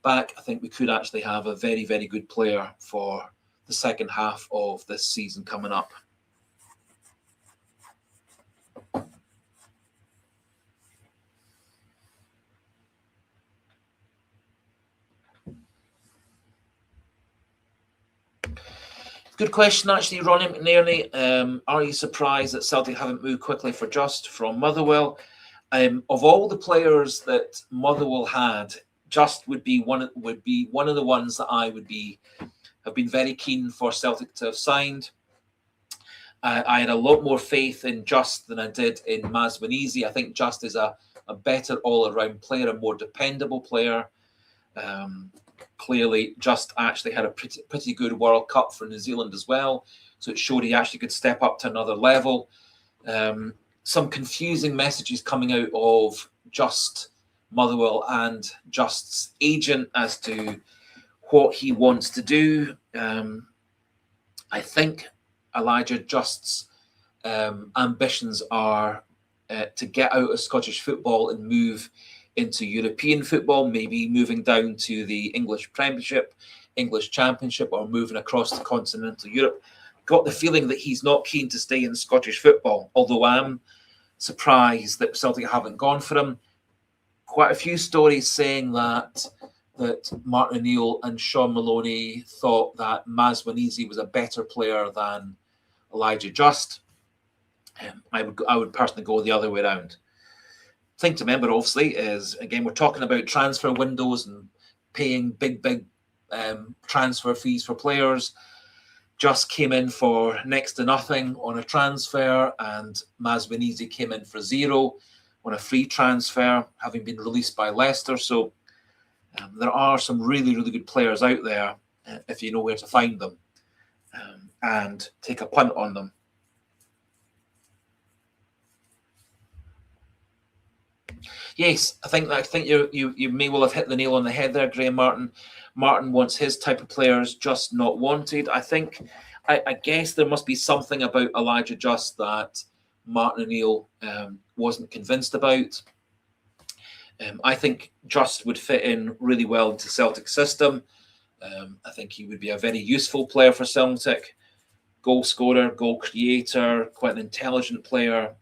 A: back, I think we could actually have a very, very good player for the second half of this season coming up. Good question, actually, Ronnie McNairney. Are you surprised that Celtic haven't moved quickly for Just from Motherwell? Of all the players that Motherwell had, Just would be one of the ones that I would have been very keen for Celtic to have signed. I had a lot more faith in Just than I did in Maswinizi. I think Just is a better all-around player, a more dependable player. Clearly, Just actually had a pretty good World Cup for New Zealand as well, so it showed he actually could step up to another level. Some confusing messages coming out of Just Motherwell and Just's agent as to what he wants to do. I think Elijah Just's ambitions are to get out of Scottish football and move into European football, maybe moving down to the English Premiership, English Championship, or moving across to continental Europe. Got the feeling that he's not keen to stay in Scottish football, although I'm surprised that Celtic haven't gone for him. Quite a few stories saying that Martin O'Neill and Sean Maloney thought that Maswinizi was a better player than Elijah Just. I would personally go the other way around. Thing to remember, obviously, is, again, we're talking about transfer windows and paying big transfer fees for players. Just came in for next to nothing on a transfer, and Maswinizi came in for zero on a free transfer, having been released by Leicester. So there are some really, really good players out there if you know where to find them and take a punt on them. Yes, I think you may well have hit the nail on the head there, Graham Martin. Martin wants his type of players, Just not wanted. I guess there must be something about Elijah Just that Martin O'Neill wasn't convinced about. I think Just would fit in really well into Celtic's system. I think he would be a very useful player for Celtic. Goal scorer, goal creator, quite an intelligent player.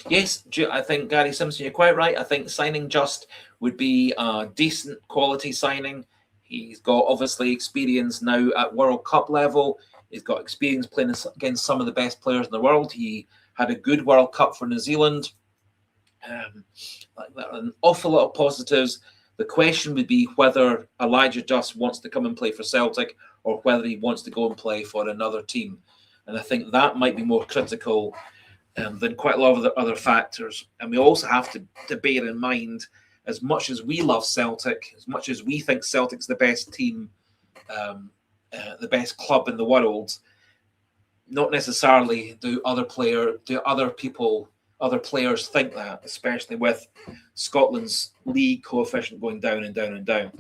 A: Yes, I think, Gary Simpson, you're quite right. I think signing Just would be a decent quality signing. He's got, obviously, experience now at World Cup level. He's got experience playing against some of the best players in the world. He had a good World Cup for New Zealand. An awful lot of positives. The question would be whether Elijah Just wants to come and play for Celtic or whether he wants to go and play for another team. And I think that might be more critical than quite a lot of the other factors. And we also have to bear in mind, as much as we love Celtic, as much as we think Celtic's the best team, the best club in the world, not necessarily do other players think that, especially with Scotland's league coefficient going down and down and down.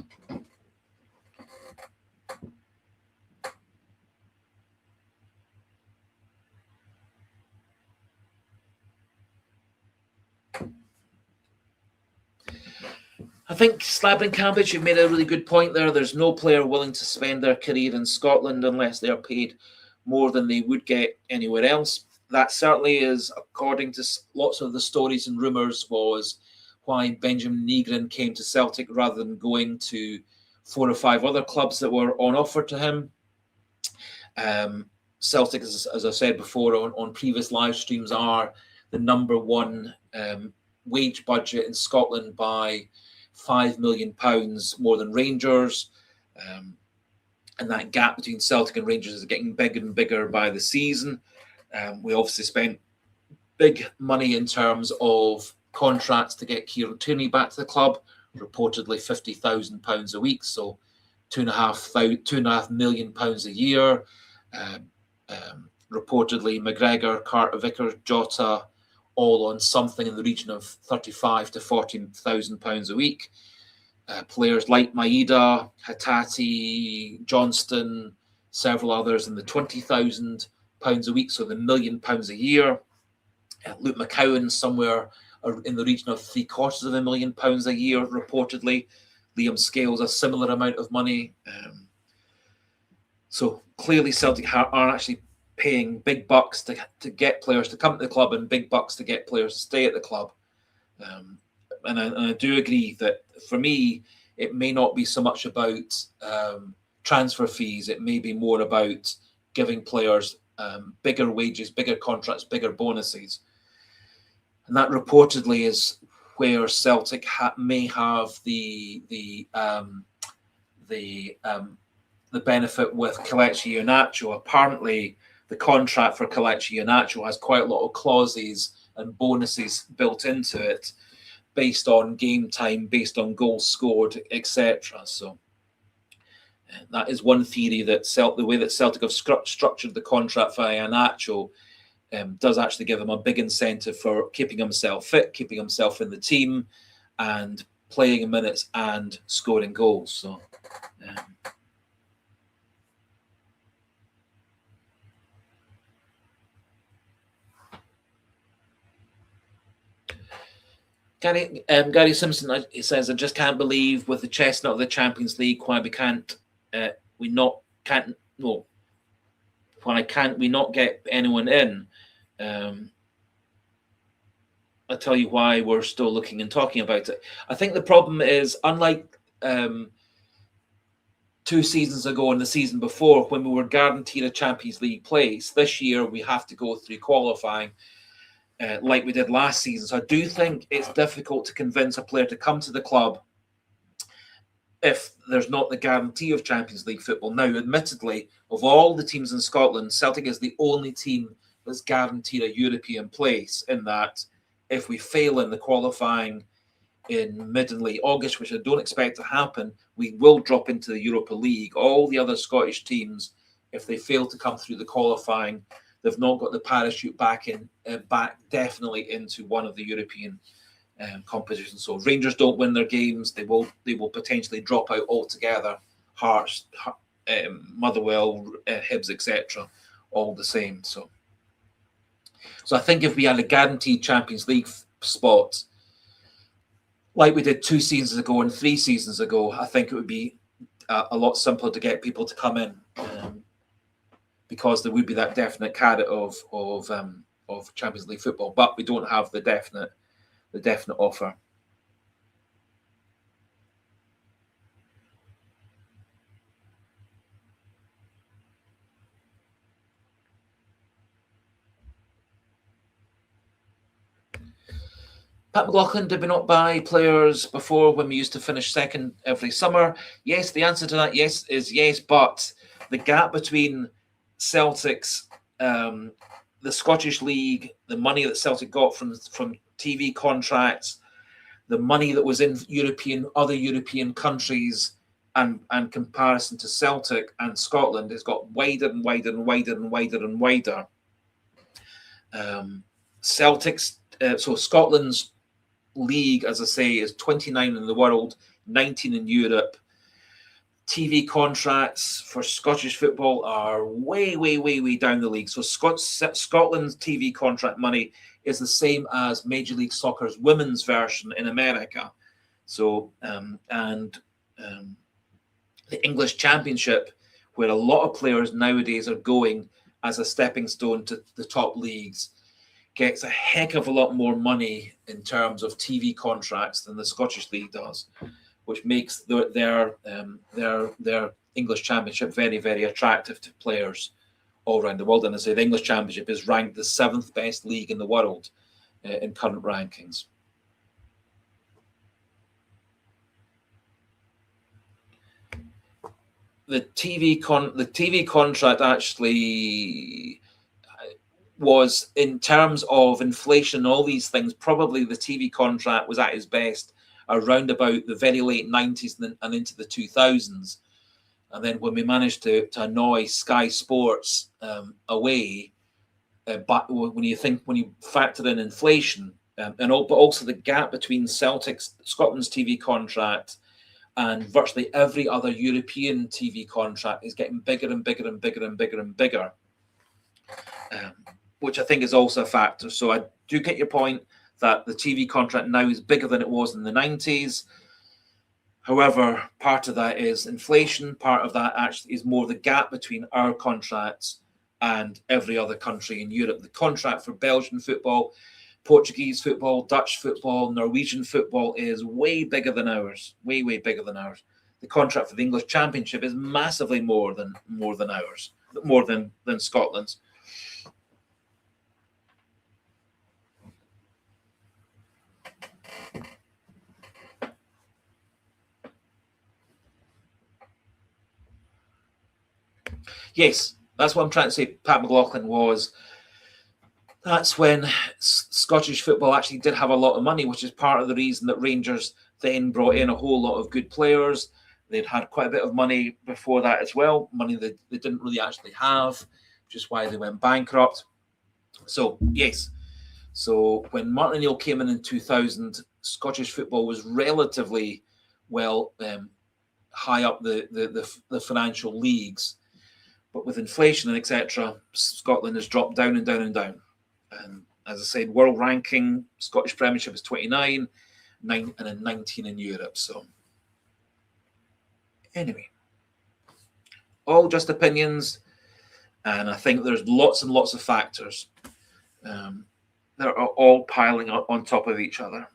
A: I think Slab and Cabbage, you've made a really good point there. There's no player willing to spend their career in Scotland unless they are paid more than they would get anywhere else. That certainly is, according to lots of the stories and rumours, was why Benjamin Negrin came to Celtic rather than going to 4 or 5 other clubs that were on offer to him. Celtic, as I said before on previous live streams, are the #1 wage budget in Scotland by £5 million more than Rangers. And that gap between Celtic and Rangers is getting bigger and bigger by the season. We obviously spent big money in terms of contracts to get Kieran Tierney back to the club, reportedly £50,000 a week, so £2.5 million a year. Reportedly, McGregor, Carter, Vickers, Jota, all on something in the region of £35,000 to £40,000 a week. players like Maeda, Hatate, Johnston, several others in the £20,000 a week, so the £1 million a year. Luke McCowan somewhere in the region of £750,000 a year, reportedly. Liam Scales a similar amount of money. So clearly Celtic are actually paying big bucks to get players to come to the club and big bucks to get players to stay at the club. And I do agree that for me, it may not be so much about transfer fees. It may be more about giving players bigger wages, bigger contracts, bigger bonuses. And that reportedly is where Celtic may have the benefit with Kelechi Iheanacho. Apparently, the contract for Kelechi Iheanacho has quite a lot of clauses and bonuses built into it, based on game time, based on goals scored, etc. So that is one theory, that the way that Celtic have structured the contract for Iheanacho does actually give him a big incentive for keeping himself fit, keeping himself in the team, and playing minutes and scoring goals. So. Gary Simpson, he says, I just can't believe with the chestnut of the Champions League why we not get anyone in. I'll tell you why we're still looking and talking about it. I think the problem is, unlike 2 seasons ago and the season before, when we were guaranteed a Champions League place, this year we have to go through qualifying. Like we did last season. So I do think it's difficult to convince a player to come to the club if there's not the guarantee of Champions League football. Now, admittedly, of all the teams in Scotland, Celtic is the only team that's guaranteed a European place, in that if we fail in the qualifying in mid and late August, which I don't expect to happen, we will drop into the Europa League. All the other Scottish teams, if they fail to come through the qualifying, they've not got the parachute back definitely into one of the European competitions. So Rangers don't win their games, they will potentially drop out altogether. Hearts, Motherwell, Hibs, etc., all the same. So I think if we had a guaranteed Champions League spot, like we did 2 seasons ago and 3 seasons ago, I think it would be a lot simpler to get people to come in. Because there would be that definite carrot of Champions League football, but we don't have the definite offer. Pat McLaughlin, did we not buy players before when we used to finish second every summer? Yes, the answer to that is yes, but the gap between Celtic's the Scottish League, the money that Celtic got from TV contracts, the money that was in other European countries, and comparison to Celtic and Scotland has got wider and wider and wider and wider and wider. So Scotland's league, as I say, is 29 in the world, 19 in Europe. TV contracts for Scottish football are way, way, way, way down the league. So Scotland's TV contract money is the same as Major League Soccer's women's version in America. So, the English Championship, where a lot of players nowadays are going as a stepping stone to the top leagues, gets a heck of a lot more money in terms of TV contracts than the Scottish League does, which makes their English Championship very, very attractive to players all around the world. And I say the English Championship is ranked the 7th best league in the world in current rankings. The TV contract actually was, in terms of inflation, all these things, probably the TV contract was at its best around about the very late 90s and into the 2000s. And then when we managed to annoy Sky Sports away, but when you factor in inflation, but also the gap between Scotland's TV contract and virtually every other European TV contract is getting bigger and bigger and bigger and bigger and bigger, which I think is also a factor. So I do get your point that the TV contract now is bigger than it was in the 90s. However, part of that is inflation. Part of that actually is more the gap between our contracts and every other country in Europe. The contract for Belgian football, Portuguese football, Dutch football, Norwegian football is way bigger than ours. Way, way bigger than ours. The contract for the English Championship is massively more than ours, more than Scotland's. Yes, that's what I'm trying to say. Pat McLaughlin was. That's when Scottish football actually did have a lot of money, which is part of the reason that Rangers then brought in a whole lot of good players. They'd had quite a bit of money before that as well, money that they didn't really actually have, which is why they went bankrupt. So, yes. So when Martin O'Neill came in 2000, Scottish football was relatively well high up the financial leagues. But with inflation and etc., Scotland has dropped down and down and down. And as I said, world ranking, Scottish Premiership is 29, 9 and then 19 in Europe. So anyway, all just opinions. And I think there's lots and lots of factors that are all piling up on top of each other.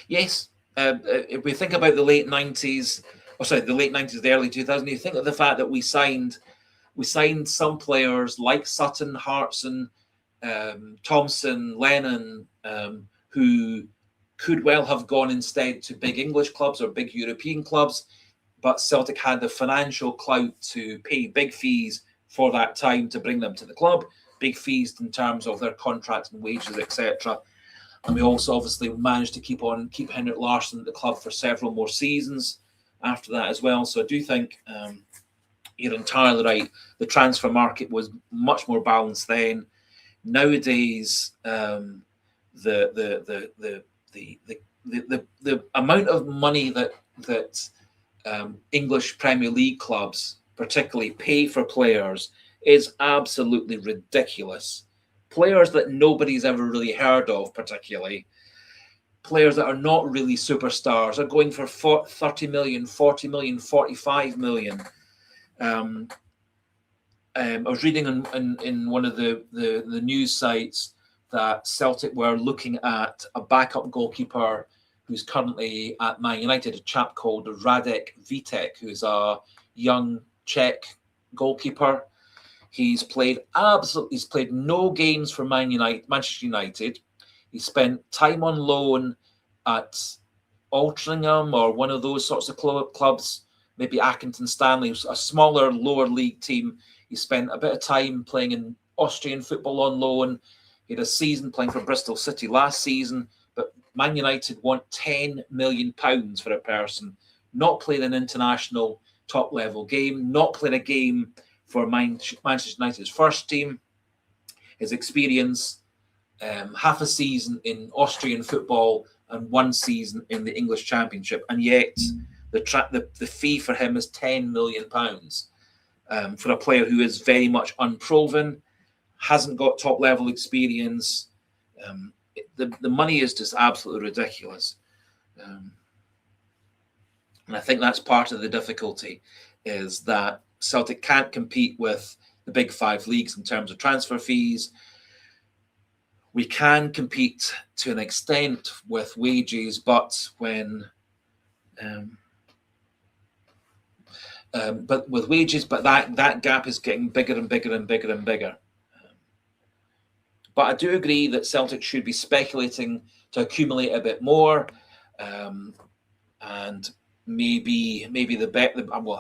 A: Yes. If we think about the late 90s, the late 90s, the early 2000s, you think of the fact that we signed some players like Sutton, Hartson, Thompson, Lennon, who could well have gone instead to big English clubs or big European clubs, but Celtic had the financial clout to pay big fees for that time to bring them to the club, big fees in terms of their contracts and wages, etc. And we also obviously managed to keep Henrik Larsson at the club for several more seasons after that as well. So I do think you're entirely right. The transfer market was much more balanced then. Nowadays, the amount of money that English Premier League clubs particularly pay for players is absolutely ridiculous. Players that nobody's ever really heard of, particularly players that are not really superstars, are going for 30 million, 40 million, 45 million. I was reading in one of the news sites that Celtic were looking at a backup goalkeeper who's currently at Man United, a chap called Radek Vitek, who's a young Czech goalkeeper. He's played no games for Manchester United. He spent time on loan at Altrincham or one of those sorts of clubs, maybe Accrington Stanley, a smaller lower league team. He spent a bit of time playing in Austrian football on loan. He had a season playing for Bristol City last season, but Man United want £10 million for a person, not played an international top level game, not played a game for Manchester United's first team. His experience, half a season in Austrian football and one season in the English Championship, and yet the fee for him is £10 million for a player who is very much unproven, hasn't got top level experience. The money is just absolutely ridiculous, and I think that's part of the difficulty, is that Celtic can't compete with the big five leagues in terms of transfer fees. We can compete to an extent with wages, but that gap is getting bigger and bigger and bigger and bigger. But I do agree that Celtic should be speculating to accumulate a bit more, and maybe I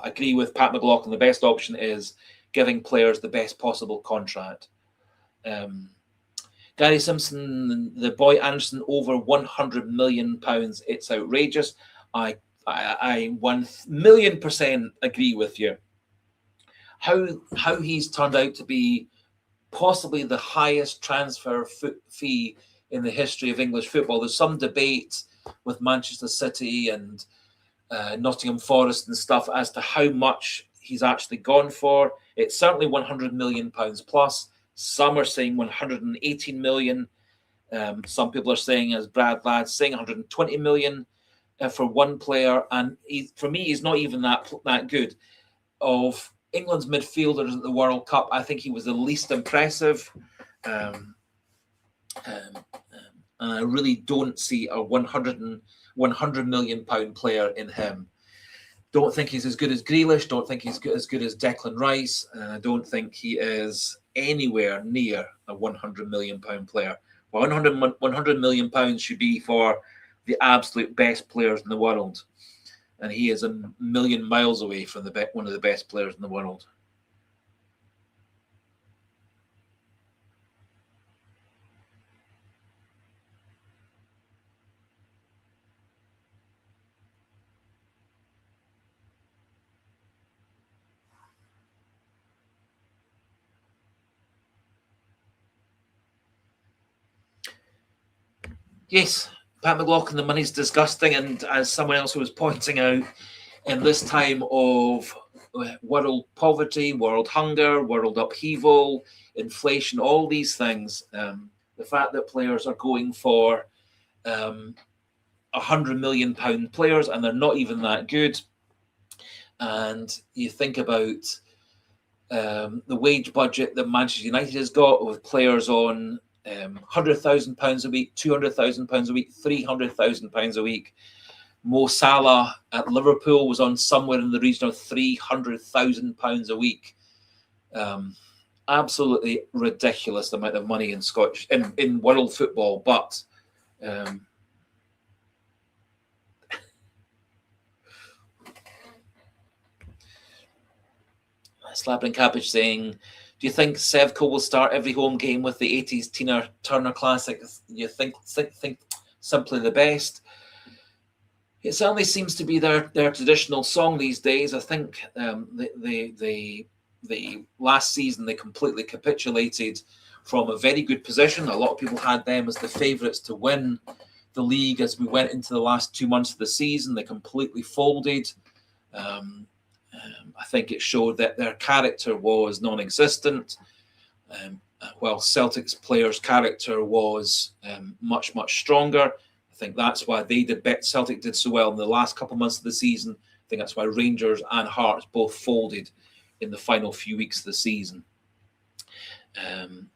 A: agree with Pat McLaughlin. The best option is giving players the best possible contract. Gary Simpson, the boy Anderson, over £100 million. It's outrageous. I 1,000,000% agree with you. How he's turned out to be possibly the highest transfer fee in the history of English football. There's some debate with Manchester City and Nottingham Forest and stuff as to how much he's actually gone for. It's certainly £100 million plus. Some are saying 118 million. Some people are saying, as Brad Ladd's saying, 120 million for one player. And for me, he's not even that good. Of England's midfielders at the World Cup, I think he was the least impressive. And I really don't see a 100 million pound player in him. Don't think he's as good as Grealish. Don't think he's as good as Declan Rice. And I don't think he is anywhere near a 100 million pound player. 100 million pounds should be for the absolute best players in the world. And he is a million miles away from one of the best players in the world. Yes, Pat McLaughlin, the money's disgusting. And as someone else was pointing out, in this time of world poverty, world hunger, world upheaval, inflation, all these things, the fact that players are going for £100 million players and they're not even that good. And you think about the wage budget that Manchester United has got with players on £100,000 a week, £200,000 a week, £300,000 a week. Mo Salah at Liverpool was on somewhere in the region of £300,000 a week. Absolutely ridiculous amount of money in world football, but Slapping Cabbage saying, do you think Sevco will start every home game with the 80s Tina Turner classic? You think Simply the Best? It certainly seems to be their traditional song these days. I think the last season they completely capitulated from a very good position. A lot of people had them as the favourites to win the league as we went into the last 2 months of the season. They completely folded. I think it showed that their character was non-existent, while Celtic's players' character was much, much stronger. I think that's why Celtic did so well in the last couple of months of the season. I think that's why Rangers and Hearts both folded in the final few weeks of the season.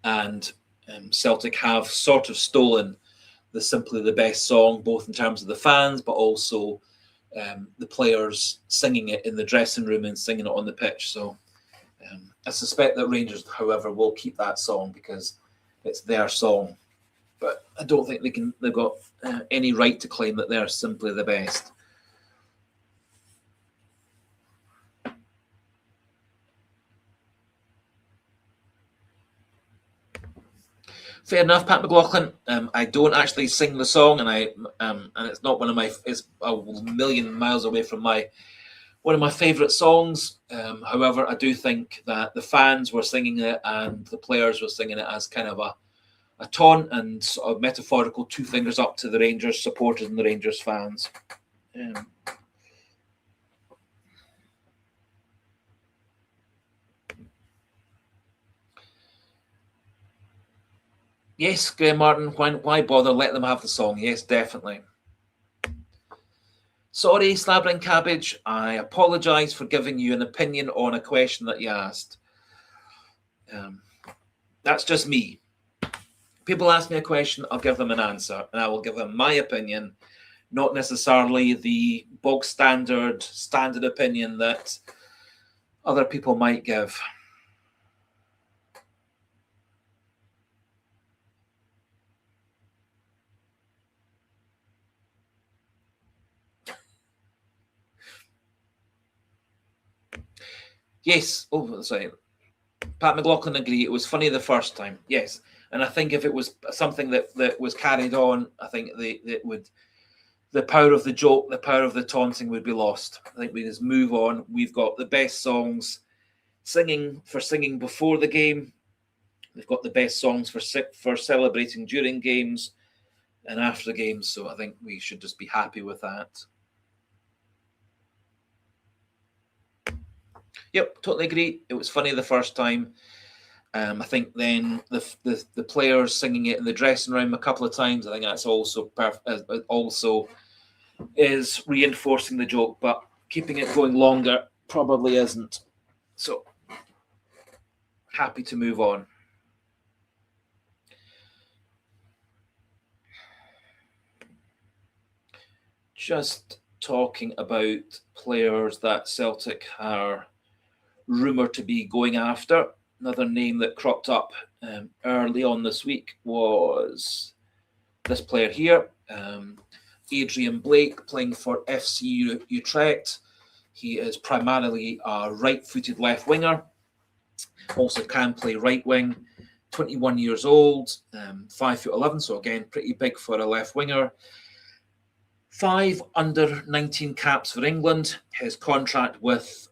A: And Celtic have sort of stolen the Simply the Best song, both in terms of the fans, but also the players singing it in the dressing room and singing it on the pitch. So I suspect that Rangers, however, will keep that song because it's their song. But I don't think they've got any right to claim that they're simply the best. Fair enough, Pat McLaughlin. I don't actually sing the song, and it's not one of my. It's a million miles away from one of my favourite songs. However, I do think that the fans were singing it and the players were singing it as kind of a taunt and sort of metaphorical 2 fingers up to the Rangers supporters and the Rangers fans. Yes, Graham Martin, why bother? Let them have the song. Yes, definitely. Sorry, Slabbering Cabbage. I apologise for giving you an opinion on a question that you asked. That's just me. People ask me a question, I'll give them an answer, and I will give them my opinion, not necessarily the bog standard opinion that other people might give. Yes. Oh, sorry. Pat McLaughlin agree. It was funny the first time. Yes. And I think if it was something that was carried on, I think the power of the joke, the power of the taunting would be lost. I think we just move on. We've got the best songs singing before the game. We've got the best songs for celebrating during games. and after the game. So I think we should just be happy with that. Yep, totally agree. It was funny the first time. I think then the players singing it in the dressing room a couple of times, I think that's also also is reinforcing the joke, but keeping it going longer probably isn't. So happy to move on. Just talking about players that Celtic are rumoured to be going after. Another name that cropped up early on this week was this player here, Adrian Blake, playing for FC Utrecht. He is primarily a right-footed left winger, also can play right wing, 21 years old, 5'11", so again, pretty big for a left winger. 5 under-19 caps for England. His contract with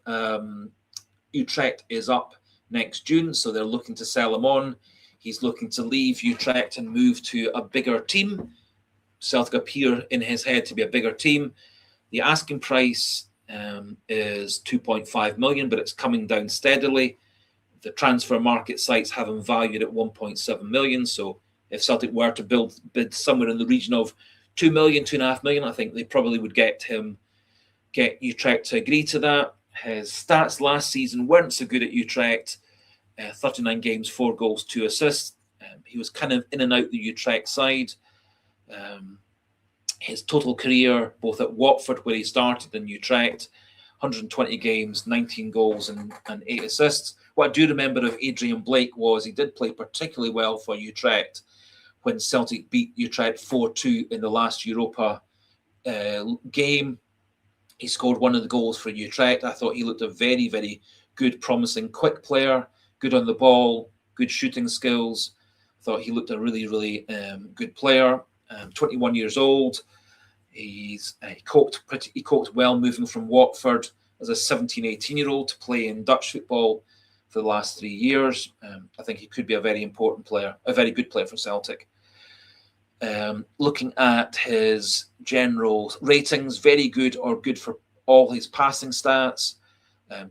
A: Utrecht is up next June, so they're looking to sell him on. He's looking to leave Utrecht and move to a bigger team. Celtic appear in his head to be a bigger team. The asking price is 2.5 million, but it's coming down steadily. The transfer market sites have him valued at 1.7 million. So if Celtic were to bid somewhere in the region of 2 million, 2.5 million, I think they probably would get Utrecht to agree to that. His stats last season weren't so good at Utrecht. 39 games, 4 goals, 2 assists. He was kind of in and out the Utrecht side. His total career, both at Watford, where he started, and Utrecht, 120 games, 19 goals, and 8 assists. What I do remember of Adrian Blake was he did play particularly well for Utrecht when Celtic beat Utrecht 4-2 in the last Europa game. He scored one of the goals for Utrecht. I thought he looked a very, very good, promising, quick player, good on the ball, good shooting skills. I thought he looked a really, really good player. 21 years old. He coped well moving from Watford as a 17, 18-year-old to play in Dutch football for the last 3 years. I think he could be a very important player, a very good player for Celtic. Looking at his general ratings, very good or good for all his passing stats.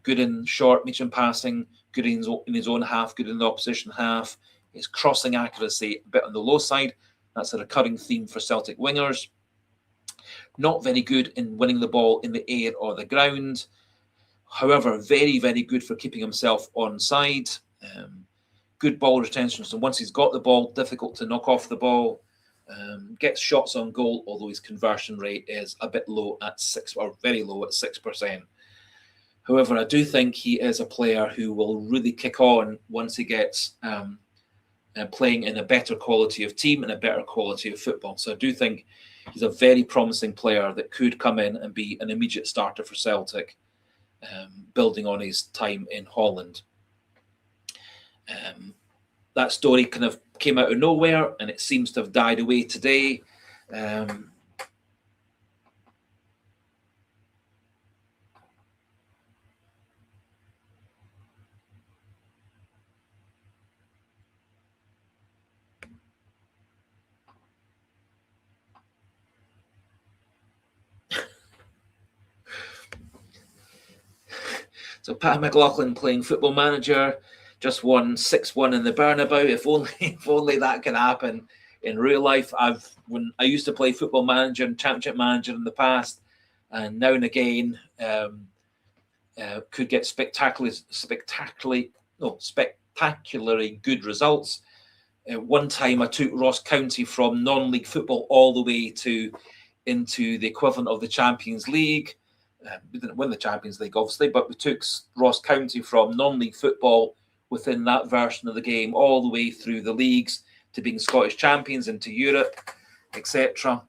A: Good in short, medium passing, good in his own half, good in the opposition half. His crossing accuracy a bit on the low side. That's a recurring theme for Celtic wingers. Not very good in winning the ball in the air or the ground. However, very, very good for keeping himself onside. Good ball retention. So once he's got the ball, difficult to knock off the ball. Gets shots on goal, although his conversion rate is a bit low at 6%, or very low at 6%. However, I do think he is a player who will really kick on once he gets playing in a better quality of team and a better quality of football. So I do think he's a very promising player that could come in and be an immediate starter for Celtic, building on his time in Holland. That story kind of came out of nowhere, and it seems to have died away today. So Pat McLaughlin playing Football Manager, just won 6-1 in the Bernabeu. If only that can happen in real life. When I used to play Football Manager and Championship Manager in the past, and now and again could get spectacularly good results. One time I took Ross County from non-league football all the way into the equivalent of the Champions League. We didn't win the Champions League, obviously, but we took Ross County from non-league football within that version of the game all the way through the leagues to being Scottish champions, into Europe, etc.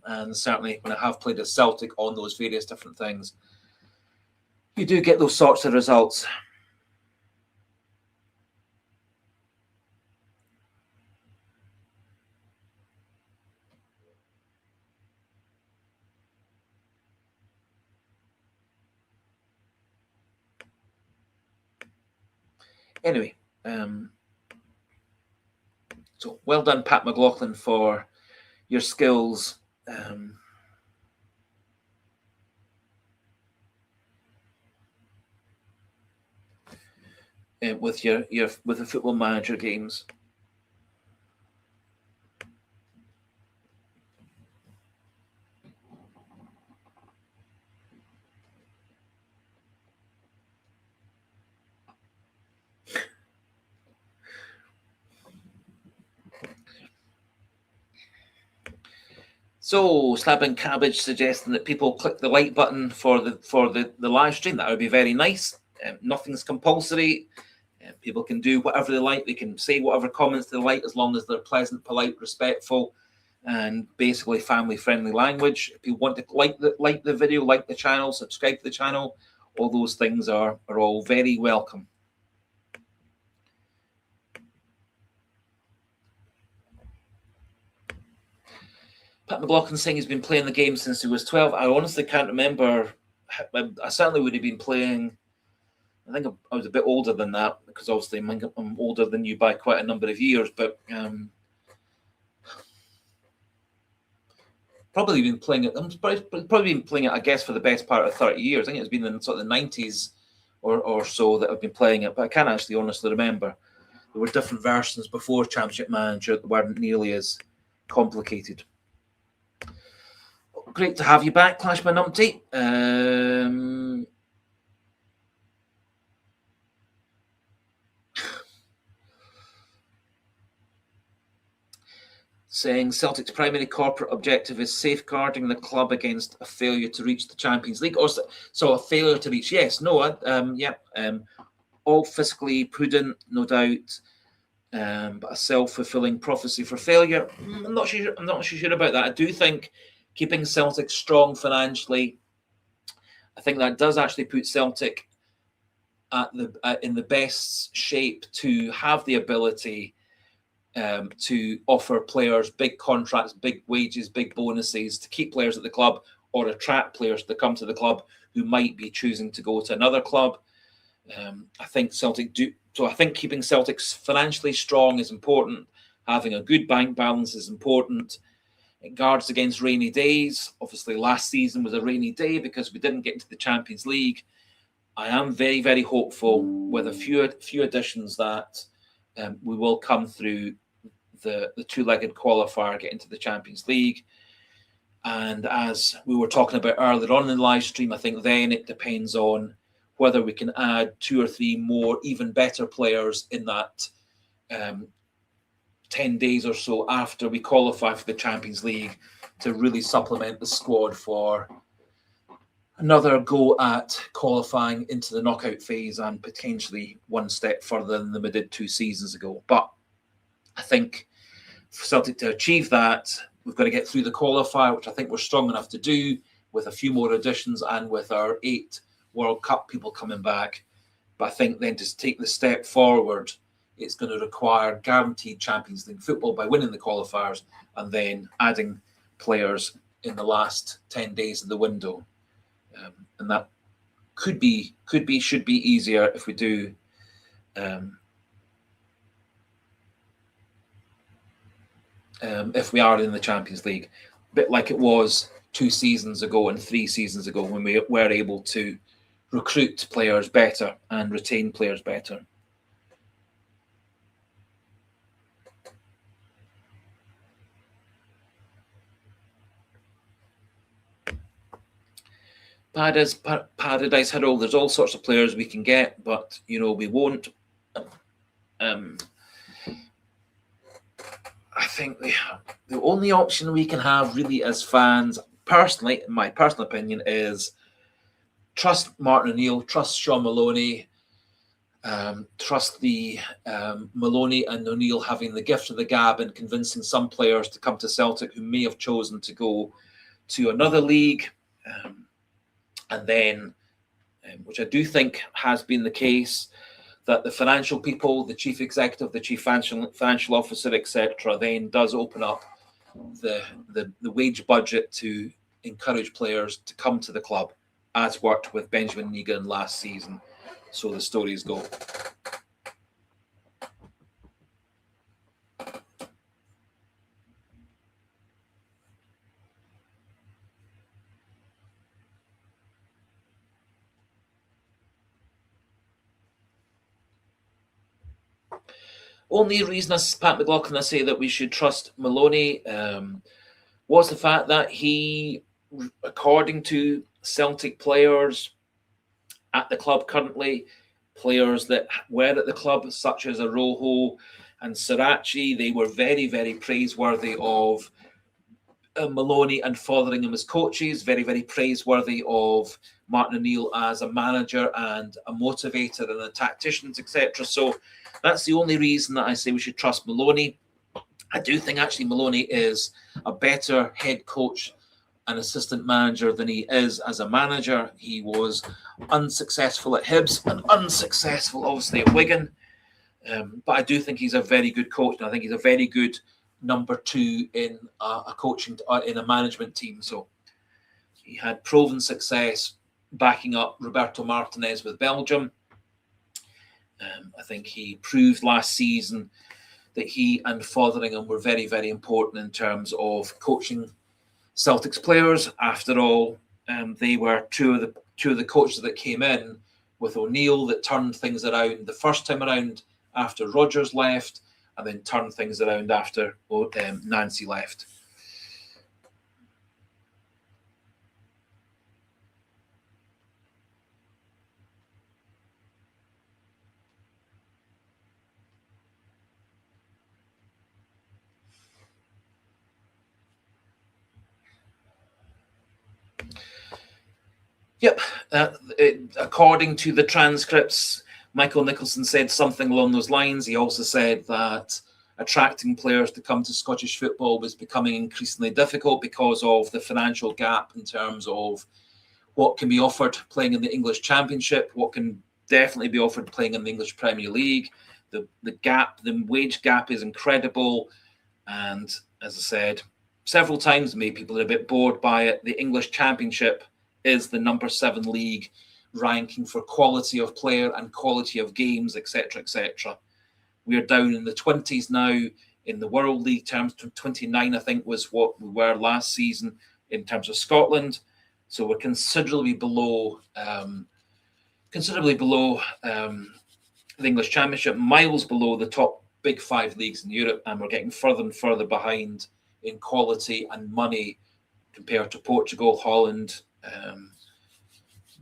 A: And certainly when I have played at Celtic on those various different things, you do get those sorts of results. Anyway, so well done, Pat McLaughlin, for your skills. With with the Football Manager games. So, Slabbing Cabbage suggesting that people click the like button for the live stream. That would be very nice. Nothing's compulsory. People can do whatever they like. They can say whatever comments they like, as long as they're pleasant, polite, respectful, and basically family-friendly language. If you want to like the video, like the channel, subscribe to the channel, all those things are all very welcome. Pat McLaughlin saying he's been playing the game since he was 12. I honestly can't remember. I certainly would have been playing. I think I was a bit older than that, because obviously I'm older than you by quite a number of years, but probably been playing it. I'm probably been playing it, I guess, for the best part of 30 years. I think it's been in sort of the 90s or so that I've been playing it, but I can't actually honestly remember. There were different versions before Championship Manager that weren't nearly as complicated. Great to have you back, Clashman Numpty. Saying Celtic's primary corporate objective is safeguarding the club against a failure to reach the Champions League. Or so a failure to reach, yes, no, all fiscally prudent, no doubt, but a self-fulfilling prophecy for failure. I'm not sure about that. I do think keeping Celtic strong financially, I think that does actually put Celtic in the best shape to have the ability to offer players big contracts, big wages, big bonuses, to keep players at the club or attract players to come to the club who might be choosing to go to another club. I think Celtic do. So I think keeping Celtic financially strong is important. Having a good bank balance is important. It guards against rainy days. Obviously, last season was a rainy day because we didn't get into the Champions League. I am very, very hopeful with a few additions that we will come through the two-legged qualifier, get into the Champions League. And as we were talking about earlier on in the live stream, I think then it depends on whether we can add 2 or 3 more even better players in that 10 days or so after we qualify for the Champions League to really supplement the squad for another go at qualifying into the knockout phase and potentially one step further than we did 2 seasons ago. But I think for Celtic to achieve that, we've got to get through the qualifier, which I think we're strong enough to do with a few more additions and with our 8 World Cup people coming back. But I think then to take the step forward, it's going to require guaranteed Champions League football by winning the qualifiers and then adding players in the last 10 days of the window. And that should be easier if we do if we are in the Champions League, a bit like it was 2 seasons ago and 3 seasons ago when we were able to recruit players better and retain players better. Paradise Herald, there's all sorts of players we can get, but we won't. I think the only option we can have really as fans, personally, in my personal opinion, is trust Martin O'Neill, trust Sean Maloney, trust the Maloney and O'Neill having the gift of the gab and convincing some players to come to Celtic who may have chosen to go to another league. And then, which I do think has been the case, that the financial people, the chief executive, the chief financial officer, etc., then does open up the wage budget to encourage players to come to the club, as worked with Benjamin Negan last season. So the stories go. Only reason, as Pat McLaughlin, I say that we should trust Maloney was the fact that he, according to Celtic players at the club currently, players that were at the club, such as Araujo and Sirachi, they were very, very praiseworthy of Maloney and Fotheringham as coaches, very, very praiseworthy of Martin O'Neill as a manager and a motivator and a tactician, etc. So that's the only reason that I say we should trust Maloney. I do think actually Maloney is a better head coach and assistant manager than he is as a manager. He was unsuccessful at Hibs and unsuccessful, obviously, at Wigan. But I do think he's a very good coach, and I think he's a very good number two in a coaching in a management team. So he had proven success backing up Roberto Martinez with Belgium. I think he proved last season that he and Fotheringham were very, very important in terms of coaching Celtic's players. After all, they were two of the coaches that came in with O'Neill that turned things around the first time around after Rodgers left, and then turned things around after Nancy left. Yep. According to the transcripts, Michael Nicholson said something along those lines. He also said that attracting players to come to Scottish football was becoming increasingly difficult because of the financial gap in terms of what can be offered playing in the English Championship, what can definitely be offered playing in the English Premier League. The wage gap is incredible. And as I said several times, maybe people are a bit bored by it, the English Championship is the number 7 league ranking for quality of player and quality of games, etc., etc. We're down in the 20s now in the World League terms. 29, I think, was what we were last season in terms of Scotland. So we're considerably below the English Championship, miles below the top big 5 leagues in Europe, and we're getting further and further behind in quality and money compared to Portugal, Holland,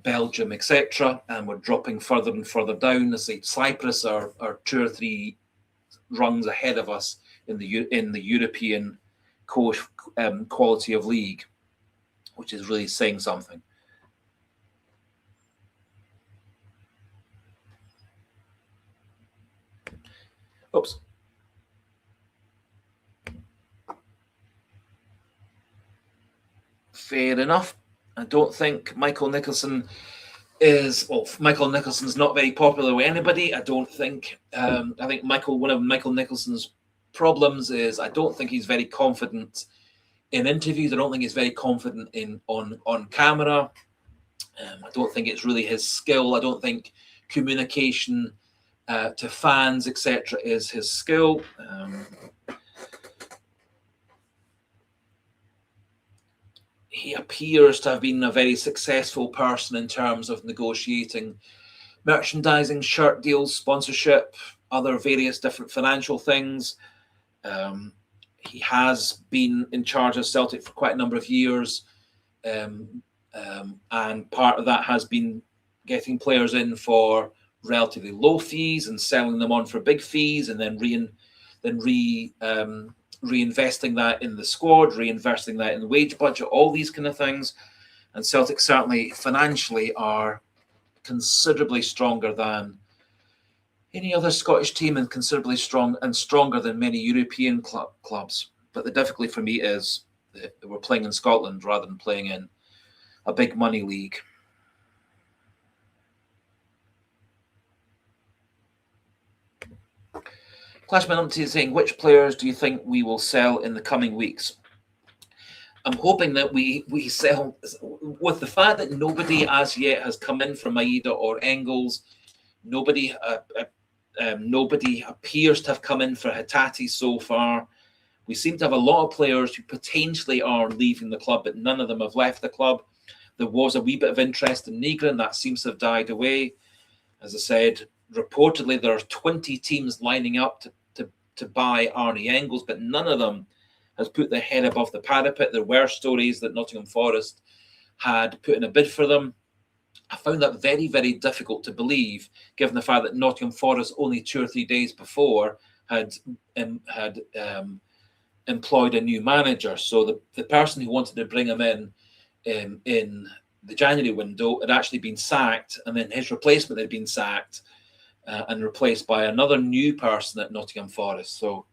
A: Belgium, etc., and we're dropping further and further down. As I say, Cyprus are 2 or 3 rungs ahead of us in the European quality of league, which is really saying something. Oops. Fair enough. I don't think Michael Nicholson Michael Nicholson's not very popular with anybody. I don't think. I think one of Michael Nicholson's problems is I don't think he's very confident in interviews. I don't think he's very confident on camera. I don't think it's really his skill. I don't think communication to fans, etc., is his skill. He appears to have been a very successful person in terms of negotiating merchandising, shirt deals, sponsorship, other various different financial things. He has been in charge of Celtic for quite a number of years, and part of that has been getting players in for relatively low fees and selling them on for big fees, and then reinvesting that in the squad, reinvesting that in the wage budget, all these kind of things. And Celtic certainly financially are considerably stronger than any other Scottish team, and considerably stronger than many European clubs. But the difficulty for me is that we're playing in Scotland rather than playing in a big money league. Clashman Umpty is saying, which players do you think we will sell in the coming weeks? I'm hoping that we sell, with the fact that nobody as yet has come in from Maeda or Engels, nobody appears to have come in for Hatate so far. We seem to have a lot of players who potentially are leaving the club, but none of them have left the club. There was a wee bit of interest in Negrin, that seems to have died away. As I said, reportedly there are 20 teams lining up to to buy Arnie Engels, but none of them has put their head above the parapet. There were stories that Nottingham Forest had put in a bid for them. I found that very, very difficult to believe, given the fact that Nottingham Forest only 2 or 3 days before had employed a new manager. So the person who wanted to bring him in the January window had actually been sacked, and then his replacement had been sacked and replaced by another new person at Nottingham Forest. So,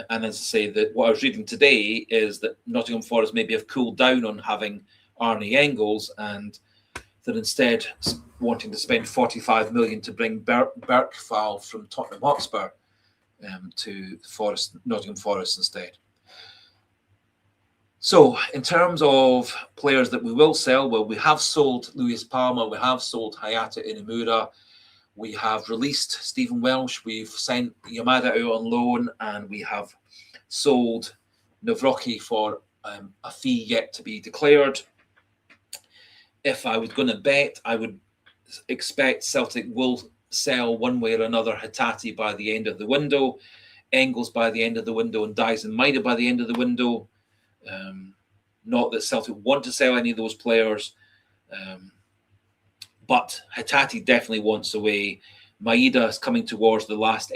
A: and as I say, that what I was reading today is that Nottingham Forest maybe have cooled down on having Arnie Engels, and they're instead wanting to spend 45 million to bring Berkval from Tottenham Hotspur to Nottingham Forest instead. So in terms of players that we will sell, well, we have sold Luis Palma, we have sold Hayata Inamura, we have released Stephen Welsh, we've sent Yamada out on loan, and we have sold Novroki for a fee yet to be declared. If I was going to bet, I would expect Celtic will sell one way or another Hatate by the end of the window, Engels by the end of the window, and Dyson Maeda by the end of the window. Not that Celtic want to sell any of those players, but Hatate definitely wants away. Maeda is coming towards the last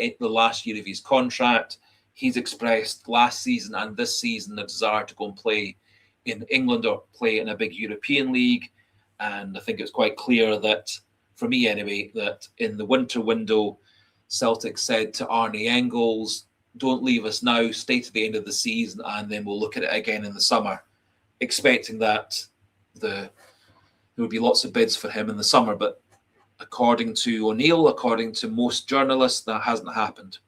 A: year of his contract. He's expressed last season and this season the desire to go and play in England or play in a big European league. And I think it's quite clear that, for me anyway, that in the winter window, Celtic said to Arnie Engels, don't leave us now, stay to the end of the season, and then we'll look at it again in the summer, expecting that there would be lots of bids for him in the summer. But according to O'Neill, according to most journalists, that hasn't happened.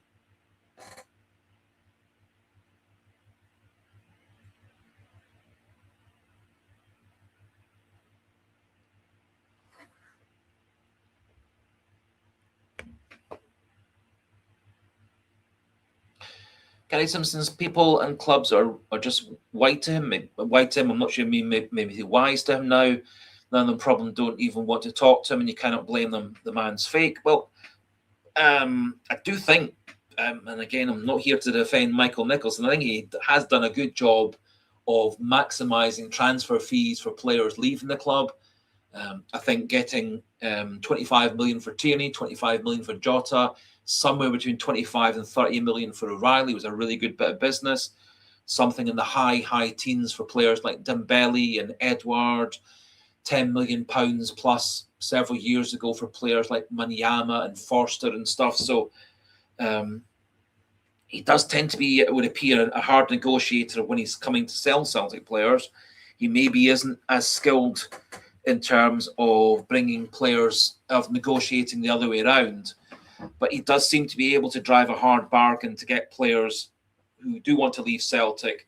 A: Gary Simpson's people and clubs are just white to him. I'm not sure. Maybe they're wise to him now. None of them probably don't even want to talk to him, and you cannot blame them. The man's fake. Well, I do think, and again, I'm not here to defend Michael Nicholson. I think he has done a good job of maximising transfer fees for players leaving the club. I think getting 25 million for Tierney, 25 million for Jota, somewhere between 25 and 30 million for O'Reilly was a really good bit of business. Something in the high teens for players like Dembele and Edward, £10 million plus several years ago for players like Manyama and Forster and stuff. So he does tend to be, it would appear, a hard negotiator when he's coming to sell Celtic players. He maybe isn't as skilled in terms of bringing players, of negotiating the other way around. But he does seem to be able to drive a hard bargain to get players who do want to leave Celtic,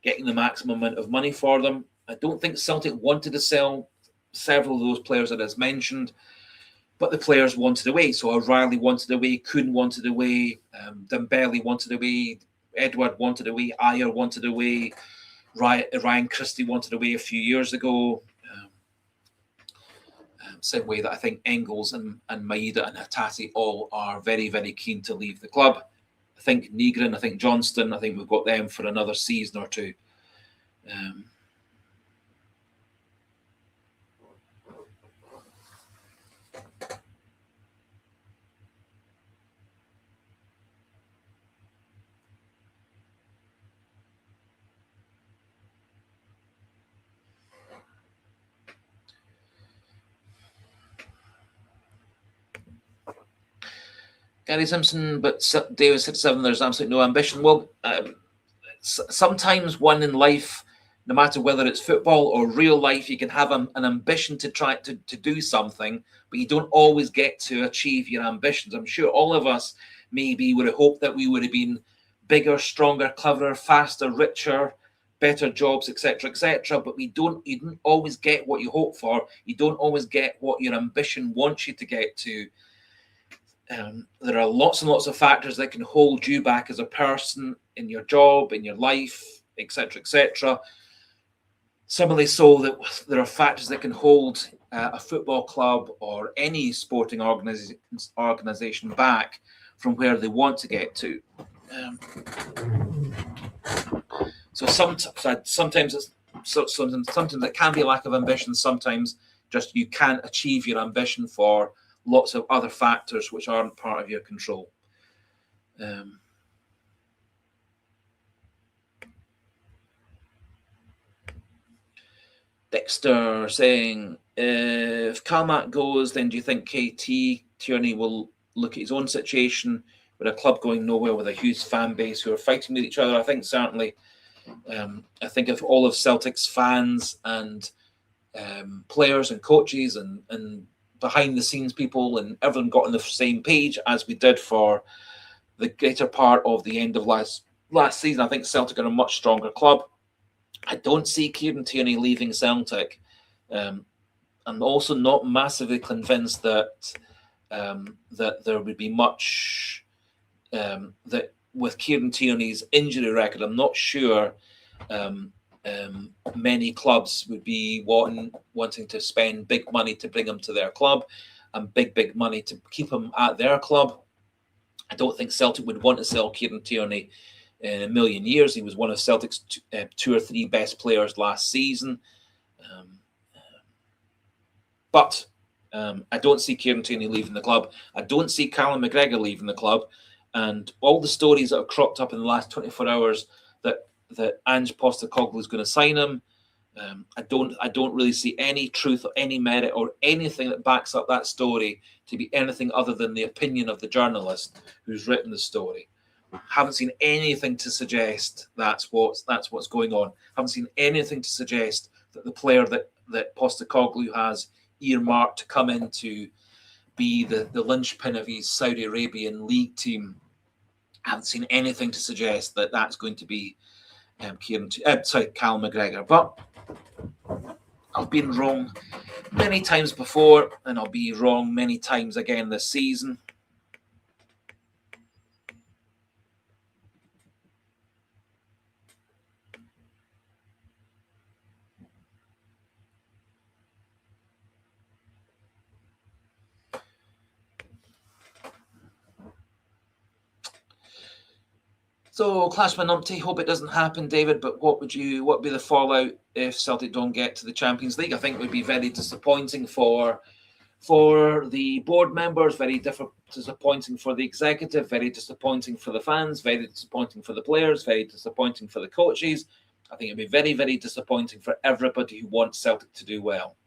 A: getting the maximum amount of money for them. I don't think Celtic wanted to sell several of those players that as mentioned, but the players wanted away. So O'Reilly wanted away, Kuhn wanted away, Dembele wanted away, Edward wanted away, Ayer wanted away, Ryan Christie wanted away a few years ago. Same way that I think Engels and Maeda and Hatate all are very, very keen to leave the club. I think Nygren, I think Johnston, I think we've got them for another season or two. Gary Simpson, but David 67, there's absolutely no ambition. Well, sometimes one in life, no matter whether it's football or real life, you can have an ambition to try to do something, but you don't always get to achieve your ambitions. I'm sure all of us maybe would have hoped that we would have been bigger, stronger, cleverer, faster, richer, better jobs, etc., but you don't always get what you hope for. You don't always get what your ambition wants you to get to. There are lots and lots of factors that can hold you back as a person in your job, in your life, etc. Similarly, so that there are factors that can hold a football club or any sporting organization back from where they want to get to. So sometimes it can be a lack of ambition. Sometimes just you can't achieve your ambition for lots of other factors which aren't part of your control. Dexter saying, if Calmac goes, then do you think KT Tierney will look at his own situation with a club going nowhere with a huge fan base who are fighting with each other? I think certainly. I think if all of Celtic's fans and players and coaches and behind the scenes people and everyone got on the same page as we did for the greater part of the end of last season, I think Celtic are a much stronger club. I don't see Kieran Tierney leaving Celtic. I'm also not massively convinced that that there would be much that with Kieran Tierney's injury record. I'm not sure many clubs would be wanting to spend big money to bring him to their club and big money to keep him at their club. I don't think Celtic would want to sell Kieran Tierney in a million years. He was one of Celtic's 2 or 3 best players last season. But I don't see Kieran Tierney leaving the club. I don't see Callum McGregor leaving the club. And all the stories that have cropped up in the last 24 hours that Ange Postecoglou is going to sign him, I don't really see any truth or any merit or anything that backs up that story to be anything other than the opinion of the journalist who's written the story. Haven't seen anything to suggest that's what's going on. Haven't seen anything to suggest that the player that Postecoglou has earmarked to come in to be the linchpin of his Saudi Arabian league team. Haven't seen anything to suggest that that's going to be Cal McGregor. But I've been wrong many times before, and I'll be wrong many times again this season. So, Clashman Numpty, hope it doesn't happen, David, but what would be the fallout if Celtic don't get to the Champions League? I think it would be very disappointing for the board members, very disappointing for the executive, very disappointing for the fans, very disappointing for the players, very disappointing for the coaches. I think it'd be very, very disappointing for everybody who wants Celtic to do well.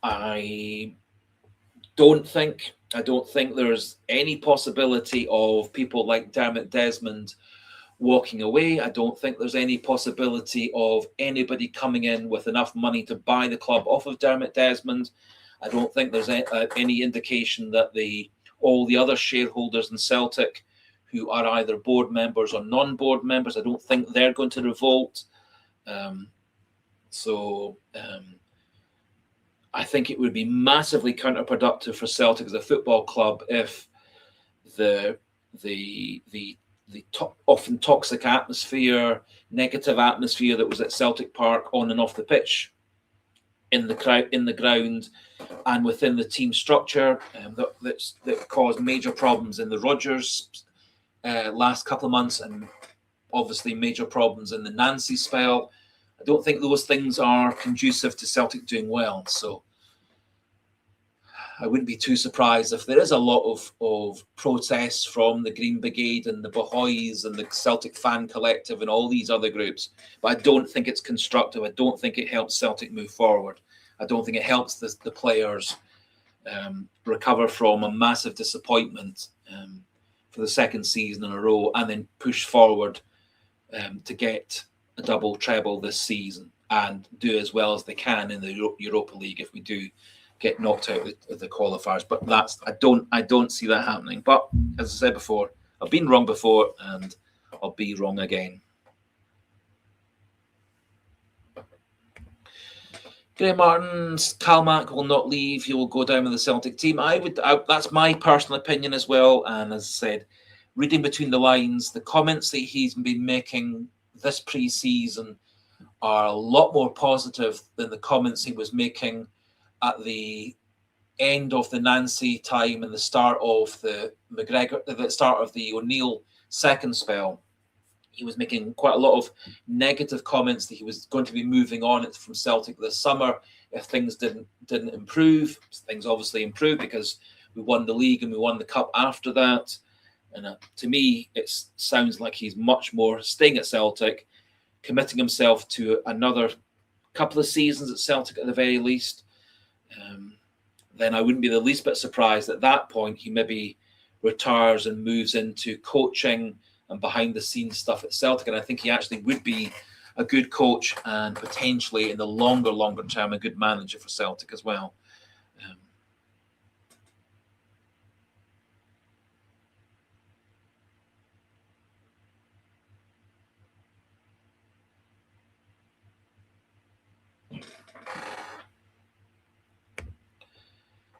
A: I don't think there's any possibility of people like Dermot Desmond walking away. I don't think there's any possibility of anybody coming in with enough money to buy the club off of Dermot Desmond. I don't think there's any indication that all the other shareholders in Celtic who are either board members or non-board members, I don't think they're going to revolt. I think it would be massively counterproductive for Celtic as a football club if the often toxic atmosphere, negative atmosphere that was at Celtic Park on and off the pitch, in the ground, and within the team structure, that caused major problems in the Rodgers last couple of months, and obviously major problems in the Nancy spell. I don't think those things are conducive to Celtic doing well. So I wouldn't be too surprised if there is a lot of protests from the Green Brigade and the Bahoys and the Celtic Fan Collective and all these other groups. But I don't think it's constructive. I don't think it helps Celtic move forward. I don't think it helps the players recover from a massive disappointment for the second season in a row and then push forward to get a double treble this season and do as well as they can in the Europa League if we do get knocked out of the qualifiers. But I don't see that happening. But as I said before, I've been wrong before and I'll be wrong again. Graham Martin's Calmac will not leave. He will go down with the Celtic team. That's my personal opinion as well. And as I said, reading between the lines, the comments that he's been making this pre-season are a lot more positive than the comments he was making at the end of the Nancy time and the start of the O'Neill second spell, he was making quite a lot of negative comments that he was going to be moving on from Celtic this summer if things didn't improve. Things obviously improved because we won the league and we won the cup after that. And to me, it sounds like he's much more staying at Celtic, committing himself to another couple of seasons at Celtic at the very least. Then I wouldn't be the least bit surprised at that point he maybe retires and moves into coaching and behind the scenes stuff at Celtic. And I think he actually would be a good coach and potentially in the longer term a good manager for Celtic as well.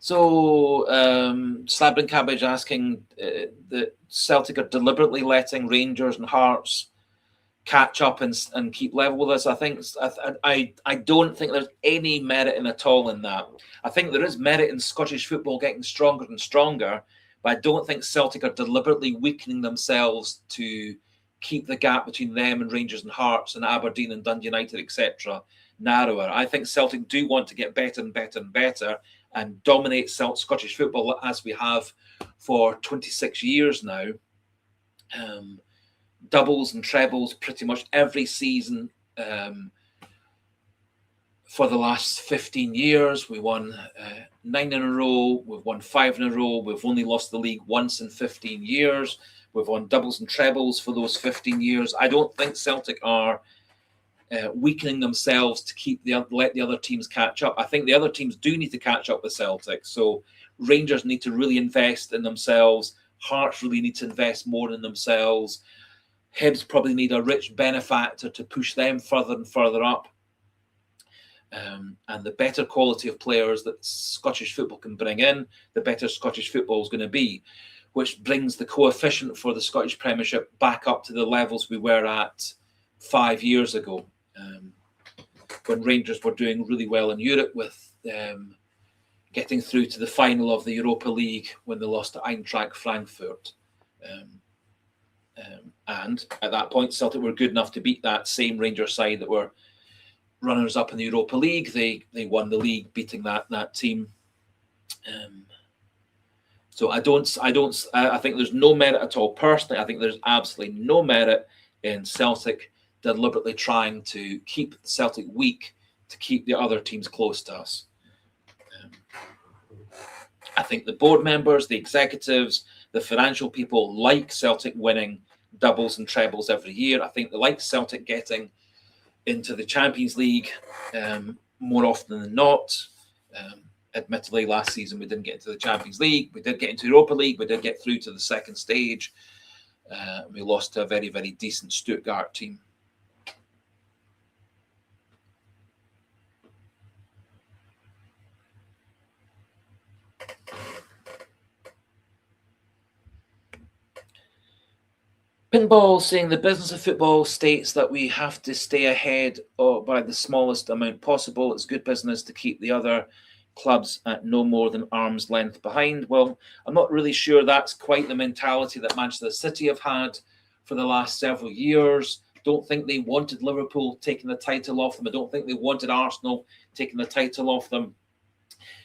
A: So, Slab and Cabbage asking that Celtic are deliberately letting Rangers and Hearts catch up and keep level with us. I think I don't think there's any merit in at all in that. I think there is merit in Scottish football getting stronger and stronger, but I don't think Celtic are deliberately weakening themselves to keep the gap between them and Rangers and Hearts and Aberdeen and Dundee United, etc., narrower. I think Celtic do want to get better and better and better and dominate Scottish football as we have for 26 years now. Doubles and trebles pretty much every season for the last 15 years. We won 9 in a row. We've won 5 in a row. We've only lost the league once in 15 years. We've won doubles and trebles for those 15 years. I don't think Celtic are weakening themselves to let the other teams catch up. I think the other teams do need to catch up with Celtic. So Rangers need to really invest in themselves. Hearts really need to invest more in themselves. Hibs probably need a rich benefactor to push them further and further up. And the better quality of players that Scottish football can bring in, the better Scottish football is going to be, which brings the coefficient for the Scottish Premiership back up to the levels we were at 5 years ago, when Rangers were doing really well in Europe with getting through to the final of the Europa League when they lost to Eintracht Frankfurt. And at that point, Celtic were good enough to beat that same Rangers side that were runners-up in the Europa League. They won the league, beating that team. So I think there's no merit at all. Personally, I think there's absolutely no merit in Celtic deliberately trying to keep Celtic weak to keep the other teams close to us. I think the board members, the executives, the financial people like Celtic winning doubles and trebles every year. I think they like Celtic getting into the Champions League more often than not. Admittedly, last season we didn't get into the Champions League. We did get into Europa League. We did get through to the second stage. We lost to a very, very decent Stuttgart team. Pinball saying the business of football states that we have to stay ahead by the smallest amount possible. It's good business to keep the other clubs at no more than arm's length behind. Well, I'm not really sure that's quite the mentality that Manchester City have had for the last several years. Don't think they wanted Liverpool taking the title off them. I don't think they wanted Arsenal taking the title off them.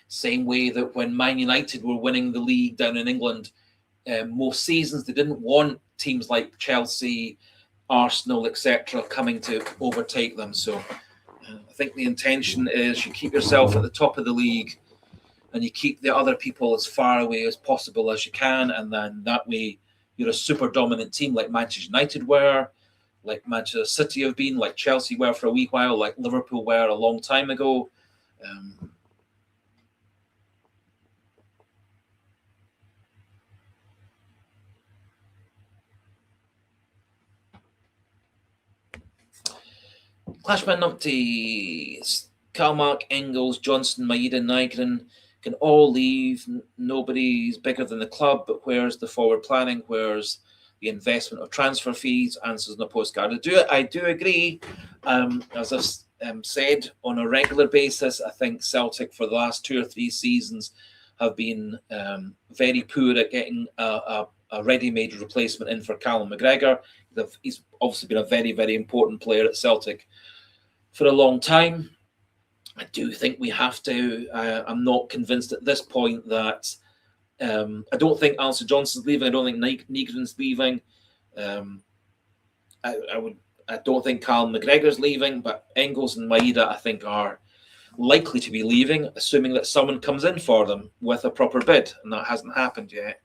A: Same way that when Man United were winning the league down in England, most seasons they didn't want teams like Chelsea, Arsenal, etc. coming to overtake them. So I think the intention is you keep yourself at the top of the league and you keep the other people as far away as possible as you can, and then that way you're a super dominant team like Manchester United were, like Manchester City have been, like Chelsea were for a wee while, like Liverpool were a long time ago. Clashman Numpty, Kalmark, Engels, Johnson, Maeda, Nygren can all leave. Nobody's bigger than the club, but where's the forward planning? Where's the investment of transfer fees? Answers in a postcard. I do agree. As I've said on a regular basis, I think Celtic for the last 2 or 3 seasons have been very poor at getting a ready-made replacement in for Callum McGregor. He's obviously been a very, very important player at Celtic for a long time. I do think we have to. I'm not convinced at this point that I don't think Alistair Johnson's leaving. I don't think Nygren's leaving. I don't think Callum McGregor's leaving, but Engels and Maeda, I think, are likely to be leaving, assuming that someone comes in for them with a proper bid, and that hasn't happened yet.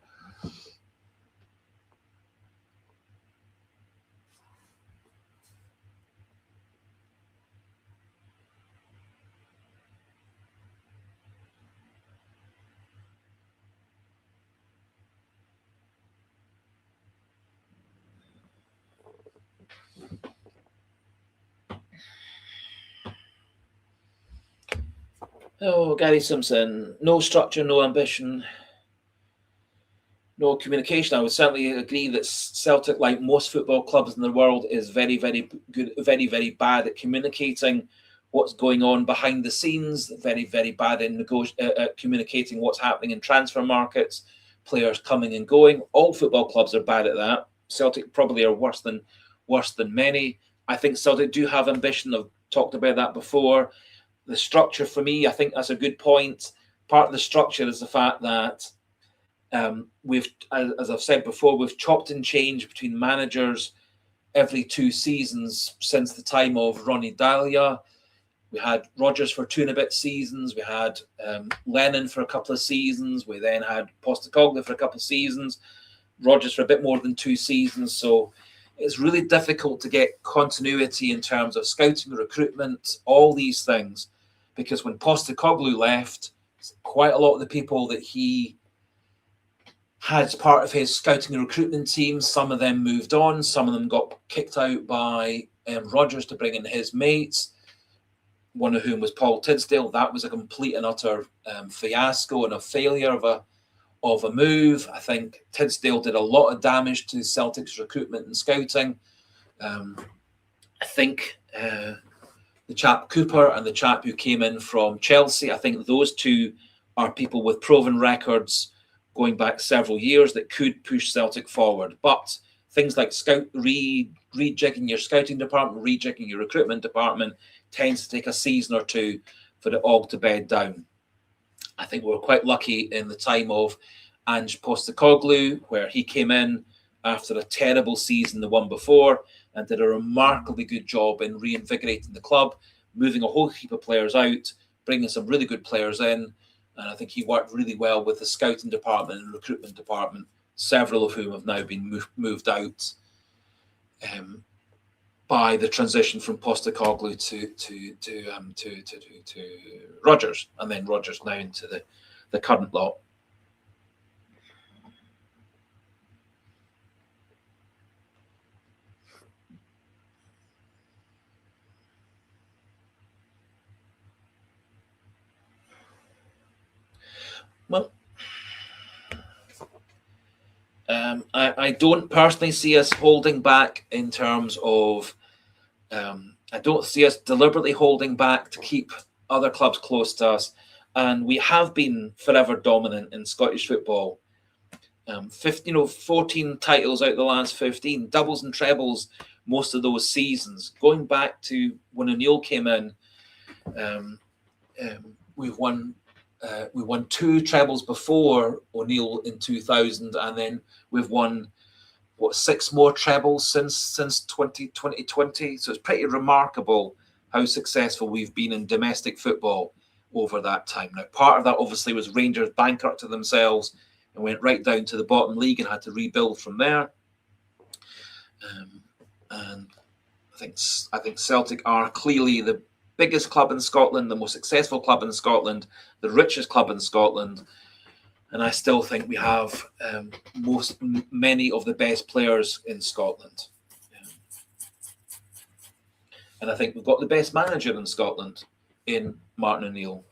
A: Oh, Gary Simpson, no structure, no ambition, no communication. I would certainly agree that Celtic, like most football clubs in the world, is very, very good, very, very bad at communicating what's going on behind the scenes, very, very bad in communicating what's happening in transfer markets, players coming and going. All football clubs are bad at that. Celtic probably are worse than many. I think Celtic do have ambition. I've talked about that before. The structure, for me, I think that's a good point. Part of the structure is the fact that we've, as I've said before, we've chopped and changed between managers every 2 seasons since the time of Ronnie Dahlia. We had Rodgers for 2 and a bit seasons. We had Lennon for a couple of seasons. We then had Postecoglou for a couple of seasons. Rodgers for a bit more than 2 seasons. So it's really difficult to get continuity in terms of scouting, recruitment, all these things. Because when Postecoglou left, quite a lot of the people that he had as part of his scouting and recruitment team, some of them moved on. Some of them got kicked out by Rodgers to bring in his mates, one of whom was Paul Tidsdale. That was a complete and utter fiasco and a failure of a move. I think Tidsdale did a lot of damage to Celtic's recruitment and scouting. I think the chap Cooper and the chap who came in from Chelsea, I think those two are people with proven records going back several years that could push Celtic forward. But things like rejigging your scouting department, rejigging your recruitment department tends to take a season or 2 for it all to bed down. I think we were quite lucky in the time of Ange Postecoglou, where he came in after a terrible season the one before and did a remarkably good job in reinvigorating the club, moving a whole heap of players out, bringing some really good players in. And I think he worked really well with the scouting department and recruitment department, several of whom have now been moved out by the transition from Postecoglou to Rodgers, and then Rodgers now into the current lot. Well, I don't personally see us holding back in terms of, I don't see us deliberately holding back to keep other clubs close to us. And we have been forever dominant in Scottish football. 14 titles out of the last 15, doubles and trebles most of those seasons. Going back to when O'Neill came in, we won 2 trebles before O'Neill in 2000, and then we've won 6 more trebles since 2020. So it's pretty remarkable how successful we've been in domestic football over that time. Now, part of that obviously was Rangers bankrupted themselves and went right down to the bottom league and had to rebuild from there. And I think Celtic are clearly the biggest club in Scotland, the most successful club in Scotland, the richest club in Scotland, and I still think we have many of the best players in Scotland. And I think we've got the best manager in Scotland in Martin O'Neill.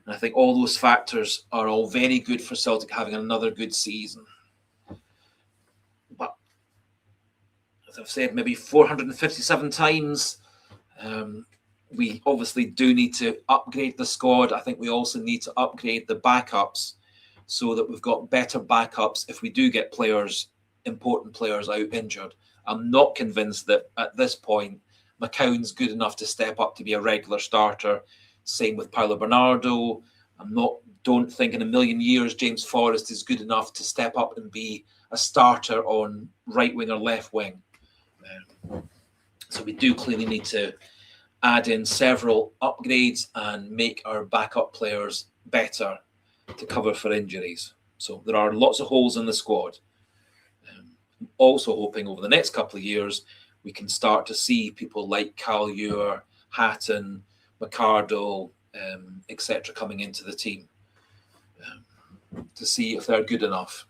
A: And I think all those factors are all very good for Celtic having another good season. But as I've said, maybe 457 times, we obviously do need to upgrade the squad. I think we also need to upgrade the backups so that we've got better backups if we do get players, important players out injured. I'm not convinced that at this point McCown's good enough to step up to be a regular starter. Same with Paulo Bernardo. Don't think in a million years James Forrest is good enough to step up and be a starter on right wing or left wing. So we do clearly need to add in several upgrades and make our backup players better to cover for injuries. So there are lots of holes in the squad. Also hoping over the next couple of years we can start to see people like Cal Ewer, Hatton, McArdle, etc. coming into the team to see if they're good enough.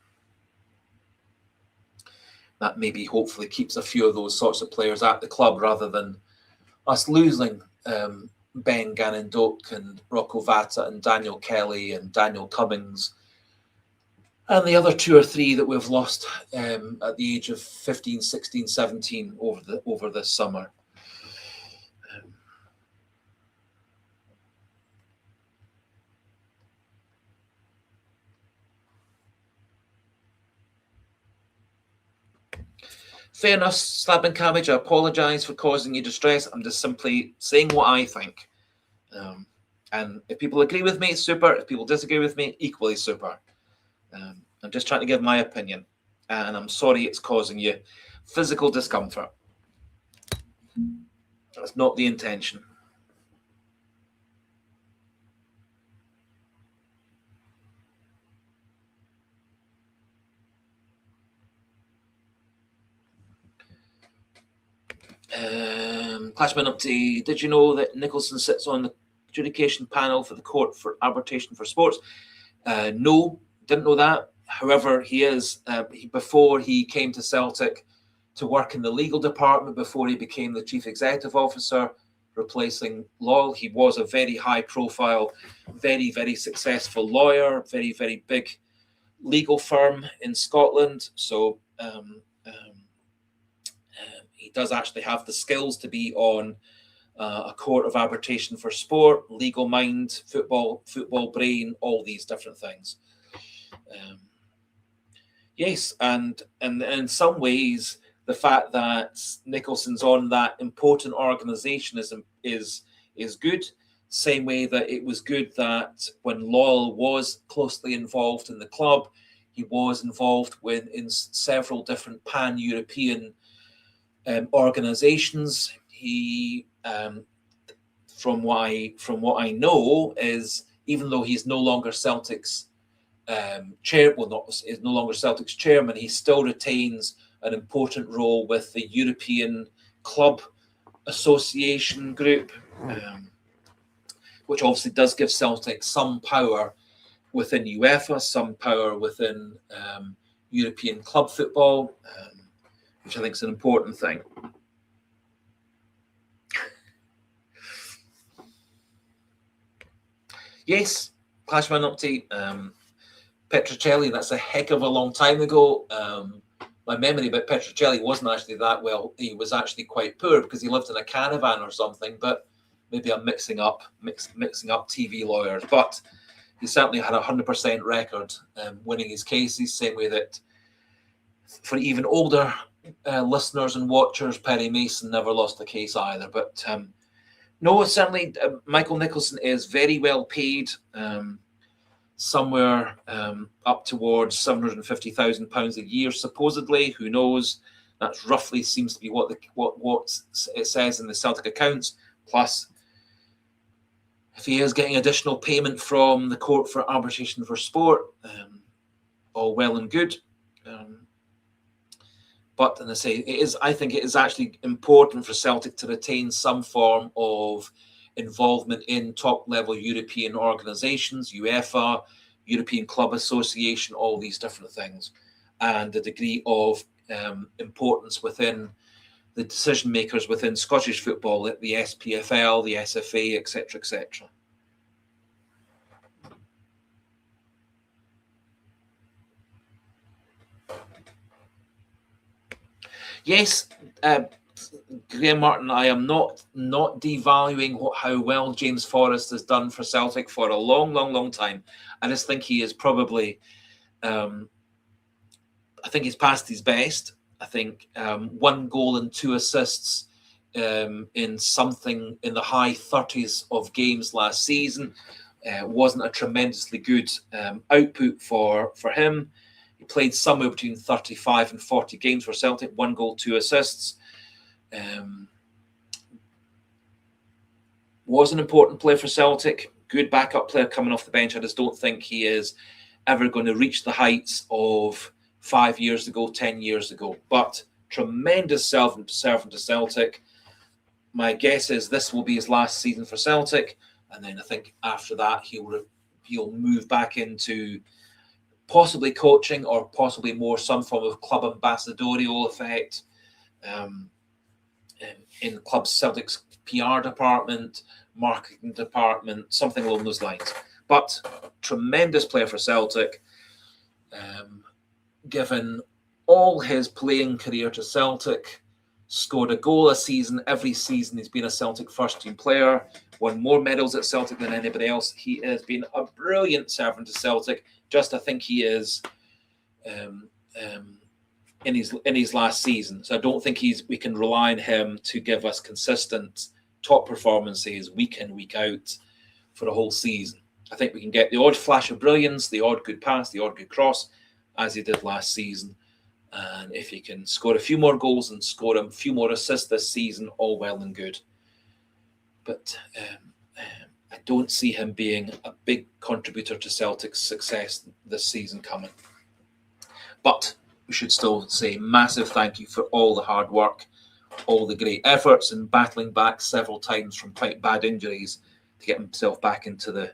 A: That maybe hopefully keeps a few of those sorts of players at the club rather than us losing Ben Gannon-Doak and Rocco Vata and Daniel Kelly and Daniel Cummings and the other 2 or 3 that we've lost at the age of 15, 16, 17 over this summer. Fair enough, Slab and Cabbage. I apologise for causing you distress. I'm just simply saying what I think. And if people agree with me, super. If people disagree with me, equally super. I'm just trying to give my opinion. And I'm sorry it's causing you physical discomfort. That's not the intention. Clashman update. Did you know that Nicholson sits on the adjudication panel for the Court for Arbitration for Sports? No, didn't know that. However, he is, before he came to Celtic to work in the legal department, before he became the chief executive officer, replacing Lyle, he was a very high profile, very, very successful lawyer, very, very big legal firm in Scotland. So he does actually have the skills to be on a court of arbitration for sport, legal mind, football brain, all these different things. Yes, and in some ways, the fact that Nicholson's on that important organisation is good. Same way that it was good that when Lyle was closely involved in the club, he was involved in several different pan-European organisations. He, from what I know, is even though he's no longer Celtic's is no longer Celtic's chairman, he still retains an important role with the European Club Association group, which obviously does give Celtic some power within UEFA, some power within European club football, which I think is an important thing. Yes, Clashman update. Petrocelli, that's a heck of a long time ago. My memory about Petrocelli wasn't actually that well. He was actually quite poor because he lived in a caravan or something, but maybe I'm mixing up TV lawyers. But he certainly had a 100% record winning his cases, same way that for even older listeners and watchers, Perry Mason never lost a case either. But no, certainly Michael Nicholson is very well paid. Somewhere up towards £750,000 a year, supposedly. Who knows? That roughly seems to be what it says in the Celtic accounts. Plus, if he is getting additional payment from the Court for Arbitration for Sport, all well and good. But, and I say, I think it is actually important for Celtic to retain some form of involvement in top-level European organisations, UEFA, European Club Association, all these different things, and a degree of importance within the decision makers within Scottish football, the SPFL, the SFA, etc., etc. Yes, Graham Martin, I am not devaluing how well James Forrest has done for Celtic for a long time. I just think he is probably, I think he's past his best. I think 1 goal and 2 assists in something in the high 30s of games last season wasn't a tremendously good output for him. He played somewhere between 35 and 40 games for Celtic, 1 goal, 2 assists. Was an important player for Celtic, good backup player coming off the bench. I just don't think he is ever going to reach the heights of 5 years ago, 10 years ago. But tremendous servant to Celtic. My guess is this will be his last season for Celtic, and then I think after that he'll move back into possibly coaching or possibly more some form of club ambassadorial effect in club Celtic's PR department, marketing department, something along those lines. But tremendous player for Celtic, given all his playing career to Celtic, scored a goal a season. Every season he's been a Celtic first-team player, won more medals at Celtic than anybody else. He has been a brilliant servant to Celtic. Just I think he is in his last season. So I don't think we can rely on him to give us consistent top performances week in, week out for a whole season. I think we can get the odd flash of brilliance, the odd good pass, the odd good cross, as he did last season. And if he can score a few more goals and score a few more assists this season, all well and good. But I don't see him being a big contributor to Celtic's success this season coming. But we should still say massive thank you for all the hard work, all the great efforts, and battling back several times from quite bad injuries to get himself back into the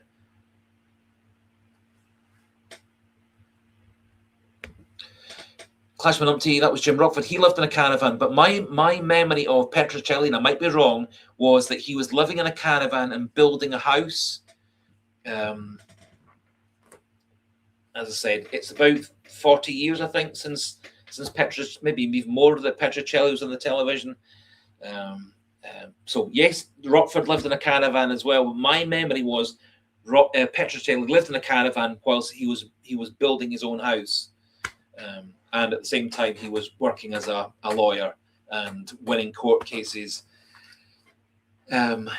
A: Clashman Umpty. That was Jim Rockford. He lived in a caravan, but my memory of Petrocelli, and I might be wrong, was that he was living in a caravan and building a house. As I said, it's about 40 years, I think, since maybe even more that Petrocelli was on the television. So yes, Rockford lived in a caravan as well. My memory was Petrocelli lived in a caravan whilst he was building his own house. And at the same time, he was working as a lawyer and winning court cases and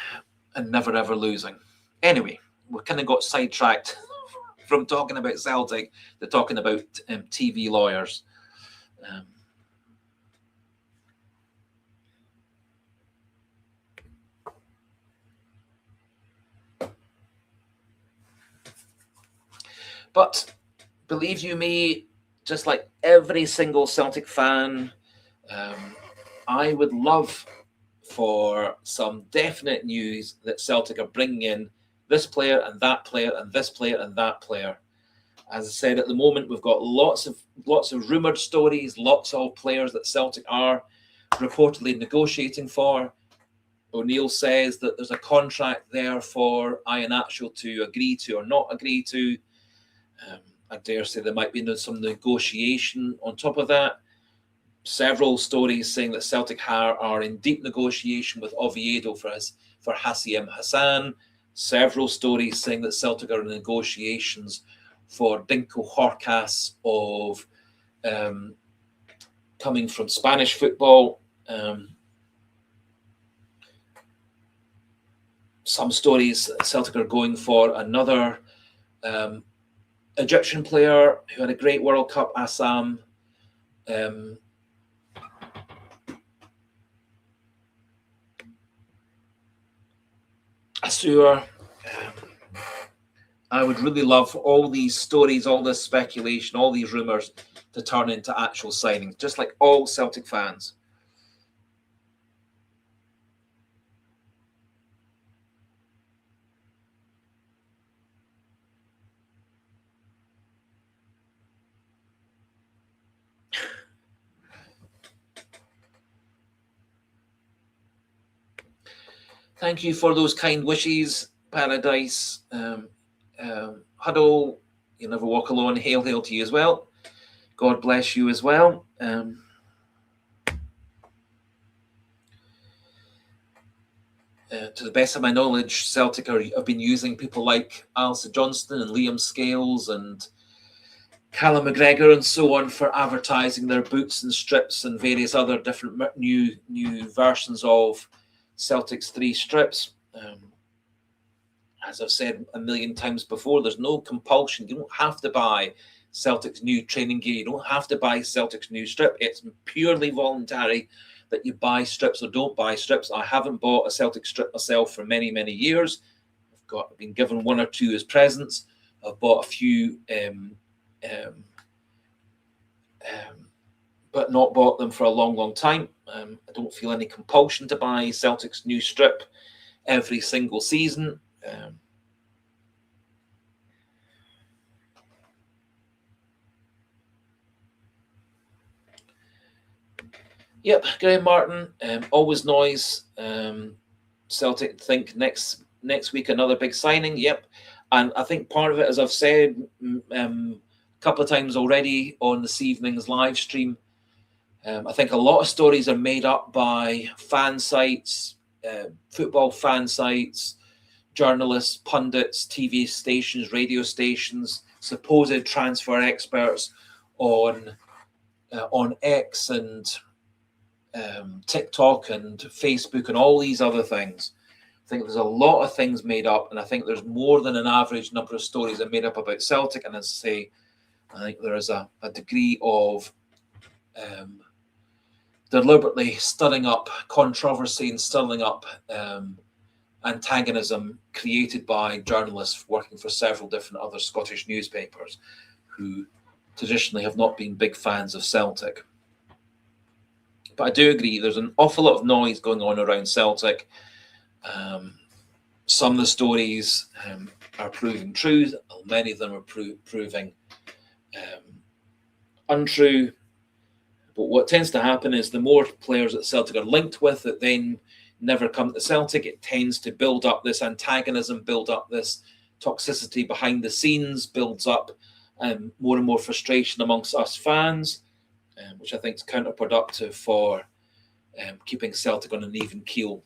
A: never, ever losing. Anyway, we kind of got sidetracked from talking about Celtic to talking about TV lawyers. But believe you me, just like every single Celtic fan, I would love for some definite news that Celtic are bringing in this player and that player and this player and that player. As I said, at the moment, we've got lots of rumoured stories, lots of players that Celtic are reportedly negotiating for. O'Neill says that there's a contract there for Iheanacho to agree to or not agree to. I dare say there might be some negotiation on top of that. Several stories saying that Celtic are in deep negotiation with Oviedo for Hassan. Several stories saying that Celtic are in negotiations for Dinko Horkas of coming from Spanish football. Some stories Celtic are going for another Egyptian player who had a great World Cup, Assam. Asur. I would really love all these stories, all this speculation, all these rumours to turn into actual signings, just like all Celtic fans. Thank you for those kind wishes, Paradise. Huddle, you never walk alone. Hail, hail to you as well. God bless you as well. to the best of my knowledge, Celtic have been using people like Alistair Johnston and Liam Scales and Callum McGregor and so on for advertising their boots and strips and various other different new versions of Celtic's 3 strips. As I've said a million times before, there's no compulsion. You don't have to buy Celtic's new training gear. You don't have to buy Celtic's new strip. It's purely voluntary that you buy strips or don't buy strips. I haven't bought a Celtic strip myself for many, many years. I've been given 1 or 2 as presents. I've bought a few, but not bought them for a long, long time. I don't feel any compulsion to buy Celtic's new strip every single season. Yep, Graham Martin, always noise. Celtic think next week another big signing. Yep, and I think part of it, as I've said a couple of times already on this evening's live stream, I think a lot of stories are made up by fan sites, football fan sites, journalists, pundits, TV stations, radio stations, supposed transfer experts on X and TikTok and Facebook and all these other things. I think there's a lot of things made up, and I think there's more than an average number of stories that are made up about Celtic. And as I say, I think there is a degree of deliberately stirring up controversy and stirring up antagonism created by journalists working for several different other Scottish newspapers who traditionally have not been big fans of Celtic. But I do agree there's an awful lot of noise going on around Celtic. Some of the stories are proving true. Many of them are proving untrue. But what tends to happen is the more players that Celtic are linked with that then never come to Celtic, it tends to build up this antagonism, build up this toxicity behind the scenes, builds up more and more frustration amongst us fans, which I think is counterproductive for keeping Celtic on an even keel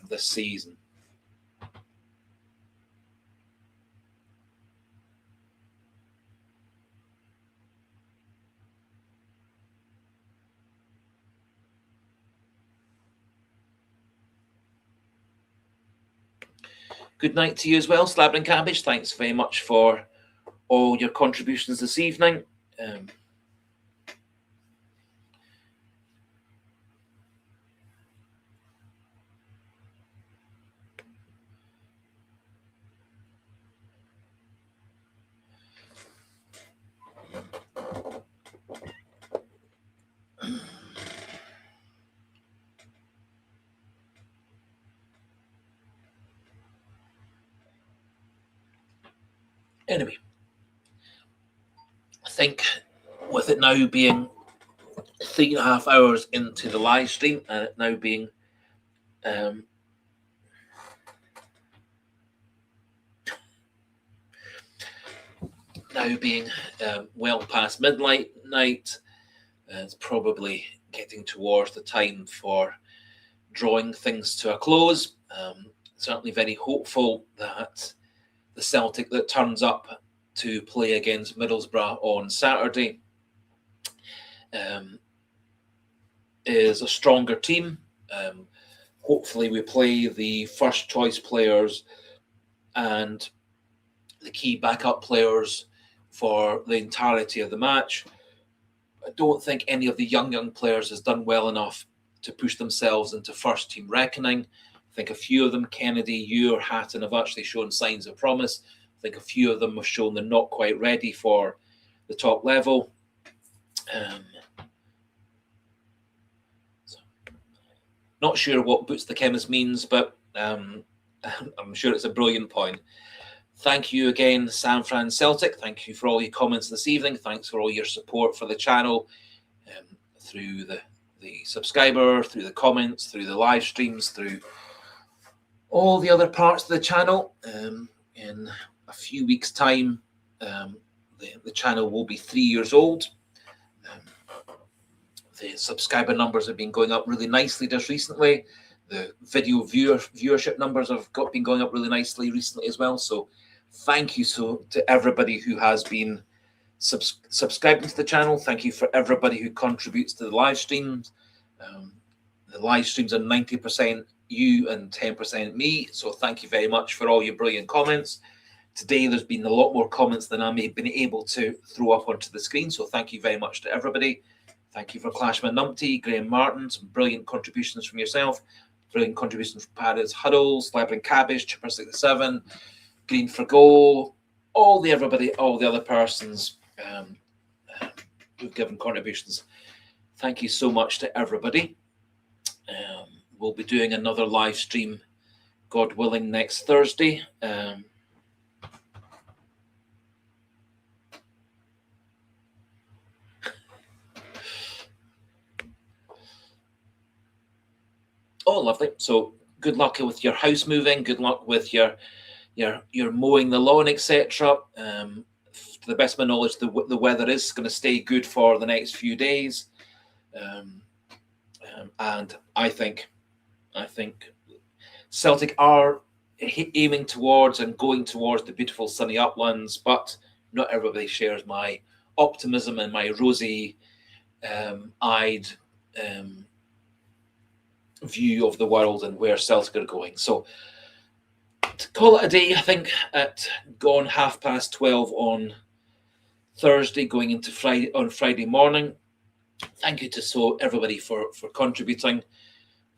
A: this season. Good night to you as well, Slab and Cabbage. Thanks very much for all your contributions this evening. Anyway, I think with it now being 3.5 hours into the live stream and it now being well past midnight, it's probably getting towards the time for drawing things to a close. Certainly very hopeful that the Celtic that turns up to play against Middlesbrough on Saturday is a stronger team. Hopefully we play the first choice players and the key backup players for the entirety of the match. I don't think any of the young players has done well enough to push themselves into first team reckoning. I think a few of them, Kennedy, Ewer, Hatton, have actually shown signs of promise. I think a few of them have shown they're not quite ready for the top level. Not sure what Boots the Chemist means, but I'm sure it's a brilliant point. Thank you again, San Fran Celtic. Thank you for all your comments this evening. Thanks for all your support for the channel through the subscriber, through the comments, through the live streams, through all the other parts of the channel. In a few weeks' time, the channel will be 3 years old. The subscriber numbers have been going up really nicely just recently. The video viewership numbers have been going up really nicely recently as well. So thank you to everybody who has been subscribing to the channel. Thank you for everybody who contributes to the live streams. The live streams are 90% you and 10% me. So thank you very much for all your brilliant comments. Today, there's been a lot more comments than I may have been able to throw up onto the screen. So thank you very much to everybody. Thank you for Clashman Numpty, Graham Martin, some brilliant contributions from yourself. Brilliant contributions from Paris Huddles, Lebanon Cabbage, Chipper 67, Green for Goal, all the other persons who've given contributions. Thank you so much to everybody. We'll be doing another live stream, God willing, next Thursday. Oh, lovely. So good luck with your house moving. Good luck with your mowing the lawn, etc. To the best of my knowledge, the weather is going to stay good for the next few days. And I think Celtic are aiming towards and going towards the beautiful sunny uplands, but not everybody shares my optimism and my rosy-eyed view of the world and where Celtic are going. So to call it a day, I think at gone 12:30 on Thursday, going into Friday morning. Thank you to everybody for contributing,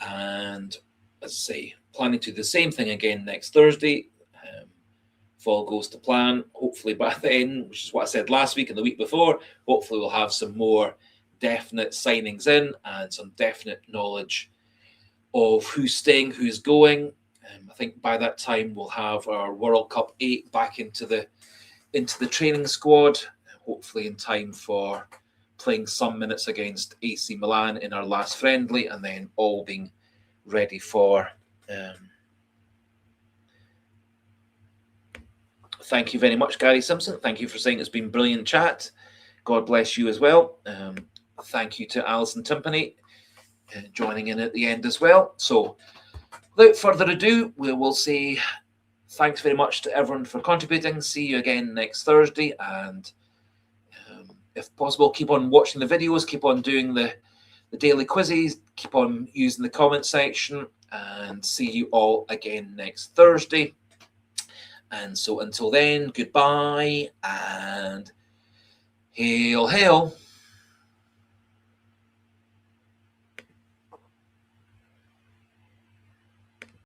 A: and as I say, planning to do the same thing again next Thursday. If all goes to plan, hopefully by then, which is what I said last week and the week before, hopefully we'll have some more definite signings in and some definite knowledge of who's staying, who's going. I think by that time we'll have our World Cup 8 back into the training squad, hopefully in time for playing some minutes against AC Milan in our last friendly, and then all being ready for. Thank you very much, Gary Simpson. Thank you for saying it's been brilliant chat. God bless you as well. Thank you to Alison Timpany joining in at the end as well. So without further ado, we will say thanks very much to everyone for contributing. See you again next Thursday, and if possible, keep on watching the videos, keep on doing the daily quizzes, keep on using the comment section, and see you all again next Thursday. And so until then, goodbye and hail, hail.